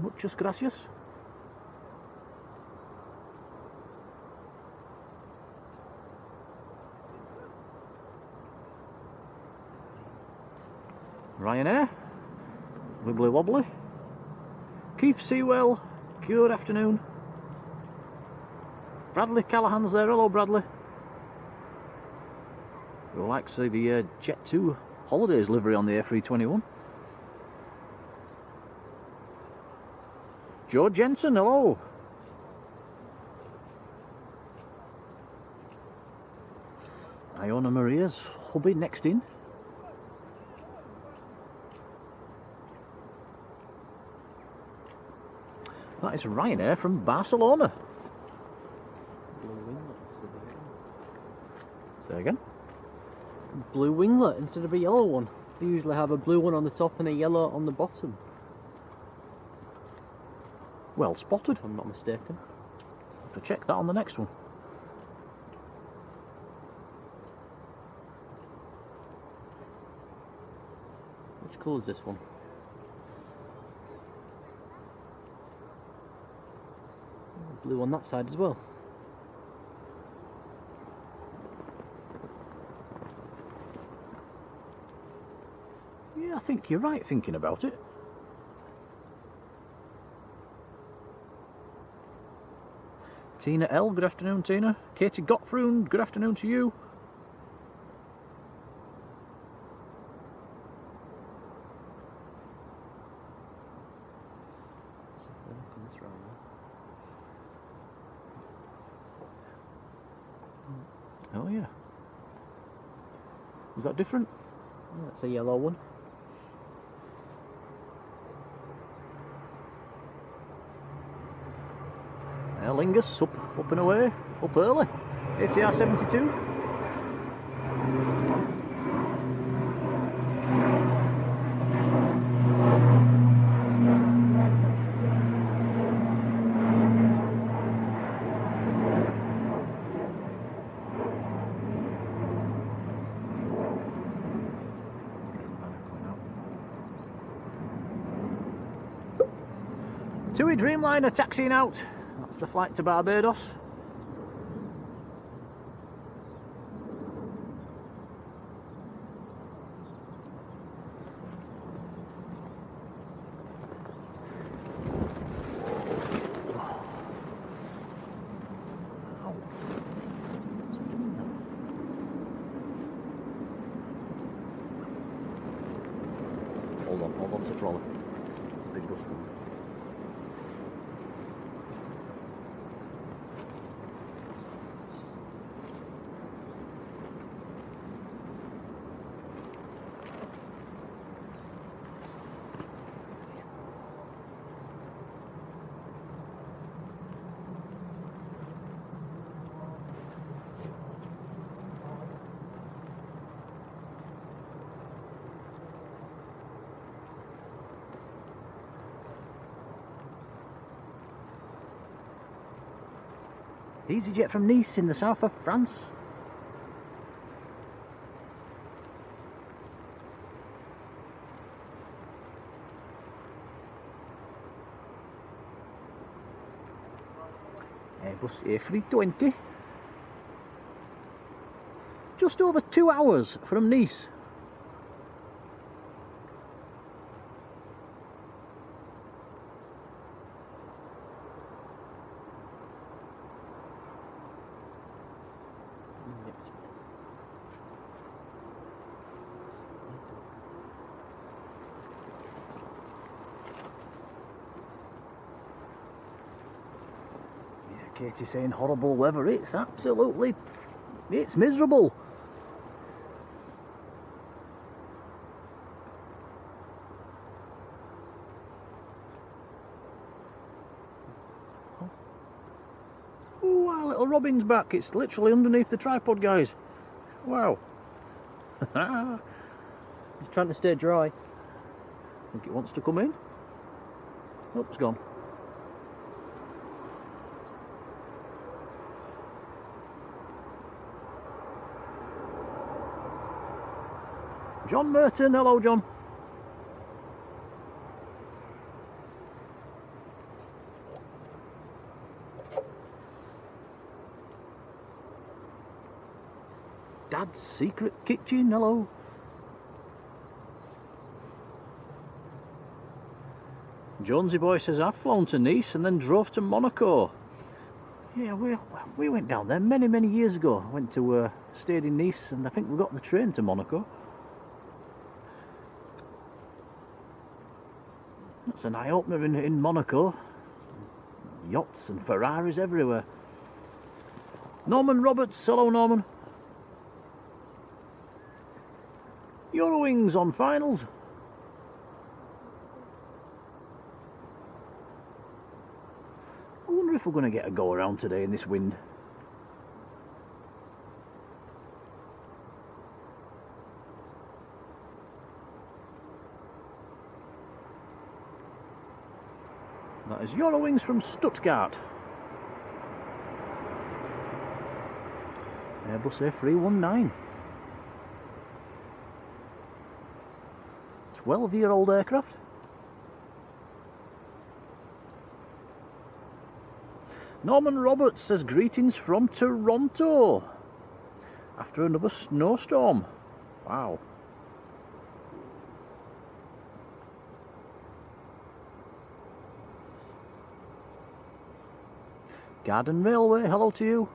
Muchas gracias. Ryanair, Wibbly Wobbly. Keith Sewell, good afternoon. Bradley Callahan's there, hello Bradley. We'd like to see the Jet 2 Holidays livery on the A321. Joe Jensen, hello. Iona Maria's hubby next in. That is Ryanair from Barcelona. Say again? Blue winglet instead of a yellow one. They usually have a blue one on the top and a yellow on the bottom. Well spotted. If I'm not mistaken. Have to check that on the next one. Which colour is this one? Blue on that side as well. Yeah, I think you're right thinking about it. Tina L, good afternoon Tina. Katie Gottfried, good afternoon to you. Oh yeah. Is that different? Yeah, that's a yellow one. Aer Lingus up and away, up early. ATR 72. TUI Dreamliner taxiing out. That's the flight to Barbados. Hold on to the trolley. It's a big bus one. EasyJet from Nice in the south of France. Airbus A320. Just over 2 hours from Nice. Katie's saying horrible weather. It's absolutely, it's miserable. Oh, our little robin's back. It's literally underneath the tripod, guys. Wow. It's trying to stay dry. I think it wants to come in. Oh, it's gone. John Merton, hello John. Dad's secret kitchen, hello. Jonesy boy says I've flown to Nice and then drove to Monaco. Yeah, we went down there many years ago. Went to stayed in Nice and I think we got the train to Monaco. That's an eye-opener in Monaco. Yachts and Ferraris everywhere. Norman Roberts, hello Norman. Eurowings on finals. I wonder if we're going to get a go around today in this wind. That is Eurowings from Stuttgart. Airbus A319. 12-year-old aircraft. Norman Roberts says greetings from Toronto after another snowstorm. Wow. Garden Railway, hello to you.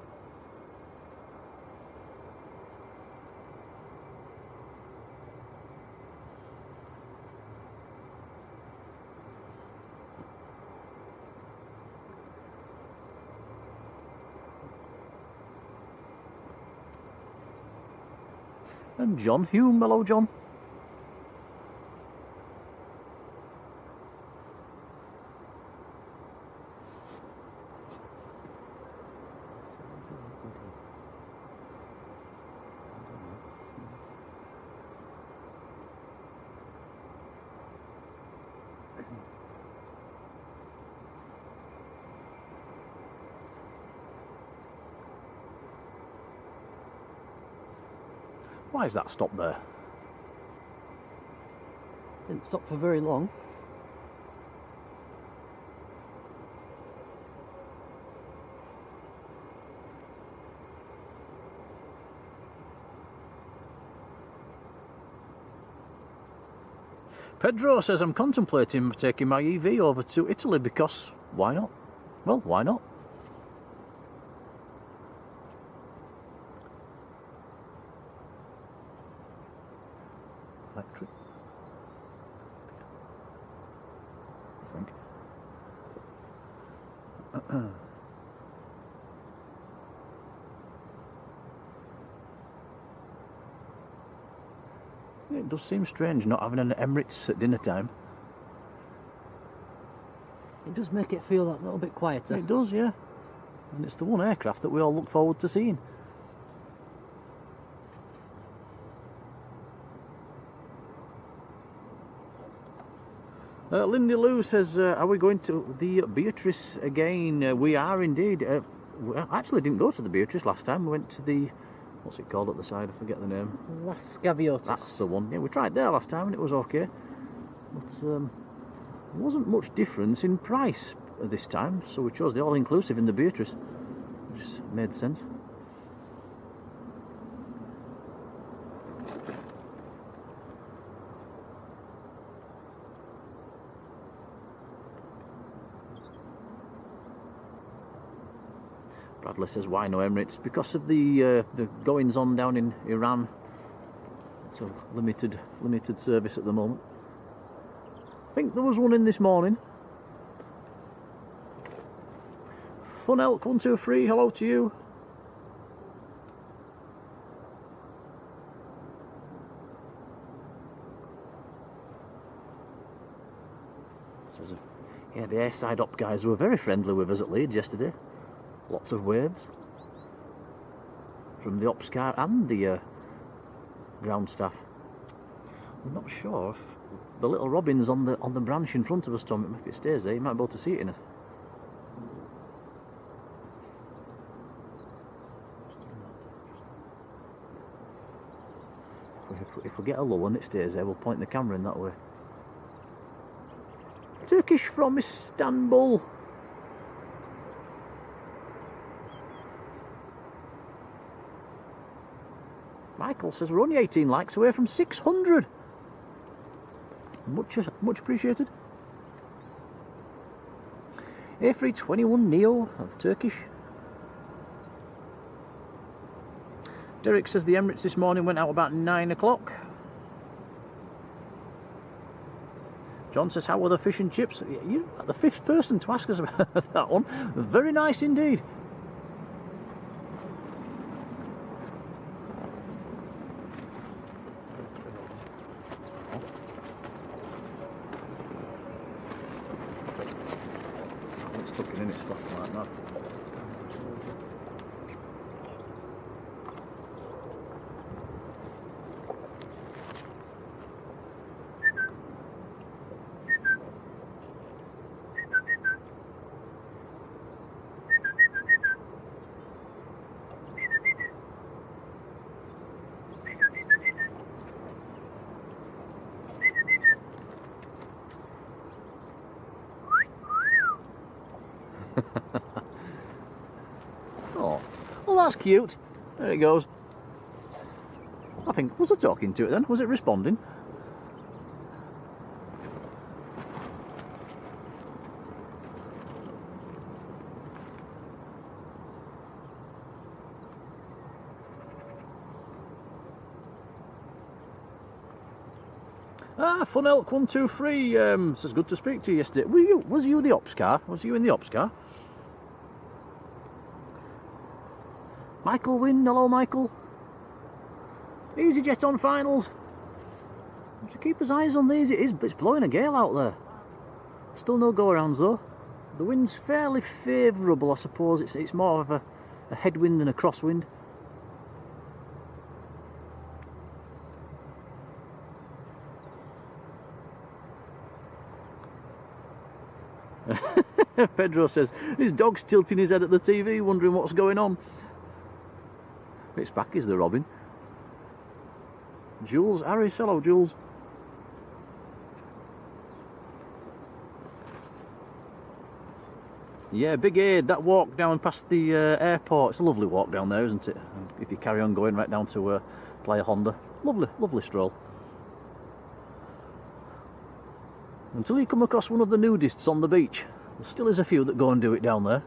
And John Hume, hello John. Why is that stopped there? Didn't stop for very long. Pedro says I'm contemplating taking my EV over to Italy because why not? Well, why not? Electric. I think. It does seem strange not having an Emirates at dinner time. It does make it feel that little bit quieter. It does, yeah. And it's the one aircraft that we all look forward to seeing. Lindy Lou says, are we going to the Beatrice again? We are indeed. We actually didn't go to the Beatrice last time. We went to the, what's it called at the side? I forget the name. Las Gaviotas. That's the one. Yeah, we tried there last time and it was okay. But there wasn't much difference in price this time, so we chose the all-inclusive in the Beatrice. Just made sense. Bradley says, why no Emirates? Because of the goings on down in Iran. It's a limited service at the moment. I think there was one in this morning. Fun Elk 123, hello to you. Says, yeah, the airside op guys were very friendly with us at Leeds yesterday. Lots of waves from the ops car and the ground staff. I'm not sure if the little robin's on the branch in front of us, Tom. If it stays there, you might be able to see it in it. If we get a lull and it stays there, we'll point the camera in that way. Turkish from Istanbul. Michael says we're only 18 likes away from 600. Much appreciated. A321 Neo of Turkish. Derek says the Emirates this morning went out about 9 o'clock. John says, how were the fish and chips? You're the fifth person to ask us about that one. Very nice indeed. It's tucking in its flat like that. Oh, well that's cute. There it goes. I think, was I talking to it then? Was it responding? Ah, Fun Elk 123 says good to speak to you yesterday. Was you the ops car? Was you in the ops car? Michael Wynn, hello Michael. EasyJet on finals. So keep his eyes on these. It's blowing a gale out there. Still no go-arounds though. The wind's fairly favourable, I suppose. It's more of a headwind than a crosswind. Pedro says his dog's tilting his head at the TV, wondering what's going on. It's back, is the Robin. Jules Harris, hello Jules. Yeah, Big Aid, that walk down past the airport, it's a lovely walk down there, isn't it? And if you carry on going right down to Playa Honda, lovely stroll. Until you come across one of the nudists on the beach. There still is a few that go and do it down there.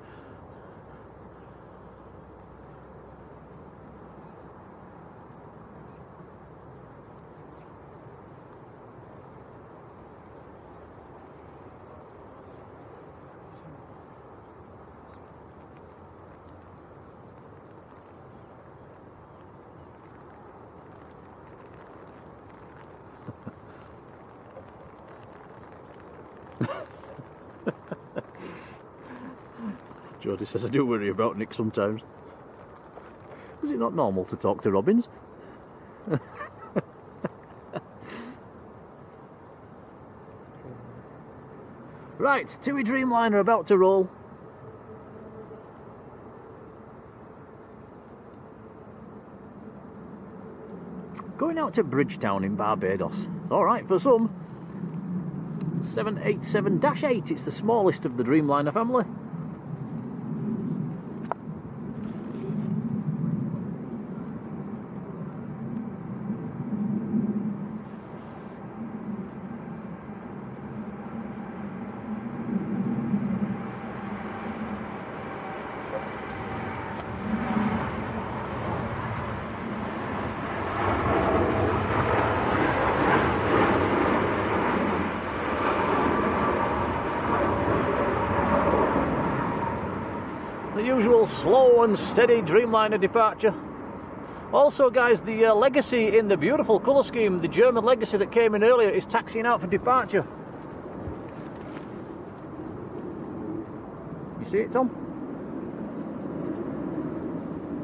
Jodie says, I do worry about Nick sometimes. Is it not normal to talk to robins? Right, TUI Dreamliner about to roll. Going out to Bridgetown in Barbados. Alright for some. 787-8, it's the smallest of the Dreamliner family. usual slow and steady Dreamliner departure. Also, guys, the Legacy in the beautiful colour scheme, the German Legacy that came in earlier, is taxiing out for departure. You see it, Tom?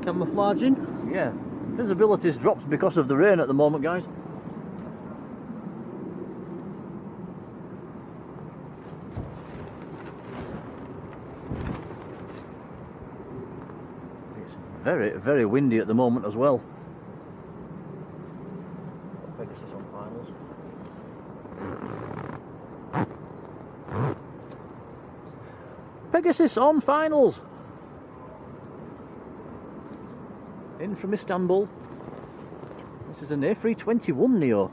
Camouflaging? Yeah. Visibility's dropped because of the rain at the moment, guys. It's very, very windy at the moment as well. Pegasus on finals. Pegasus on finals. In from Istanbul. This is an A321 Neo.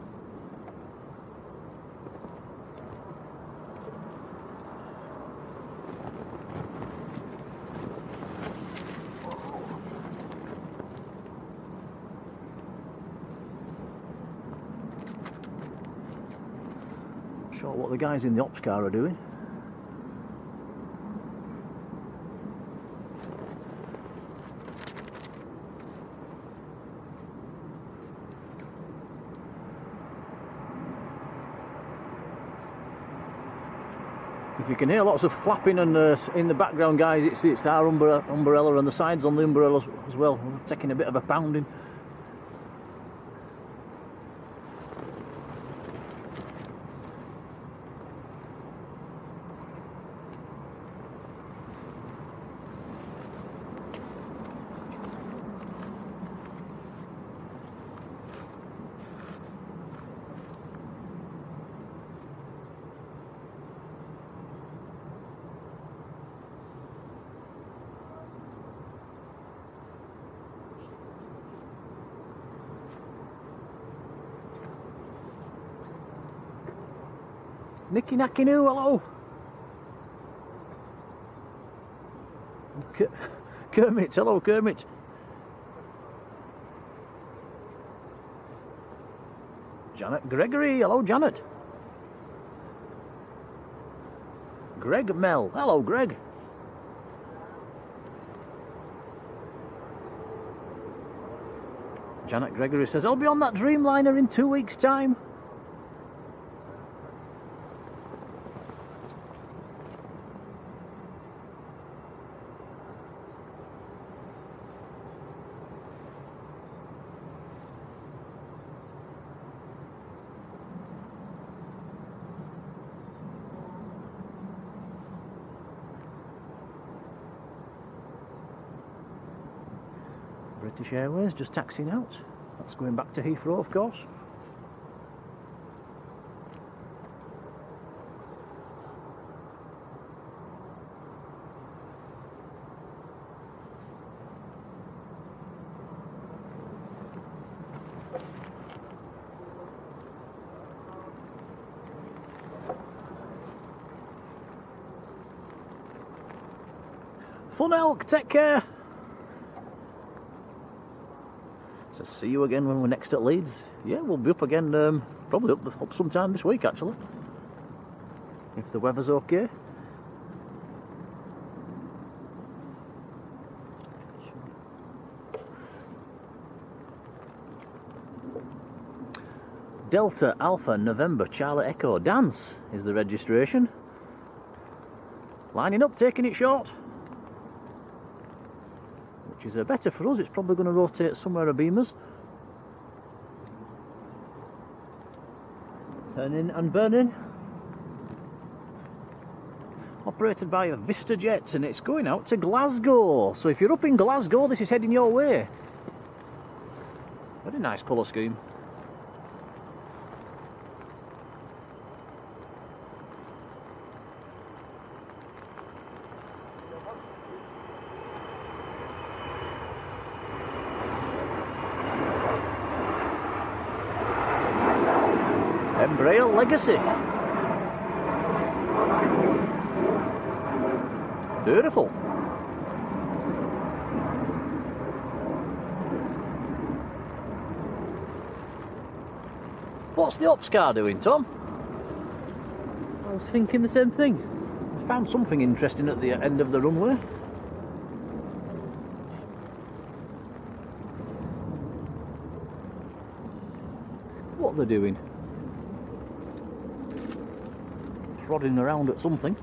Not sure what the guys in the ops car are doing. If you can hear lots of flapping and in the background, guys, it's our umbrella and the sides on the umbrella as well. We're taking a bit of a pounding. Nicky Nacky Noo, hello. Kermit, hello Kermit. Janet Gregory, hello Janet. Greg Mel, hello Greg. Janet Gregory says, I'll be on that Dreamliner in 2 weeks' time. British Airways just taxiing out. That's going back to Heathrow, of course. Fun Elk, take care. So see you again when we're next at Leeds. Yeah, we'll be up again, probably up sometime this week actually, if the weather's okay. Delta Alpha November Charlie Echo Dance is the registration. Lining up, taking it short. Which is better for us, it's probably going to rotate somewhere a beamers. Turning and burning. Operated by a Vista Jets, and it's going out to Glasgow. So if you're up in Glasgow, this is heading your way. Very nice colour scheme. Embraer Legacy. Beautiful. What's the ops car doing, Tom? I was thinking the same thing. I found something interesting at the end of the runway. what they're doing. Prodding around at something.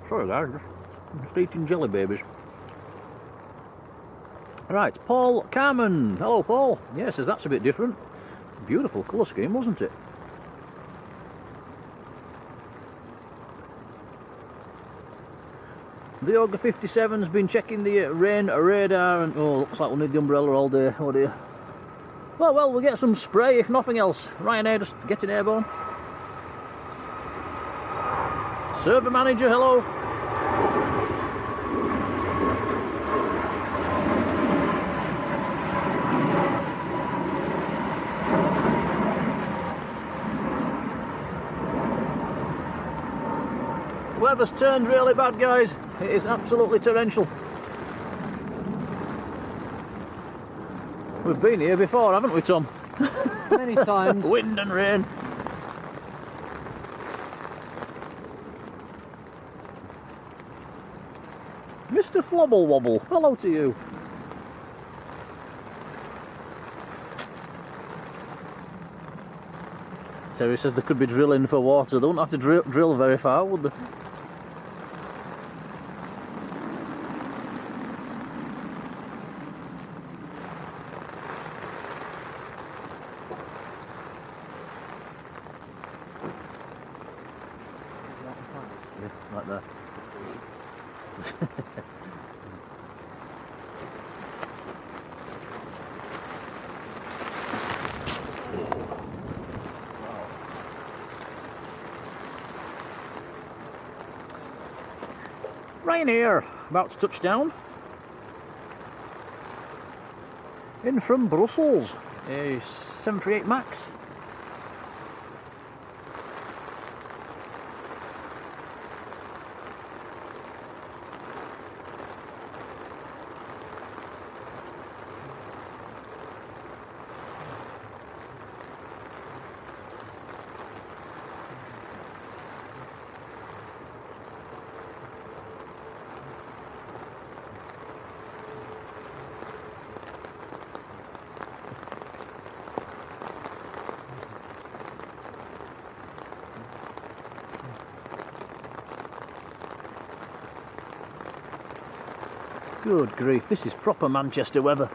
Sorry guys, just eating jelly babies. Right, Paul Carmen. Hello Paul. Yeah, says that's a bit different. Beautiful colour scheme, wasn't it? The Ogre 57's been checking the rain radar and oh, looks like we'll need the umbrella all day. Oh dear. Well, we'll get some spray if nothing else. Ryanair just getting airborne. Server manager, hello. Weather's turned really bad, guys. It is absolutely torrential. We've been here before, haven't we, Tom? Many times. Wind and rain. Mr. Flobble Wobble, hello to you. Terry says they could be drilling for water. They wouldn't have to drill very far, would they? Yeah, like that. Ryanair, about to touch down. In from Brussels, a 738 MAX. Good grief, this is proper Manchester weather.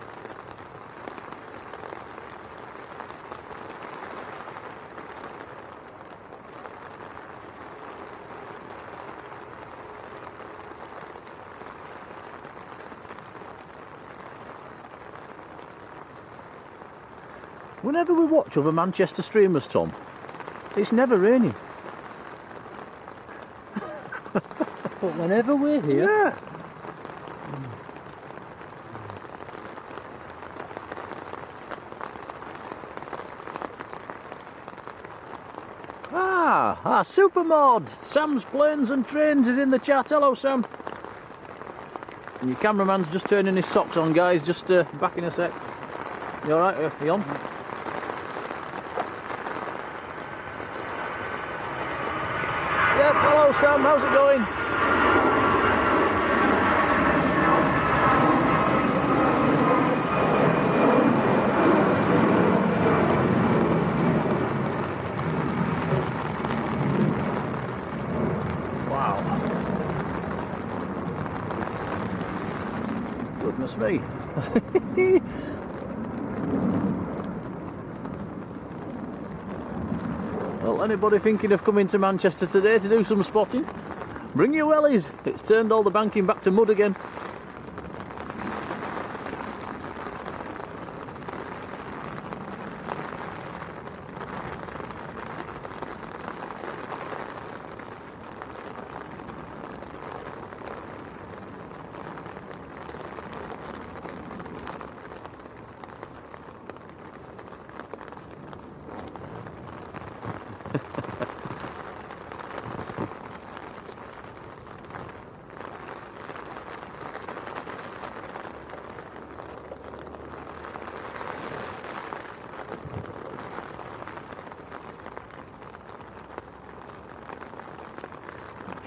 Whenever we watch other Manchester streamers, Tom, it's never raining. But whenever we're here... Yeah. Supermod! Sam's Planes and Trains is in the chat. Hello, Sam. And your cameraman's just turning his socks on, guys. Just back in a sec. You alright, Yvonne? Yep, hello, Sam. How's it going? Me. Well, anybody thinking of coming to Manchester today to do some spotting? Bring your wellies. It's turned all the banking back to mud again.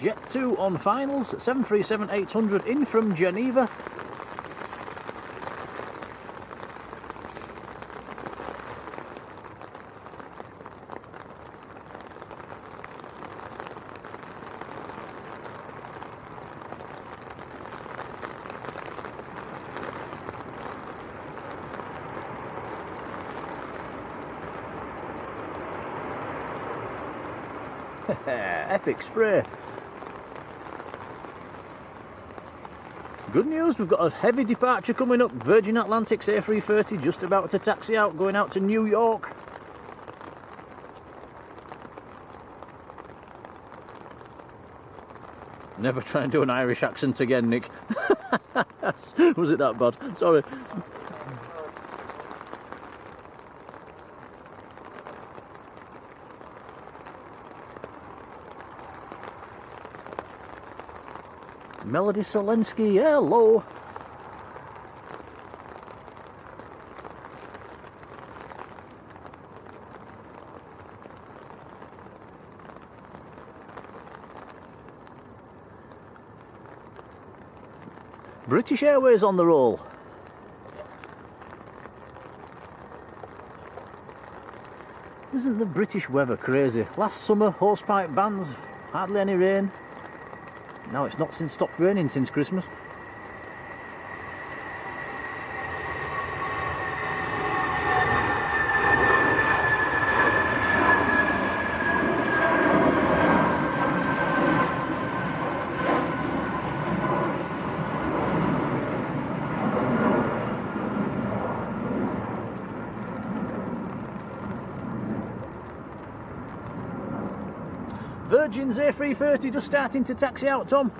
Jet 2 on finals, 737-800 in from Geneva. Epic spray. Good news, we've got a heavy departure coming up. Virgin Atlantic's A330 just about to taxi out, going out to New York. Never try and do an Irish accent again, Nick. Was it that bad? Sorry. Melody Selensky, hello. British Airways on the roll. Isn't the British weather crazy? Last summer, hosepipe bans, hardly any rain. Now it's not stopped raining since Christmas. Virgin's A330 just starting to taxi out, Tom.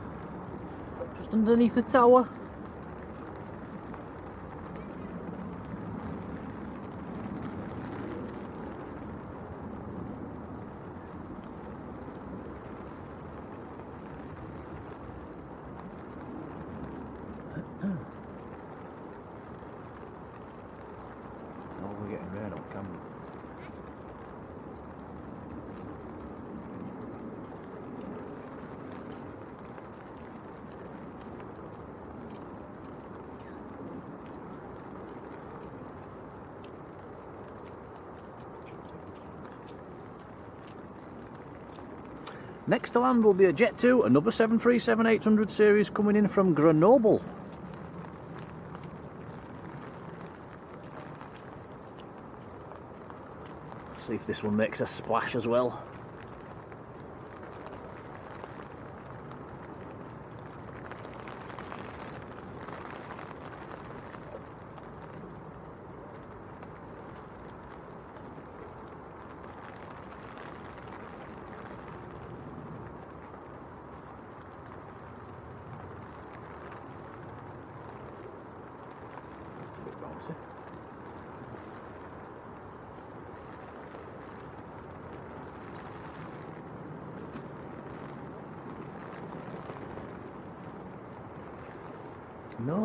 Just underneath the tower. Oh, we're getting rain on camera. Next to land will be a Jet 2, another 737-800 series coming in from Grenoble. Let's see if this one makes a splash as well.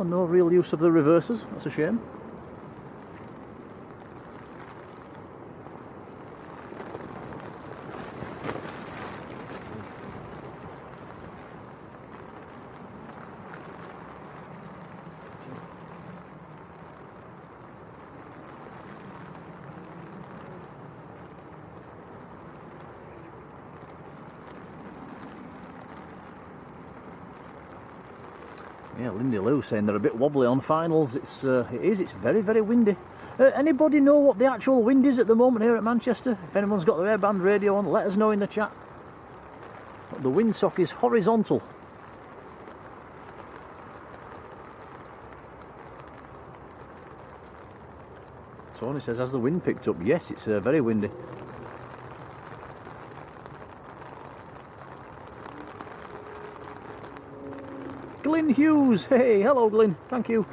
No real use of the reversers, that's a shame. Yeah, Lindy Lou saying they're a bit wobbly on finals. It's very, very windy. Anybody know what the actual wind is at the moment here at Manchester? If anyone's got their airband radio on, let us know in the chat. The windsock is horizontal. Tony says, has the wind picked up? Yes, it's very windy. Glyn Hughes, hey, hello Glyn, thank you.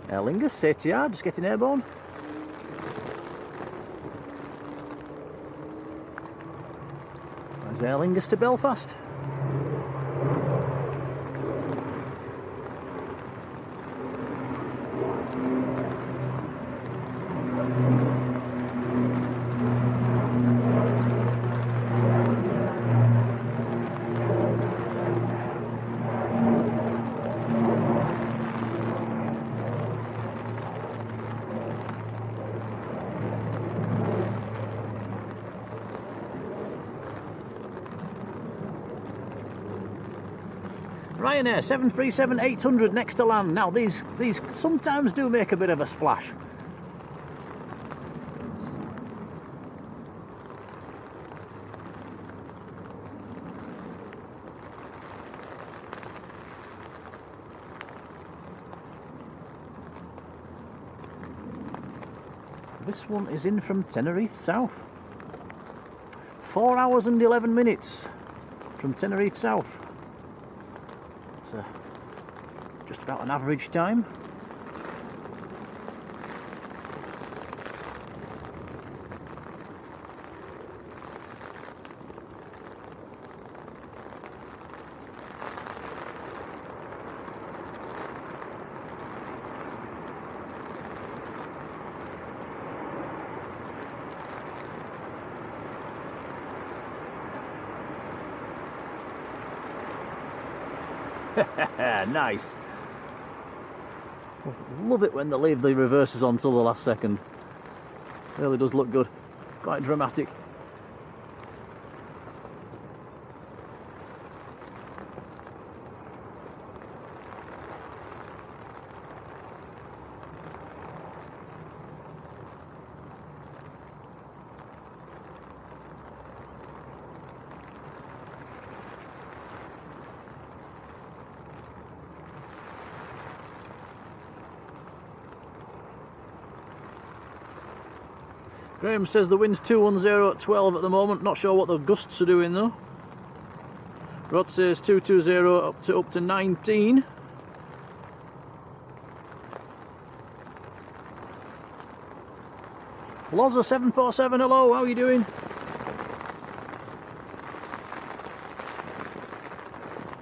Lingus, ATR, just getting airborne. Is Aer Lingus to Belfast? Ryanair 737-800 next to land. Now these sometimes do make a bit of a splash. This one is in from Tenerife South. 4 hours and 11 minutes from Tenerife South. Just about an average time. Nice. Love it when they leave the reverses on till the last second. Really does look good. Quite dramatic. Graham says the wind's 210 at 12 at the moment. Not sure what the gusts are doing though. Rod says 220 up to 19. Loza 747, hello, how are you doing?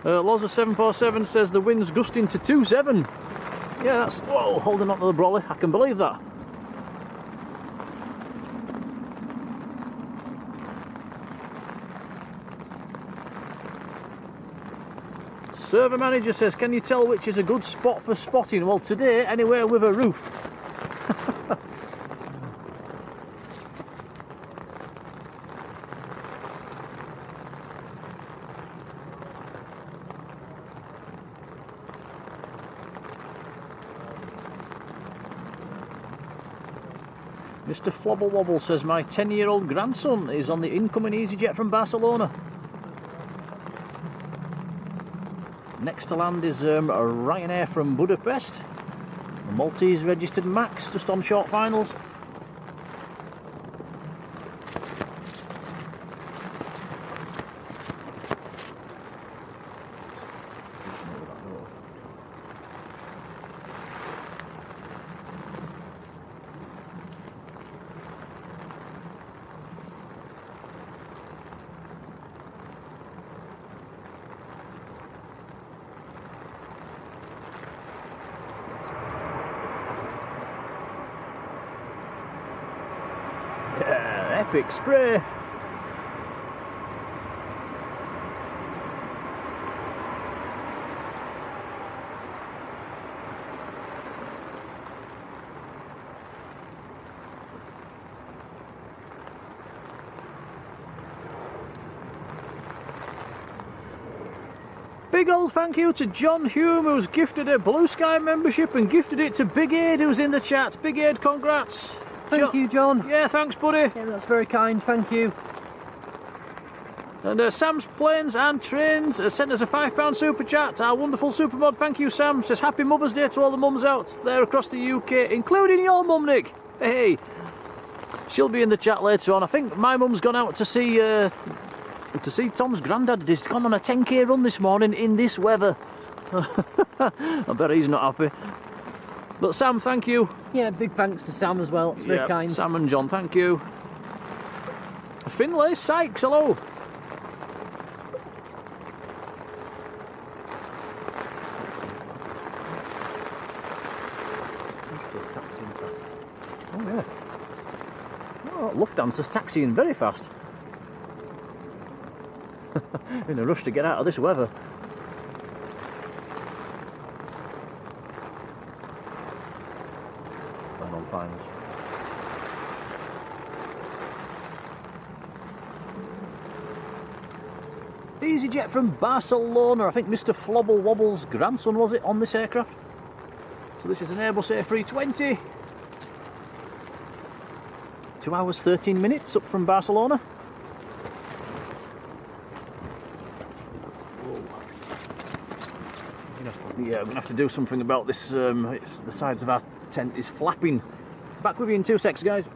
Loza 747 says the wind's gusting to 27. Yeah, that's, whoa, holding on to the brolly. I can believe that. Server manager says, can you tell which is a good spot for spotting? Well, today, anywhere with a roof. Mr. Flobble Wobble says, my 10-year-old grandson is on the incoming EasyJet from Barcelona. Next to land is a Ryanair from Budapest. A Maltese registered Max, just on short finals. Epic spray. Big old thank you to John Hume, who's gifted a Blue Sky membership and gifted it to Big Aid, who's in the chat. Big Aid, congrats. Thank you, John. Yeah, thanks, buddy. Yeah, that's very kind. Thank you. And Sam's Planes and Trains sent us a £5 super chat. Our wonderful super mod. Thank you, Sam. Says happy Mother's Day to all the mums out there across the UK, including your mum, Nick. Hey, she'll be in the chat later on. I think my mum's gone out to see Tom's granddad. He's gone on a 10k run this morning in this weather. I bet he's not happy. But Sam, thank you. Yeah, big thanks to Sam as well. It's very kind. Sam and John, thank you. Finlay Sykes, hello. Lufthansa's taxiing very fast. In a rush to get out of this weather. And on finals. EasyJet from Barcelona. I think Mr. Flobble Wobble's grandson, was it, on this aircraft? So this is an Airbus A320. 2 hours 13 minutes up from Barcelona. Yeah, we're going to have to do something about this. The sides of our tent is flapping. Back with you in 2 secs, guys.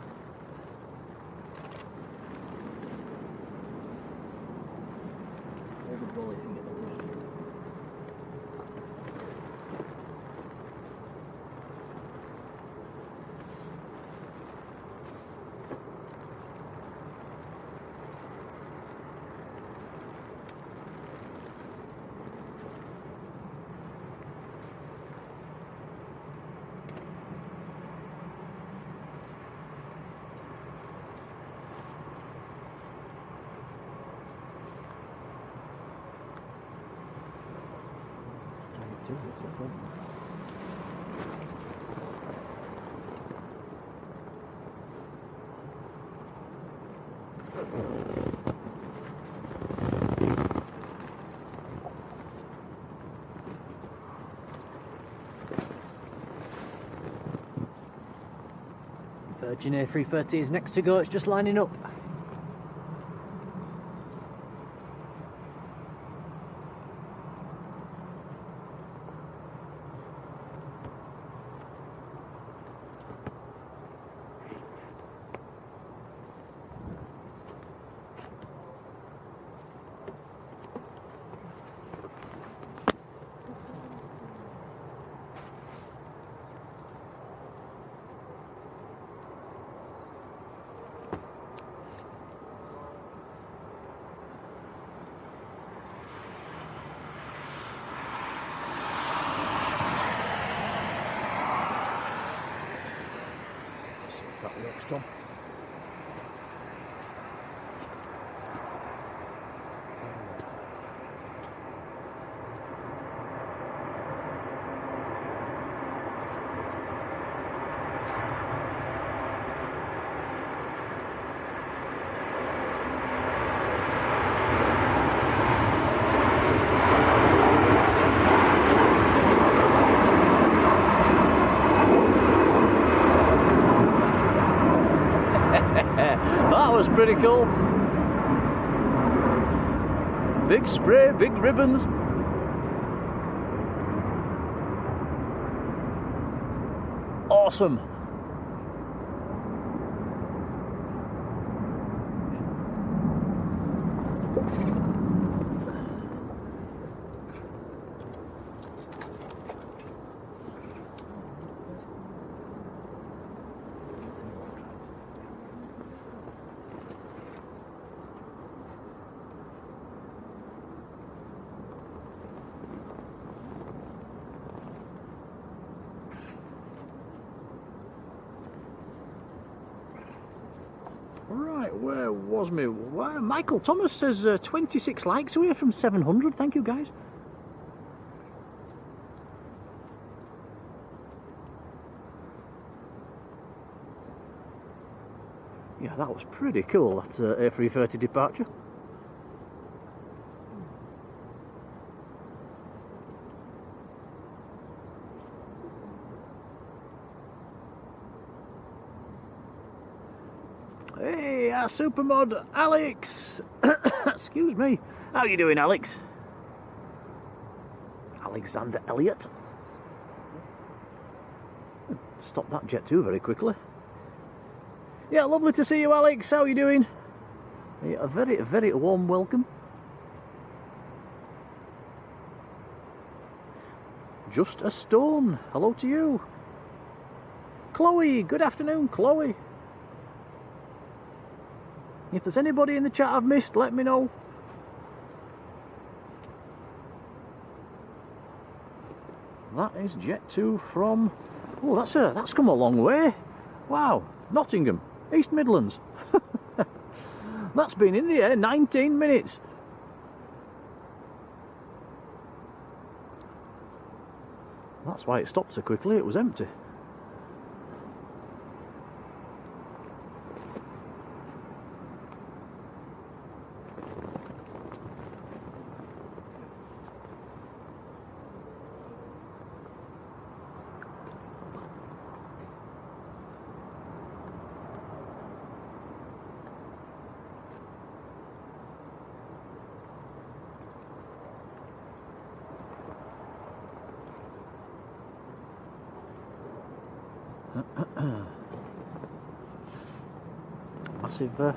Virgin A330 is next to go, it's just lining up. That works, Tom. That was pretty cool. Big spray, big ribbons. Awesome. Right, where was me? Michael Thomas says 26 likes away from 700. Thank you, guys. Yeah, that was pretty cool, that A330 departure. Hey, our supermod, Alex! Excuse me. How you doing, Alex? Alexander Elliott. Stop that Jet 2 very quickly. Yeah, lovely to see you, Alex. How you doing? Yeah, a very warm welcome. Just a Stone. Hello to you. Chloe, good afternoon, Chloe. If there's anybody in the chat I've missed, let me know. That is Jet 2 from... Oh, that's come a long way. Wow, Nottingham. East Midlands. That's been in the air 19 minutes. That's why it stopped so quickly, it was empty. Massive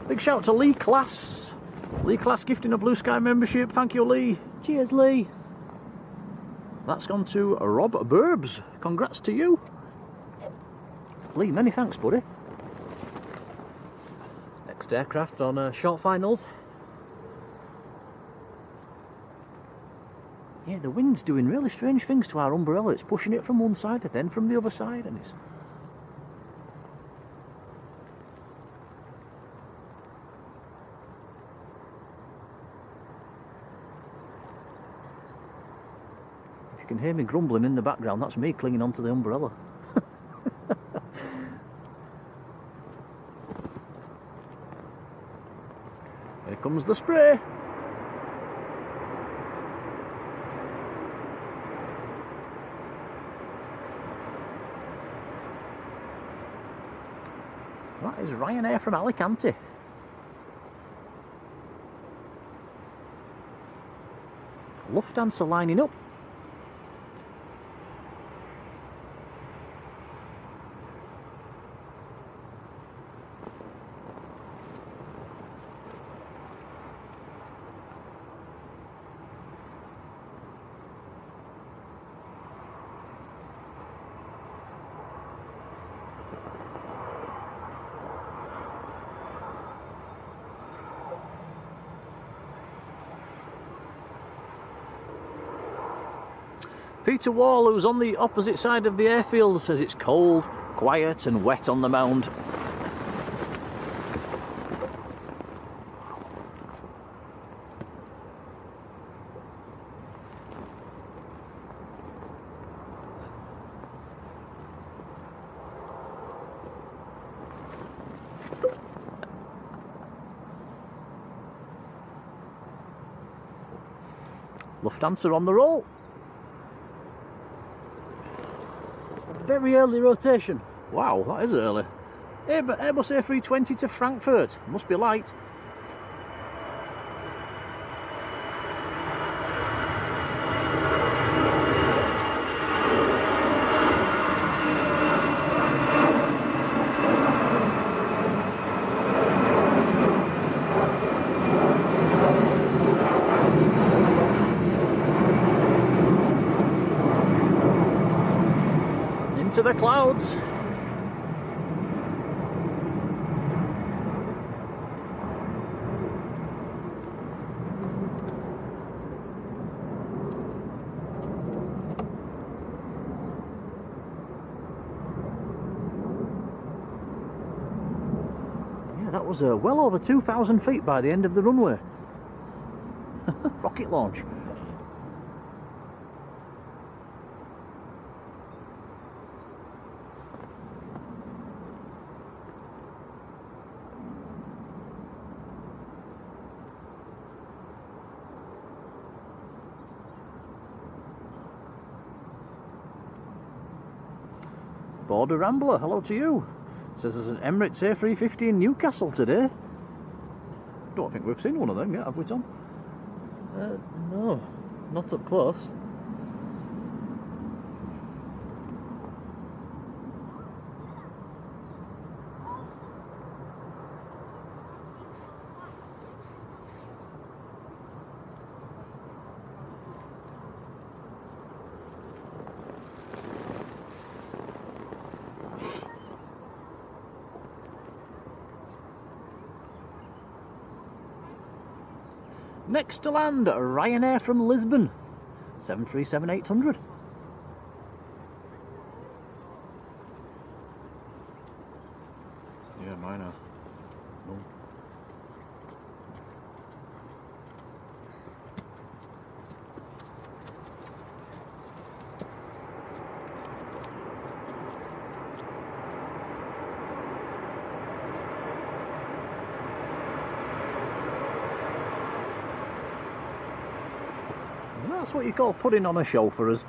big shout to Lee Class. Lee Class gifting a Blue Sky membership. Thank you, Lee. Cheers, Lee. That's gone to Rob Burbs. Congrats to you. Lee, many thanks, buddy. Next aircraft on short finals. Yeah, the wind's doing really strange things to our umbrella. It's pushing it from one side and then from the other side, and it's... If you can hear me grumbling in the background, that's me clinging onto the umbrella. Here comes the spray. That is Ryanair from Alicante. Lufthansa lining up. Peter Wall, who's on the opposite side of the airfield, says it's cold, quiet and wet on the mound. Lufthansa on the roll. Very early rotation. Wow, that is early. Airbus A320 to Frankfurt. Must be light. To the clouds. Yeah, that was well over 2,000 feet by the end of the runway. Rocket launch. Border Rambler, hello to you. Says there's an Emirates A350 in Newcastle today. Don't think we've seen one of them yet, have we, Tom? No, not up close. Next to land, Ryanair from Lisbon, 737-800. Yeah, That's what you call putting on a show for us.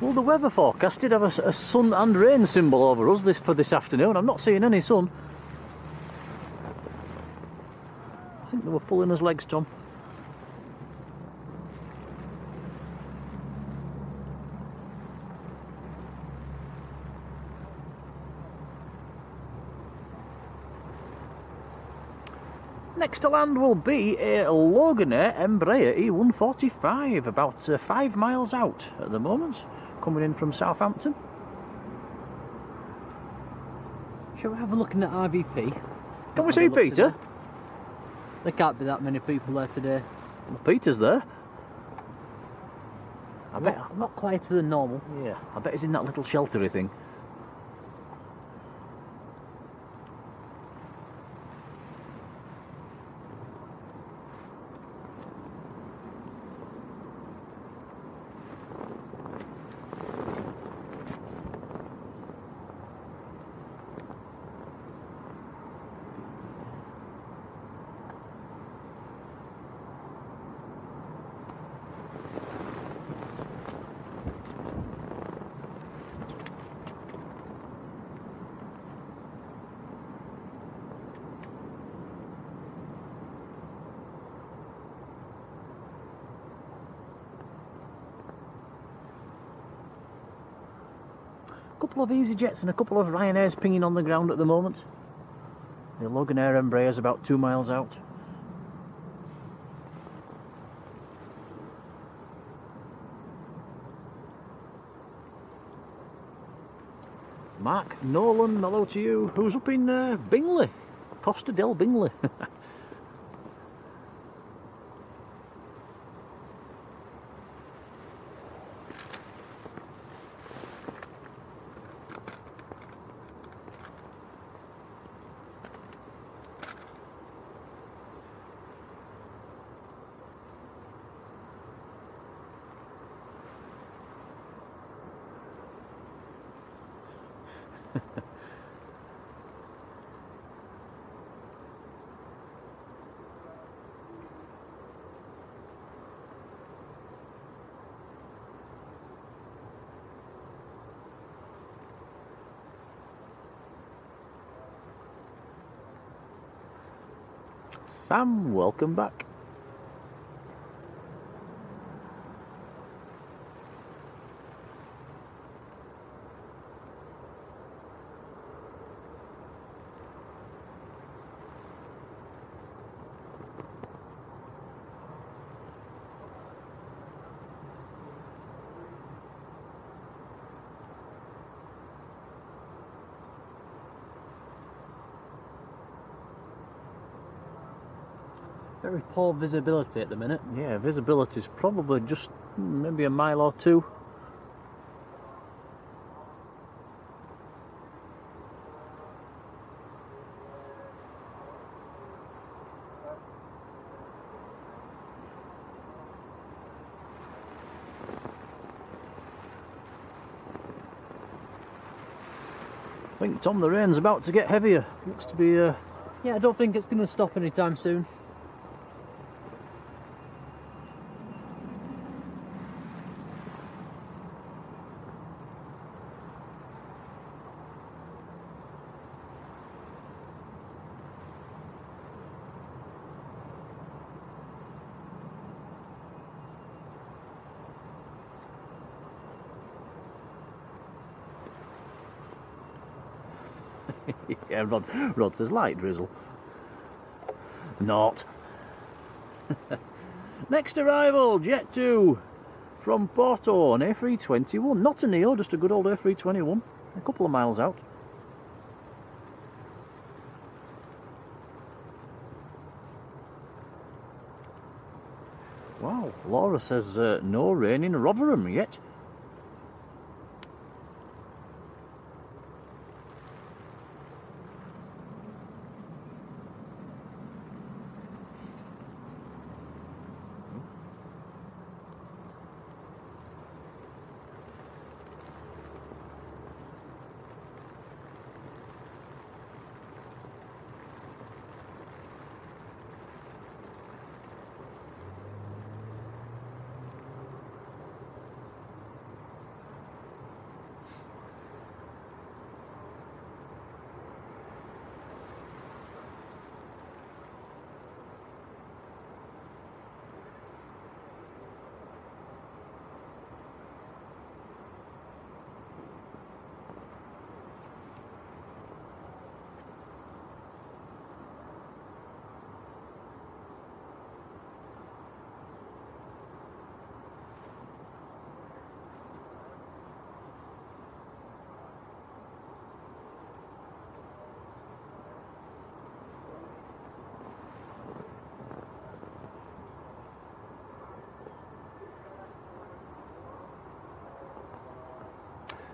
Well, the weather forecast did have a sun and rain symbol over us for this afternoon. I'm not seeing any sun. I think they were pulling us legs, Tom. Next to land will be a Loganair Embraer E145, about 5 miles out at the moment, coming in from Southampton. Shall we have a look in at RVP? Can we see Peter? Today. There can't be that many people there today. Well, Peter's there. I bet. Not quieter than normal. Yeah, I bet he's in that little sheltery thing. A couple of EasyJets and a couple of Ryanairs pinging on the ground at the moment. The Loganair Embraer's about 2 miles out. Mark Nolan, hello to you. Who's up in Bingley? Costa del Bingley. Sam, welcome back. Very poor visibility at the minute. Yeah, visibility's probably just maybe a mile or two. I think, Tom, the rain's about to get heavier. Looks to be... Yeah, I don't think it's going to stop anytime soon. Yeah, Rod says light drizzle. Not. Next arrival, Jet 2 from Porto, an A321. Not a Neo, just a good old A321. A couple of miles out. Wow, Laura says no rain in Rotherham yet.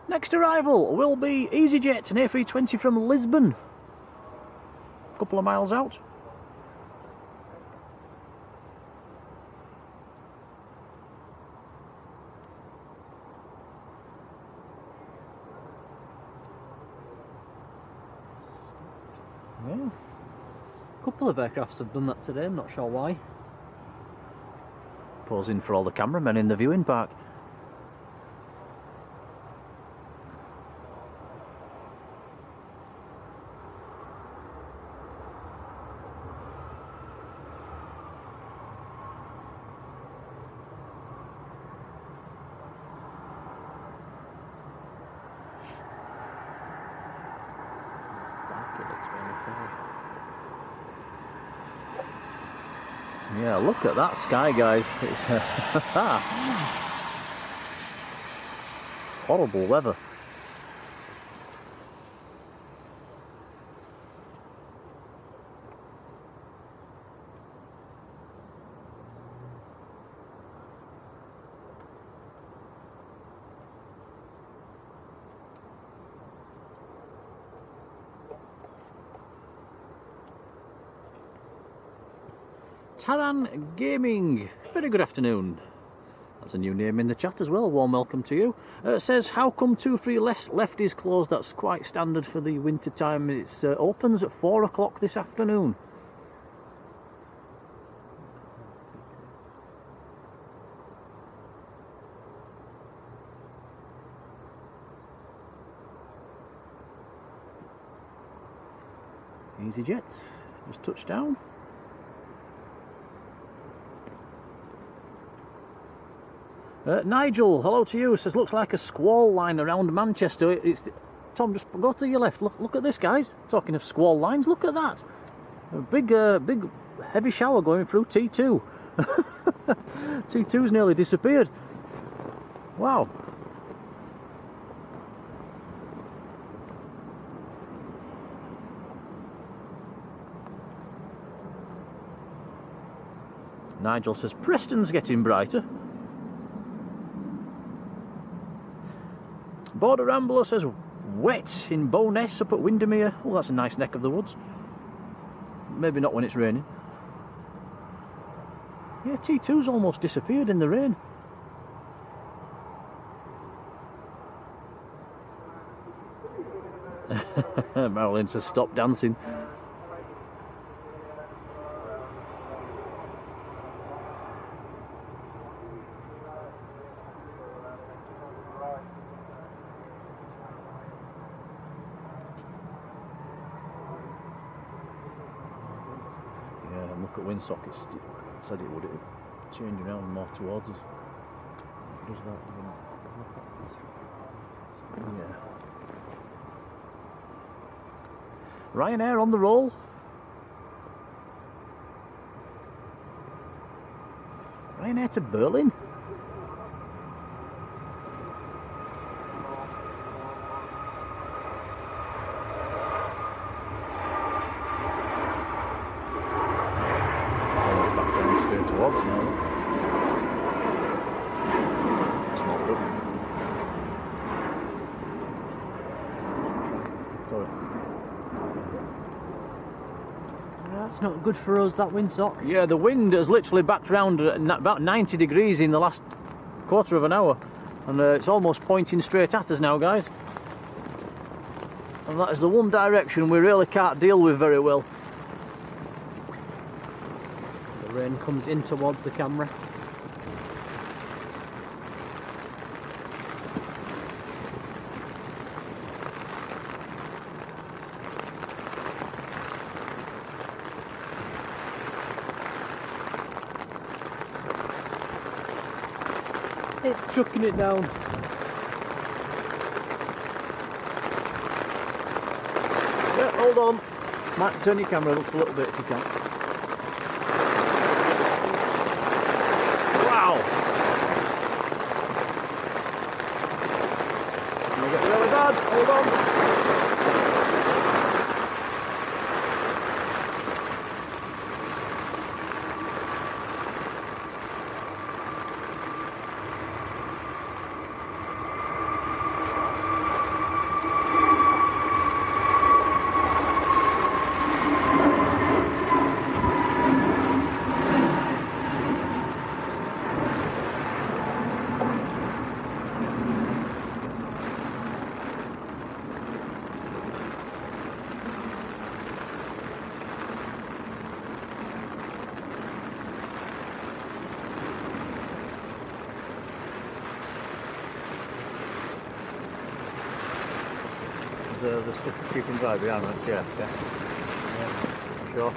Next arrival will be EasyJet, an A320 from Lisbon. A couple of miles out. Yeah. A couple of aircrafts have done that today, I'm not sure why. Posing for all the cameramen in the viewing park. Yeah, look at that sky, guys. It's horrible weather. Taran Gaming, very good afternoon. That's a new name in the chat as well, warm welcome to you. Says, how come 2-3 left is closed? That's quite standard for the winter time. It opens at 4 o'clock this afternoon. EasyJet, just touched down. Nigel, hello to you, says looks like a squall line around Manchester. Tom, just go to your left. Look at this, guys. Talking of squall lines, look at that. A big heavy shower going through T2. T2's nearly disappeared. Wow. Nigel says Preston's getting brighter. Border Rambler says wet in Bowness up at Windermere. Oh, that's a nice neck of the woods. Maybe not when it's raining. Yeah, T2's almost disappeared in the rain. Marjolein says stop dancing. Look at Windsock, it said it would change around more towards us. Does that? Yeah. Ryanair on the roll. Ryanair to Berlin. Towards now. Sorry. That's not good for us, that windsock. Yeah, the wind has literally backed round at about 90 degrees in the last quarter of an hour. And it's almost pointing straight at us now, guys. And that is the one direction we really can't deal with very well. The rain comes in towards the camera. It's chucking it down. Yeah, hold on. Might turn your camera up a little bit if you can. Wow! Gonna get really bad. Hold on. The stuff keeping dry behind us, yeah. Sure.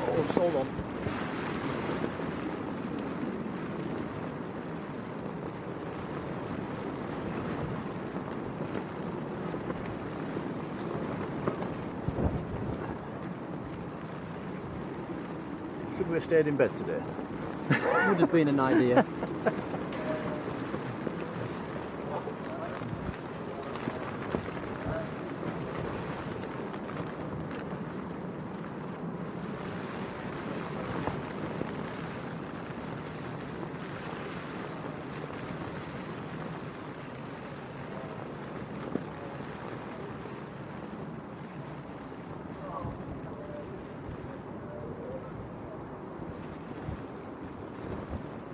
Oh, just hold on. Should we have stayed in bed today? Would have been an idea.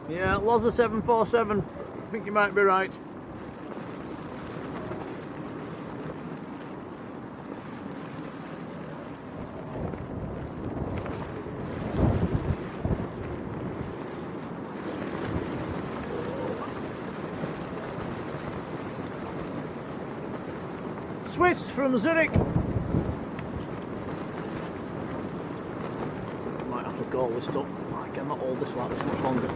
Yeah, Loza 747. I think you might be right. Swiss from Zurich. Might have to call this up. I cannot hold this like this much longer.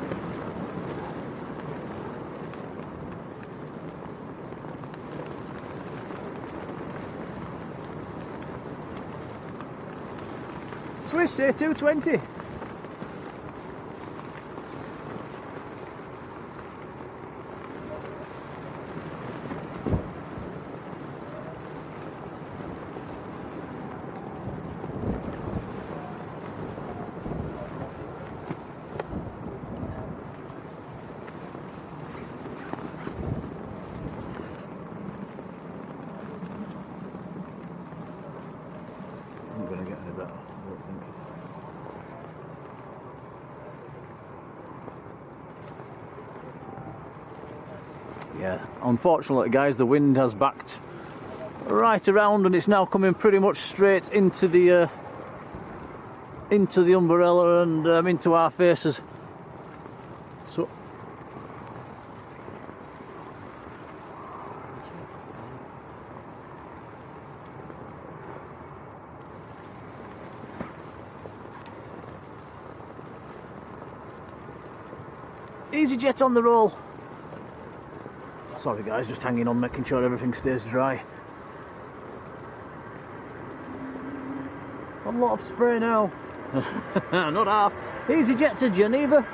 Swiss A220. I'm going to get any better, I don't think. Yeah, unfortunately guys, the wind has backed right around and it's now coming pretty much straight into the umbrella and into our faces. So EasyJet on the roll. Sorry guys, just hanging on, making sure everything stays dry. A lot of spray now. Not half. EasyJet to Geneva.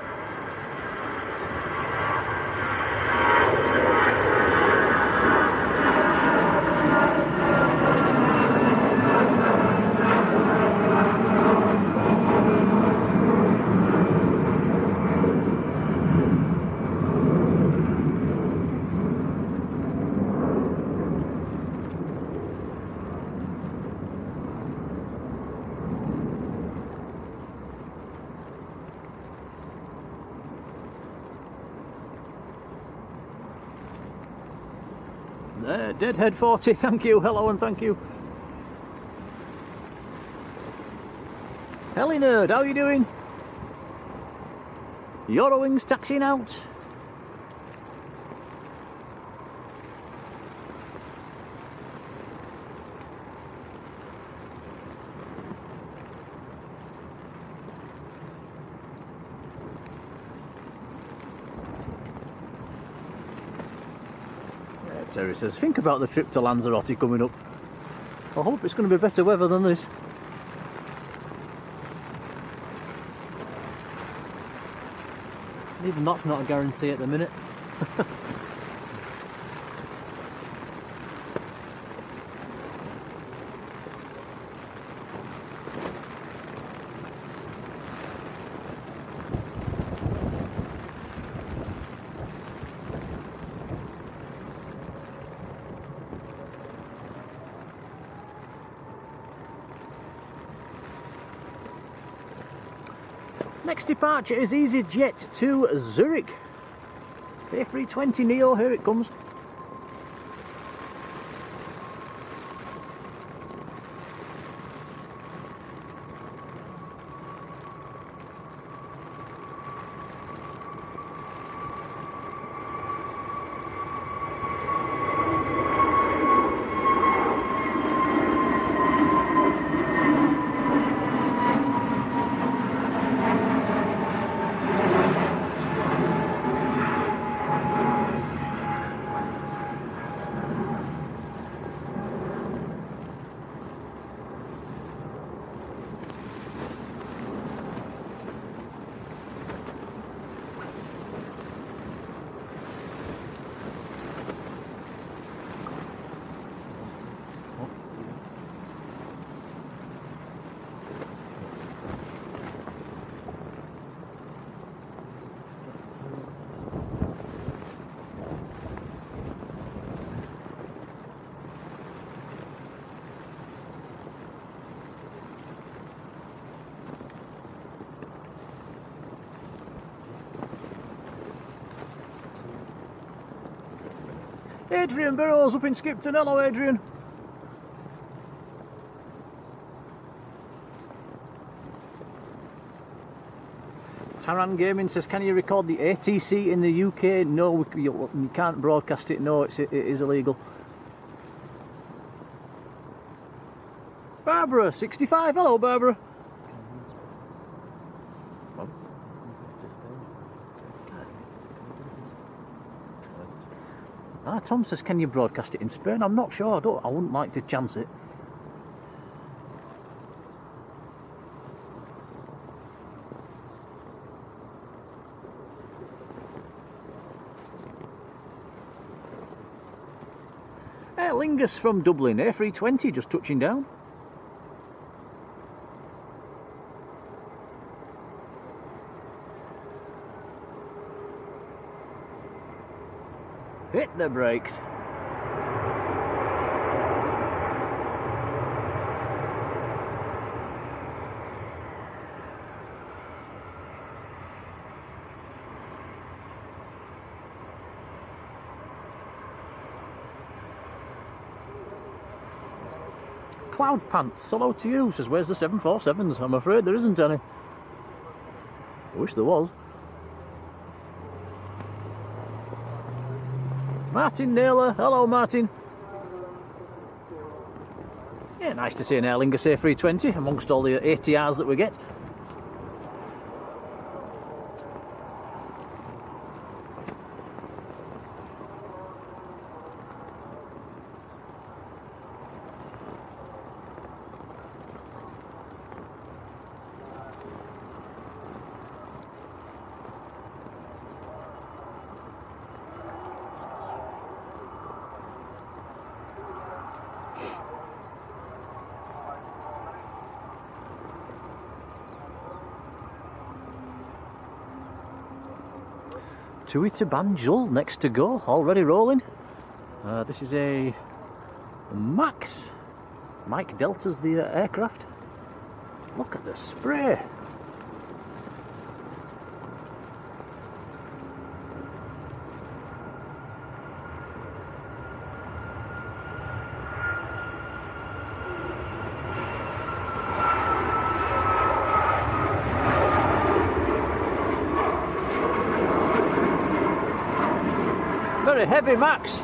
Deadhead 40, thank you, hello and thank you. Helly Nerd, how you doing? Eurowings taxiing out. Terry says, think about the trip to Lanzarote coming up. I hope it's going to be better weather than this. Even that's not a guarantee at the minute. Next departure is EasyJet to Zurich. A320 Neo, here it comes. Adrian Burrows up in Skipton. Hello, Adrian. Taran Gaming says, can you record the ATC in the UK? No, you can't broadcast it. No, it is illegal. Barbara, 65. Hello, Barbara. Tom says, can you broadcast it in Spain? I'm not sure. I wouldn't like to chance it. Lingus from Dublin, A320, just touching down. Hit the brakes. Cloud Pants, hello to you, says, where's the 747s? I'm afraid there isn't any. I wish there was. Martin Naylor, hello Martin. Yeah, nice to see an Aer Lingus A320 amongst all the ATRs that we get. Tui to Banjul, next to go, already rolling. This is a Max. Mike Delta's the aircraft. Look at the spray. very heavy, Max.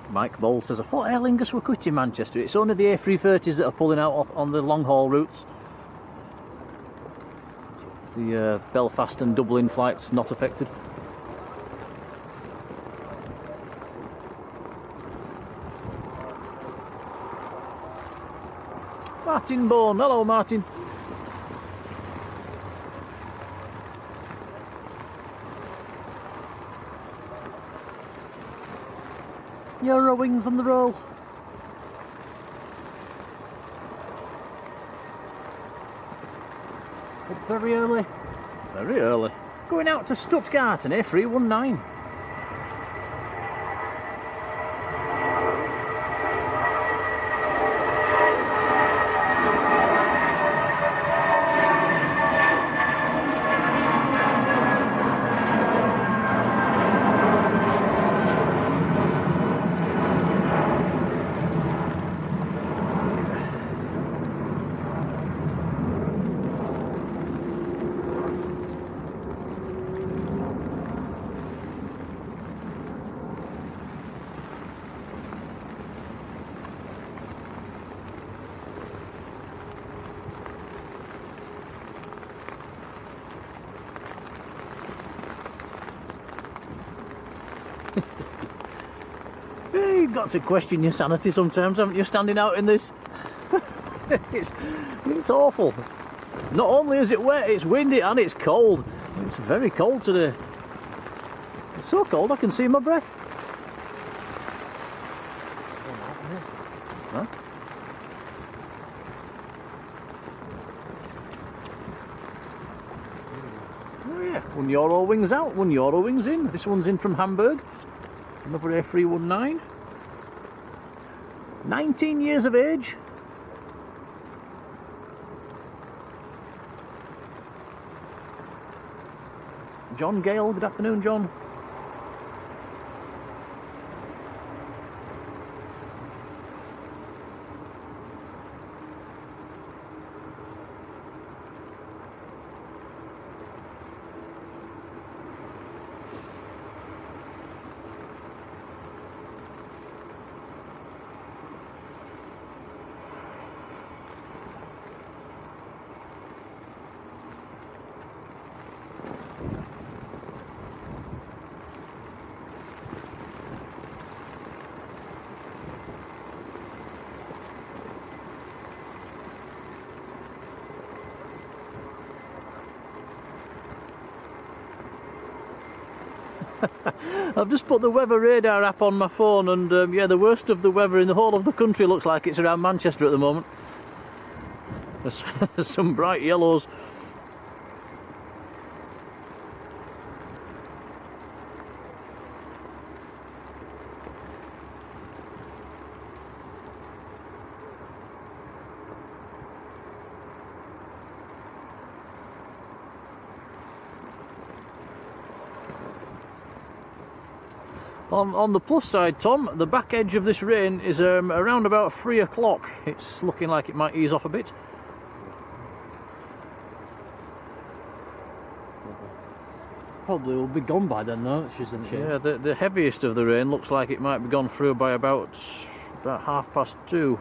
Mike Bold says, I thought Aer Lingus were quitting Manchester. It's only the A330s that are pulling out on the long haul routes. The Belfast and Dublin flights not affected. Martin Bourne, hello Martin. Euro wings on the roll. Up very early. Very early. Going out to Stuttgart and A319. You've got to question your sanity sometimes, haven't you, standing out in this? It's awful. Not only is it wet, it's windy and it's cold. It's very cold today. It's so cold I can see my breath. Huh? Oh yeah, €1 wings out, €1 wings in. This one's in from Hamburg. Another A319. 19 years of age. John Gale, good afternoon, John. I've just put the weather radar app on my phone and yeah, the worst of the weather in the whole of the country looks like it's around Manchester at the moment. There's some bright yellows. On the plus side, Tom, the back edge of this rain is around about 3 o'clock. It's looking like it might ease off a bit. Probably will be gone by then, though, isn't it? Yeah, the heaviest of the rain looks like it might be gone through by about 2:30.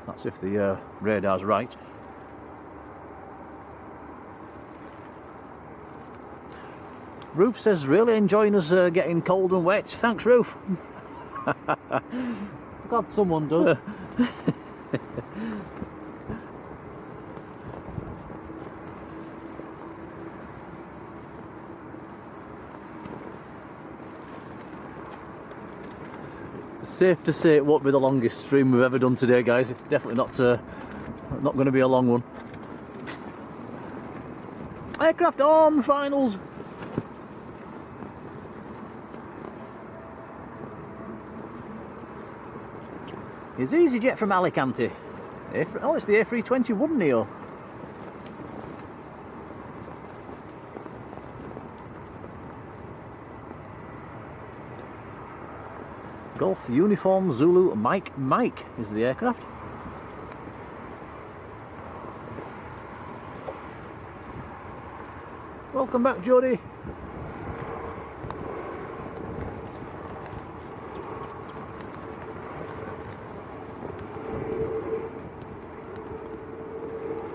That's if the radar's right. Roof says, really enjoying us getting cold and wet. Thanks, Roof. Glad someone does. Safe to say it won't be the longest stream we've ever done today, guys. It's definitely not going to be a long one. Aircraft on finals. It's EasyJet from Alicante. Oh, it's the A321 Neo. Golf Uniform Zulu Mike is the aircraft. Welcome back, Jodie.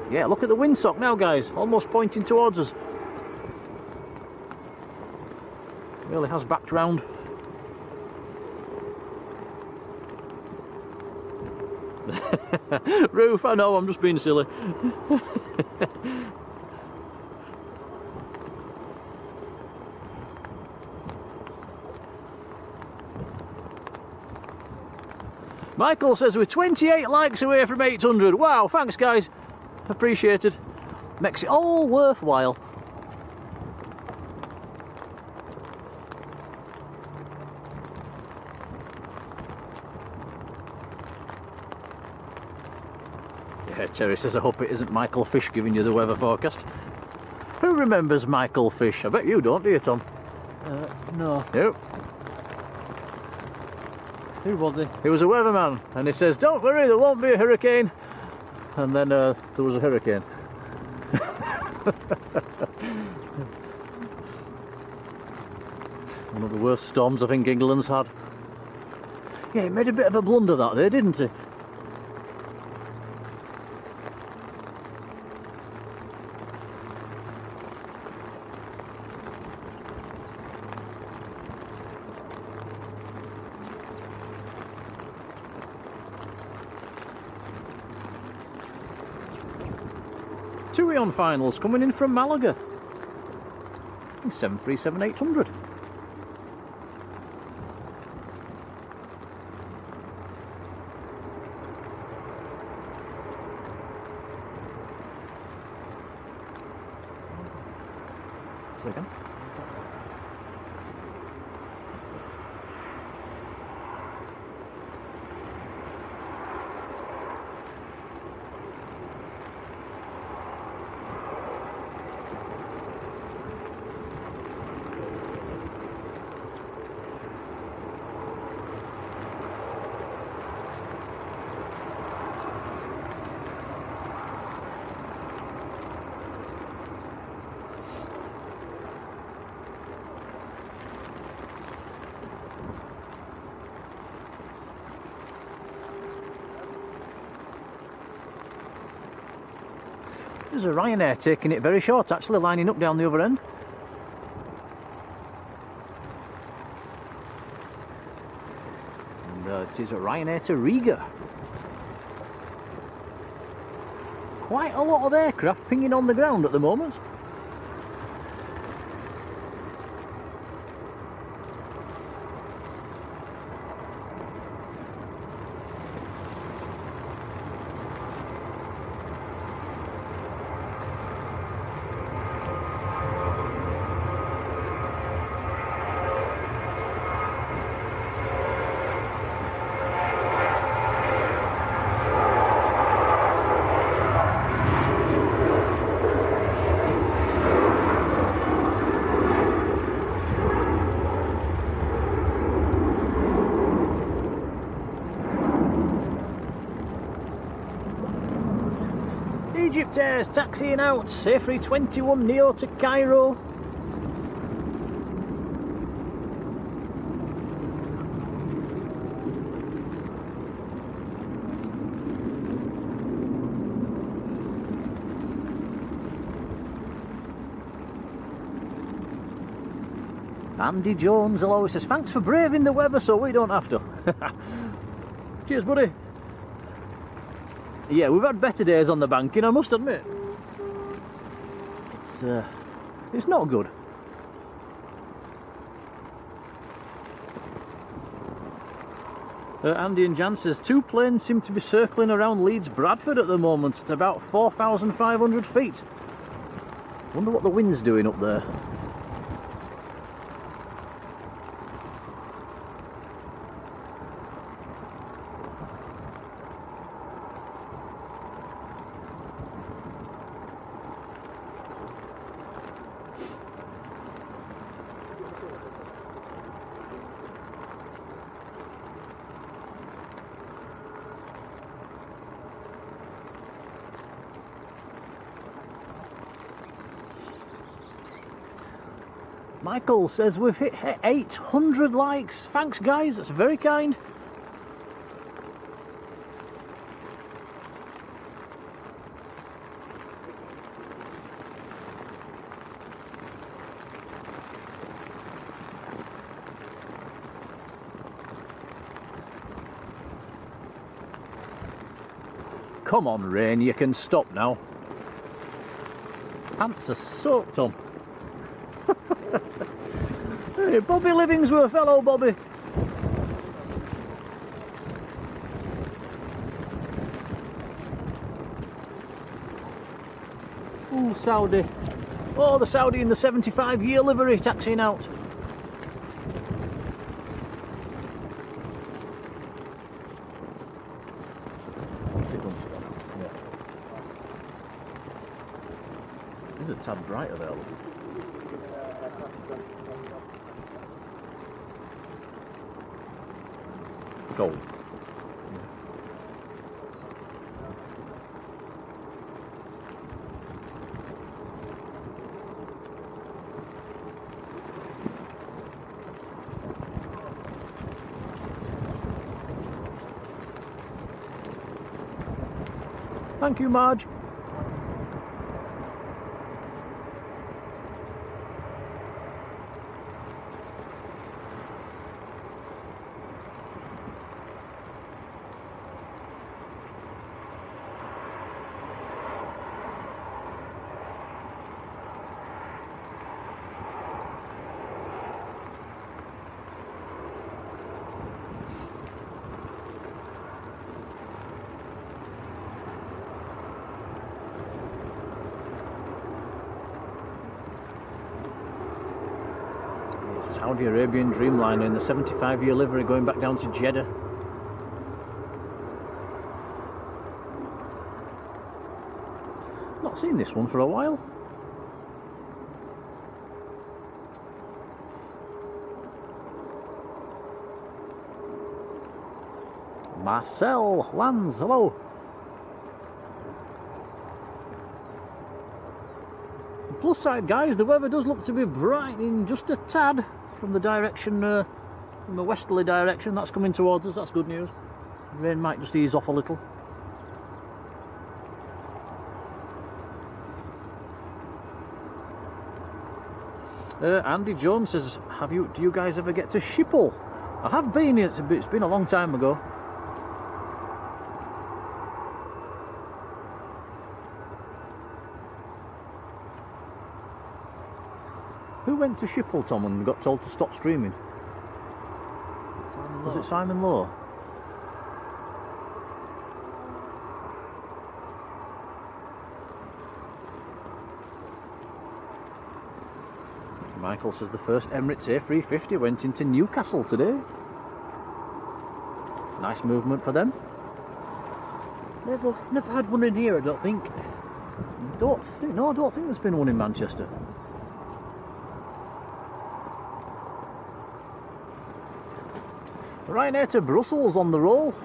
Yeah, look at the windsock now, guys, almost pointing towards us. Really has backed round. Roof, I know, I'm just being silly. Michael says we're 28 likes away from 800. Wow, thanks guys. Appreciated. Makes it all worthwhile. Yeah, Terry says I hope it isn't Michael Fish giving you the weather forecast. Who remembers Michael Fish? I bet you don't, do you, Tom? No. Nope. Who was he? He was a weatherman, and he says, don't worry, there won't be a hurricane. And then there was a hurricane. One of the worst storms I think England's had. Yeah, he made a bit of a blunder that day, didn't he? TUI on finals coming in from Malaga. 737-800. Second. There's a Ryanair taking it very short, actually, lining up down the other end. And it is a Ryanair to Riga. Quite a lot of aircraft pinging on the ground at the moment. Egypt Air's taxiing out, A321 Neo to Cairo. Andy Jones always says, thanks for braving the weather so we don't have to. Cheers, buddy. Yeah, we've had better days on the banking, I must admit. It's not good. Andy and Jan says, two planes seem to be circling around Leeds Bradford at the moment at about 4,500 feet. Wonder what the wind's doing up there. Michael says we've hit 800 likes. Thanks, guys. That's very kind. Come on, Rain, you can stop now. Pants are soaked on. Hey, Bobby Livingsworth, hello Bobby. Ooh, Saudi. Oh, the Saudi in the 75-year livery taxiing out. This is a tad brighter there, look. Gold. Thank you, Marge. Saudi Arabian Dreamliner in the 75-year livery going back down to Jeddah. Not seen this one for a while. Marcel lands, hello. Plus side, guys, the weather does look to be brightening just a tad from the direction, from the westerly direction that's coming towards us. That's good news. Rain might just ease off a little. Andy Jones says, do you guys ever get to Schiphol? I have been, it's been a long time ago. Who went to Schiphol, Tom, and got told to stop streaming? Was it Simon Lowe? Michael says the first Emirates A350 went into Newcastle today. Nice movement for them. Never had one in here, I don't think. I don't think there's been one in Manchester. Ryanair to Brussels on the roll.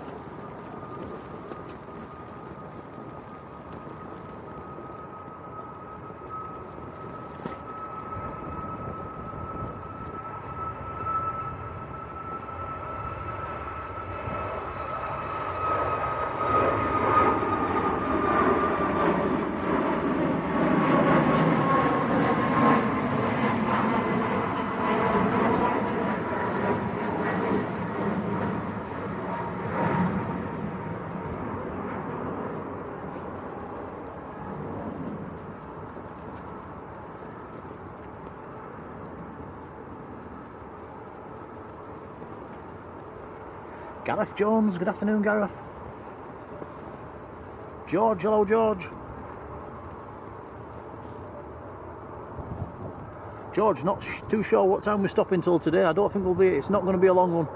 Gareth Jones, good afternoon, Gareth. George, hello, George. George, not too sure what time we're stopping till today. I don't think it's not going to be a long one.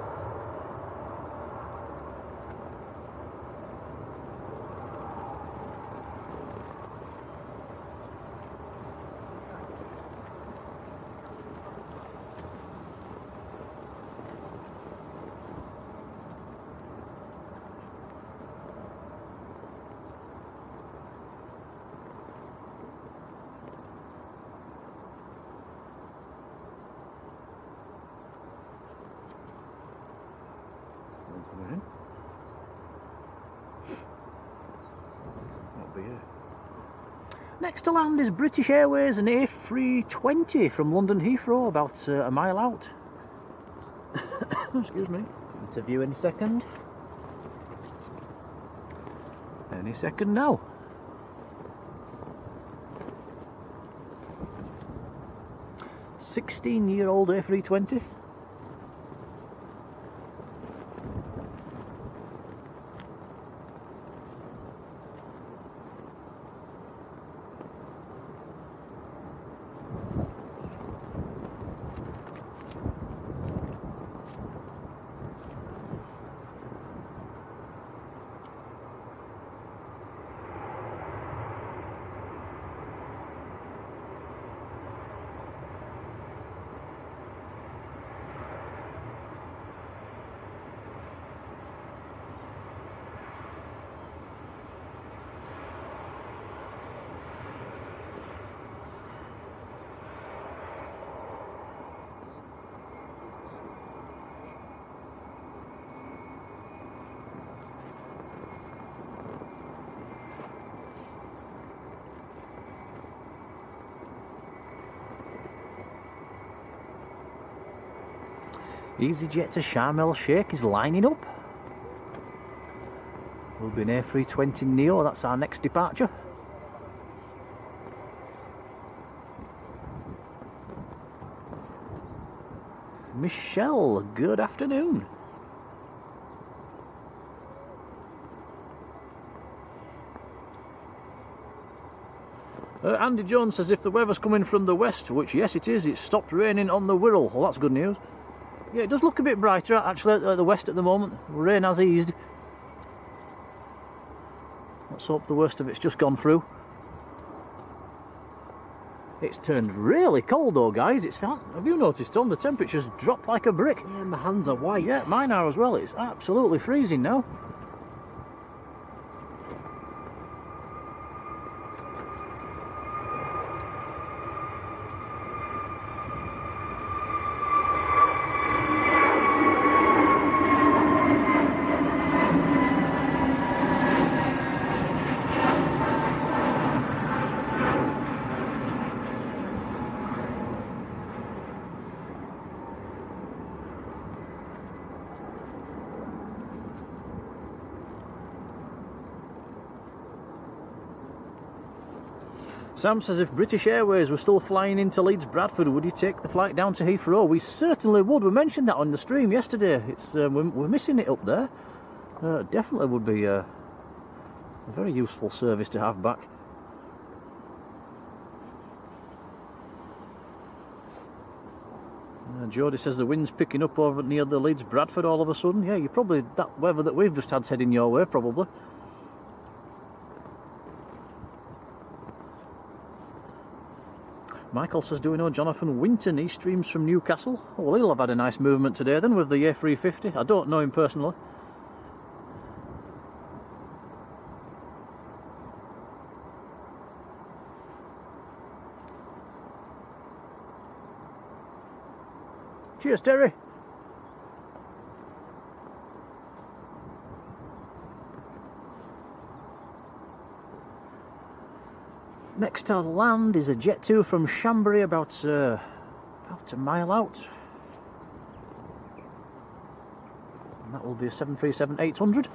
Next to land is British Airways and A320 from London Heathrow, about a mile out. Excuse me. Interview any second. Any second now. "16-year-old A320. EasyJet to Sharm el Sheikh is lining up. We'll be an A320 Neo, that's our next departure. Michelle, good afternoon. Andy Jones says if the weather's coming from the west, which yes it is, it's stopped raining on the Wirral. Well, that's good news. Yeah, it does look a bit brighter actually at the west at the moment. Rain has eased. Let's hope the worst of it's just gone through. It's turned really cold though, guys. Have you noticed, Tom? The temperature's dropped like a brick. Yeah, my hands are white. Yeah, mine are as well. It's absolutely freezing now. Sam says if British Airways were still flying into Leeds Bradford, would you take the flight down to Heathrow? We certainly would. We mentioned that on the stream yesterday. It's we're missing it up there. Definitely would be a very useful service to have back. Jodie says the wind's picking up over near the Leeds Bradford all of a sudden. Yeah, you're probably that weather that we've just had's heading your way, probably. Michael says, do we know Jonathan Winton? He streams from Newcastle. Oh, well, he'll have had a nice movement today then with the A350. I don't know him personally. Cheers, Terry. Next to land is a Jet 2 from Chambéry, about a mile out. And that will be a 737-800.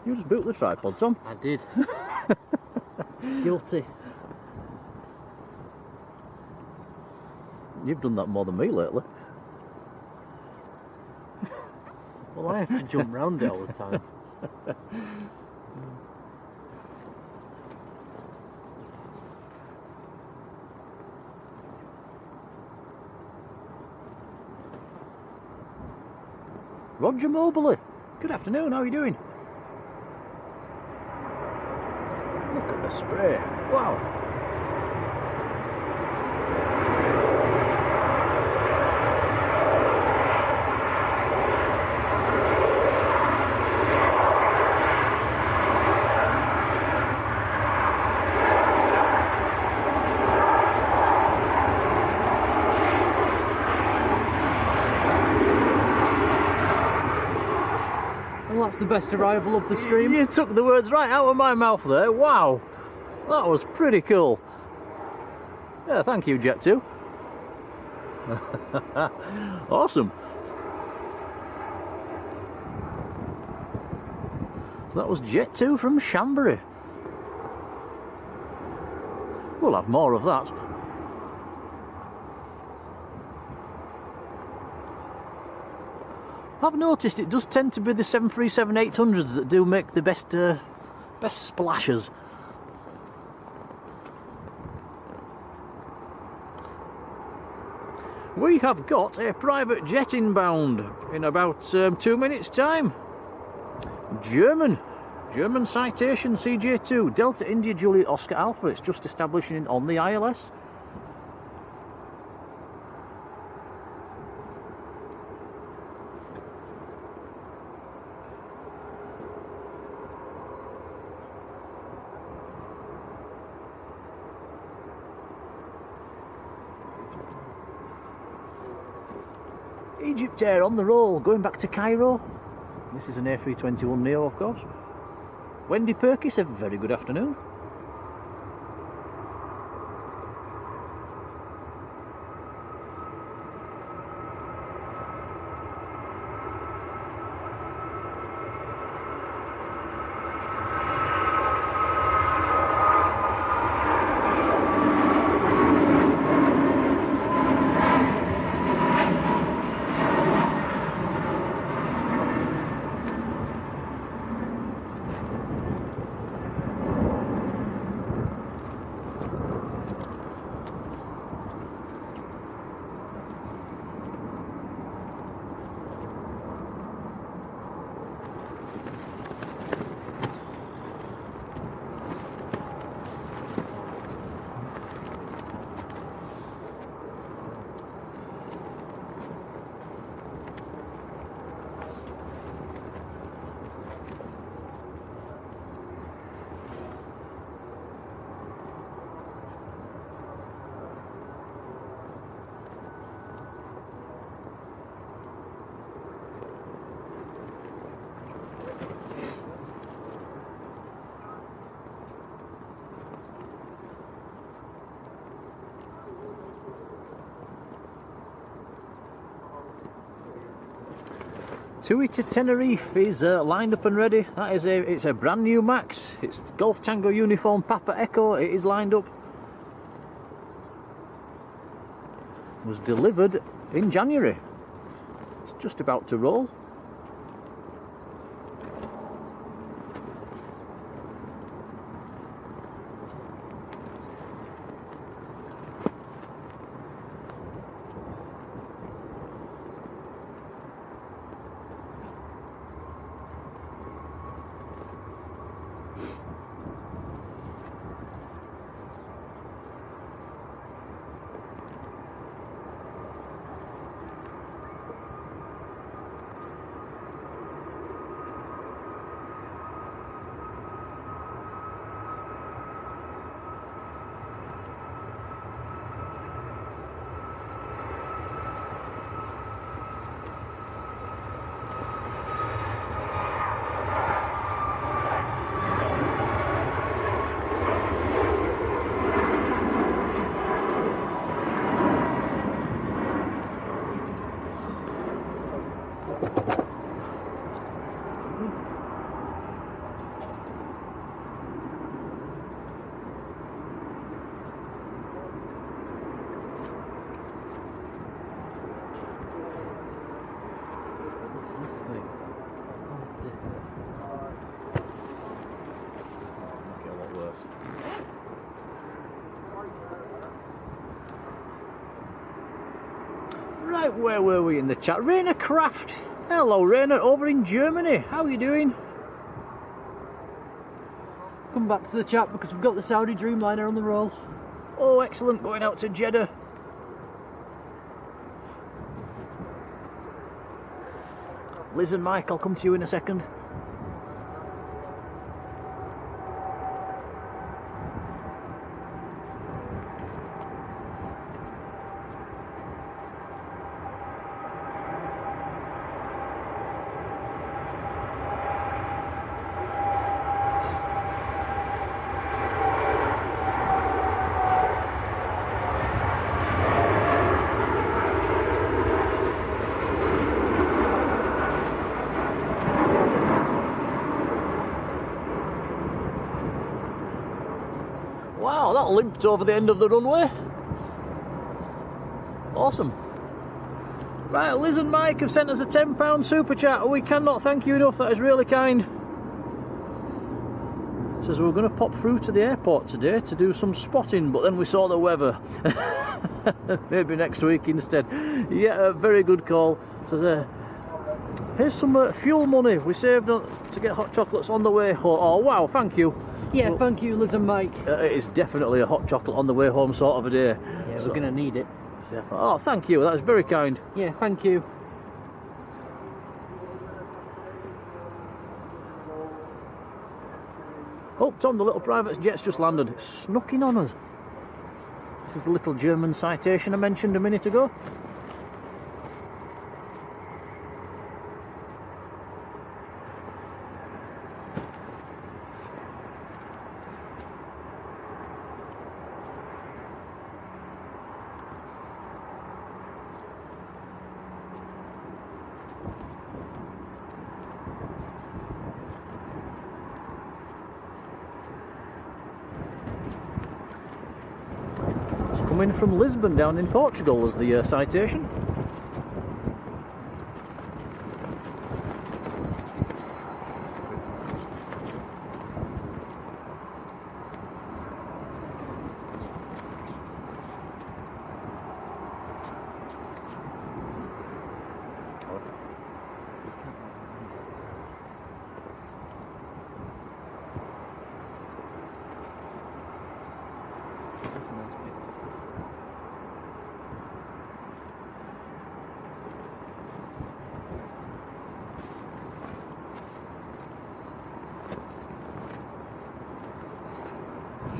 You just boot the tripod, Tom. I did. Guilty. You've done that more than me lately. Well, I have to jump round it all the time. Roger Mobley. Good afternoon, how are you doing? Look at the spray. Wow. Well, that's the best arrival of the stream. You took the words right out of my mouth there. Wow. That was pretty cool. Yeah, thank you, Jet 2. Awesome. So that was Jet 2 from Chambéry. We'll have more of that. I've noticed it does tend to be the 737-800s that do make the best splashes. We have got a private jet inbound in about 2 minutes' time. German citation CJ2 Delta India Juliet Oscar Alpha. It's just establishing on the ILS. Egypt Air on the roll, going back to Cairo. This is an A321neo, of course. Wendy Perkis, a very good afternoon. TUI to Tenerife is lined up and ready. It's a brand new Max. It's Golf Tango Uniform Papa Echo. It is lined up. Was delivered in January. It's just about to roll. this thing? Get a lot worse. Right, where were we in the chat? Rainer Craft Hello, Rainer, over in Germany. How are you doing? Come back to the chat because we've got the Saudi Dreamliner on the roll. Oh, excellent. Going out to Jeddah. Liz and Mike, I'll come to you in a second. Wow, that limped over the end of the runway. Awesome. Right, Liz and Mike have sent us a £10 super chat, and we cannot thank you enough. That is really kind. Says we're going to pop through to the airport today to do some spotting, but then we saw the weather. Maybe next week instead. Yeah, very good call. Says, here's some fuel money we saved to get hot chocolates on the way home. Oh, wow, thank you. Yeah, well, thank you, Liz and Mike. It is definitely a hot chocolate on the way home sort of a day. Yeah, so, we're going to need it. Definitely. Oh, thank you. That was very kind. Yeah, thank you. Oh, Tom, the little private jet's just landed. It's snuck in on us. This is the little German citation I mentioned a minute ago. Coming from Lisbon down in Portugal as the citation.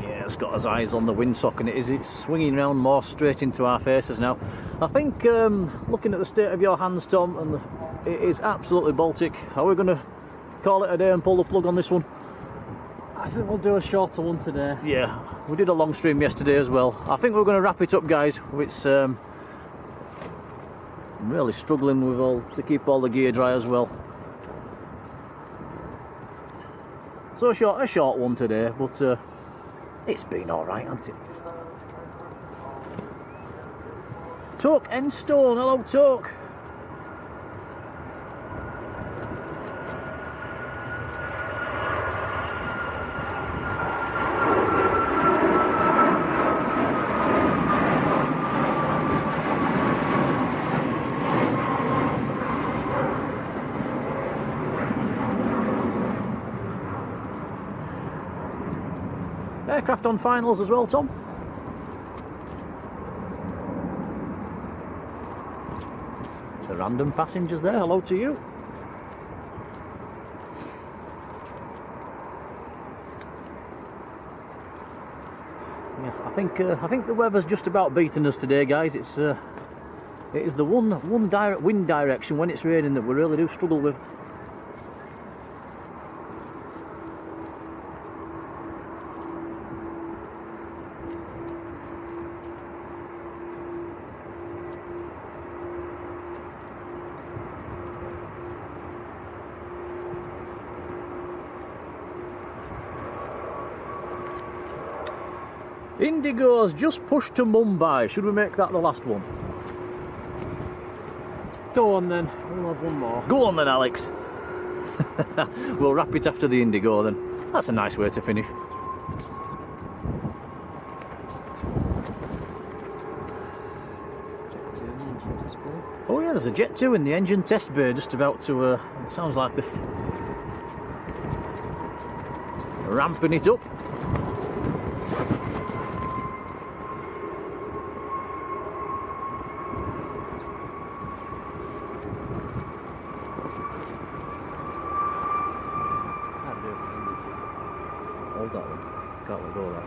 It's got his eyes on the windsock, and it's swinging around more straight into our faces now. I think, looking at the state of your hands, Tom, and it is absolutely Baltic. Are we going to call it a day and pull the plug on this one? I think we'll do a shorter one today. Yeah, we did a long stream yesterday as well. I think we're going to wrap it up, guys. It's I'm really struggling with to keep all the gear dry as well. So a short one today, but it's been alright, hasn't it? Tuck and Stone, hello Tuck. Aircraft on finals as well, Tom. The random passengers there, hello to you. Yeah, I think the weather's just about beaten us today, guys. It is the one direct wind direction when it's raining that we really do struggle with. Indigo's just pushed to Mumbai. Should we make that the last one? Go on then, we'll have one more. Go on then, Alex. We'll wrap it after the Indigo then. That's a nice way to finish. Engine display. Oh yeah, there's a Jet 2 in the engine test bay just about to, it sounds like they're ramping it up. Hold that one. Can't let go of that.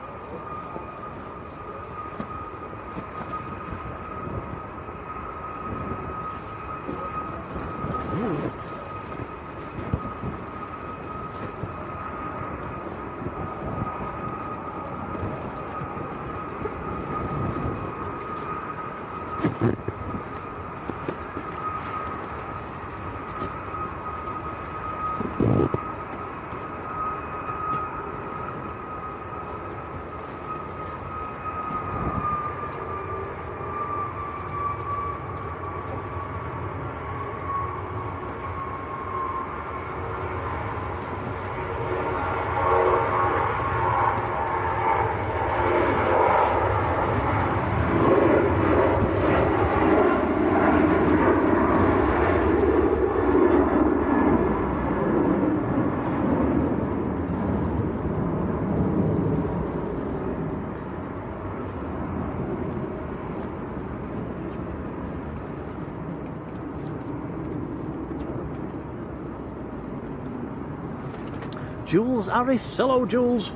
Jules Harris, hello Jules.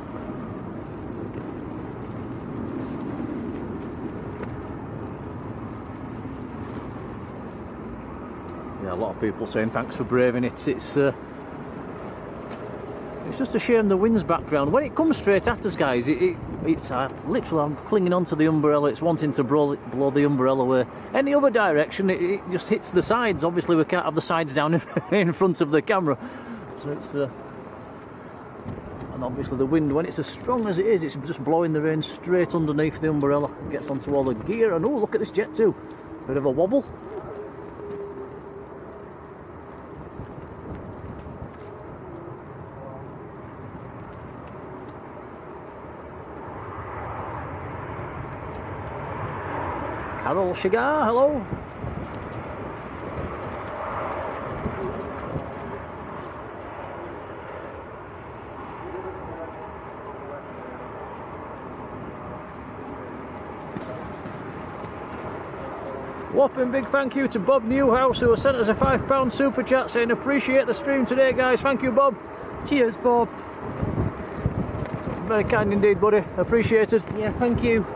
Yeah, a lot of people saying thanks for braving it. It's just a shame the wind's background. When it comes straight at us, guys, it's literally I'm clinging onto the umbrella. It's wanting to blow the umbrella away. Any other direction, it just hits the sides. Obviously, we can't have the sides down in front of the camera, so it's. And obviously the wind, when it's as strong as it is, it's just blowing the rain straight underneath the umbrella. It gets onto all the gear, and oh, look at this Jet 2. Bit of a wobble. Carol Shigar, hello. Whopping big thank you to Bob Newhouse, who has sent us a £5 super chat saying appreciate the stream today, guys. Thank you, Bob. Cheers, Bob. Very kind indeed, buddy. Appreciated. Yeah, thank you.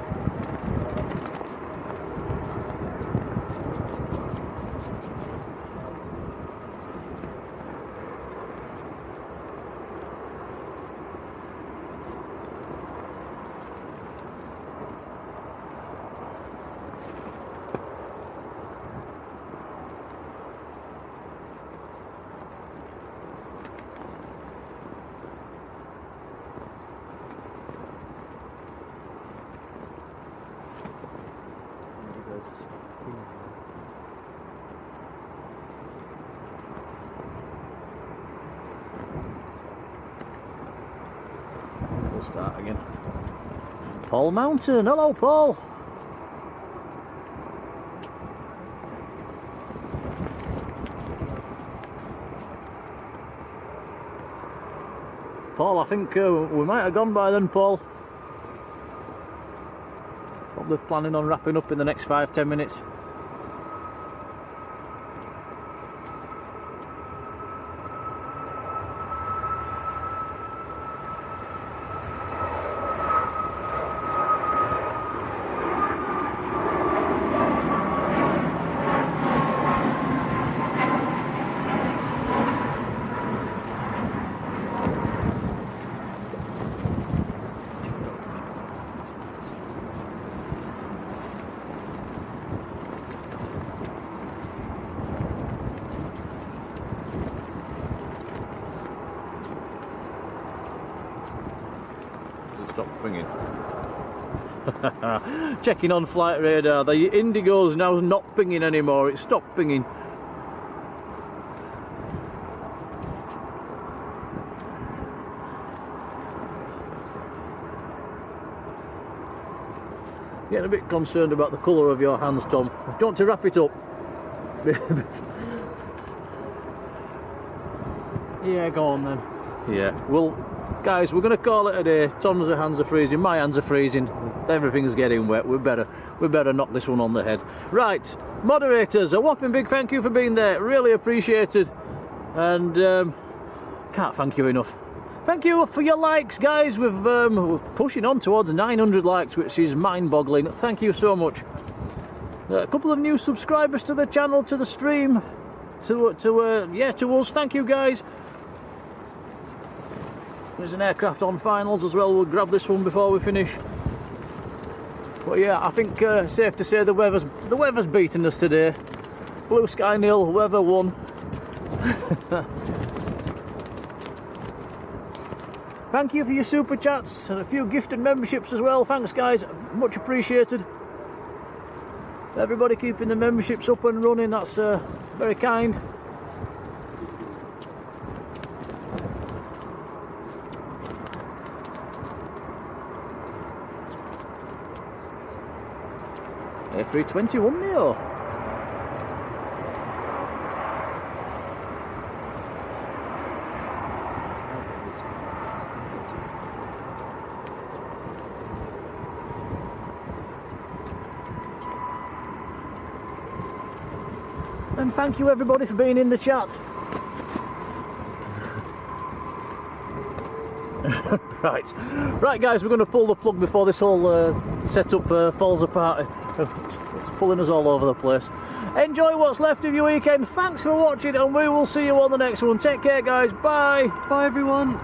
We'll start again. Paul Mountain, hello Paul. Paul, I think we might have gone by then, Paul. Probably planning on wrapping up in the next 5-10 minutes. Stop pinging. Checking on flight radar. The Indigo's now not pinging anymore. It stopped pinging. Getting a bit concerned about the colour of your hands, Tom. Do you want to wrap it up? Yeah, go on then. Yeah, well, guys, we're going to call it a day. Tom's hands are freezing, my hands are freezing, everything's getting wet. We better knock this one on the head. Right, moderators, a whopping big thank you for being there. Really appreciated. And can't thank you enough. Thank you for your likes, guys. We're pushing on towards 900 likes, which is mind-boggling. Thank you so much. A couple of new subscribers to the channel, to the stream, to us. Thank you, guys. There's an aircraft on finals as well. We'll grab this one before we finish. But yeah, I think safe to say the weather's beaten us today. Blue sky nil, weather won. Thank you for your super chats and a few gifted memberships as well. Thanks, guys, much appreciated. Everybody keeping the memberships up and running, that's very kind. A321 Neo. And thank you everybody for being in the chat. Right guys, we're going to pull the plug before this whole setup falls apart. It's pulling us all over the place. Enjoy what's left of your weekend. Thanks for watching and we will see you on the next one. Take care guys. Bye. Bye everyone.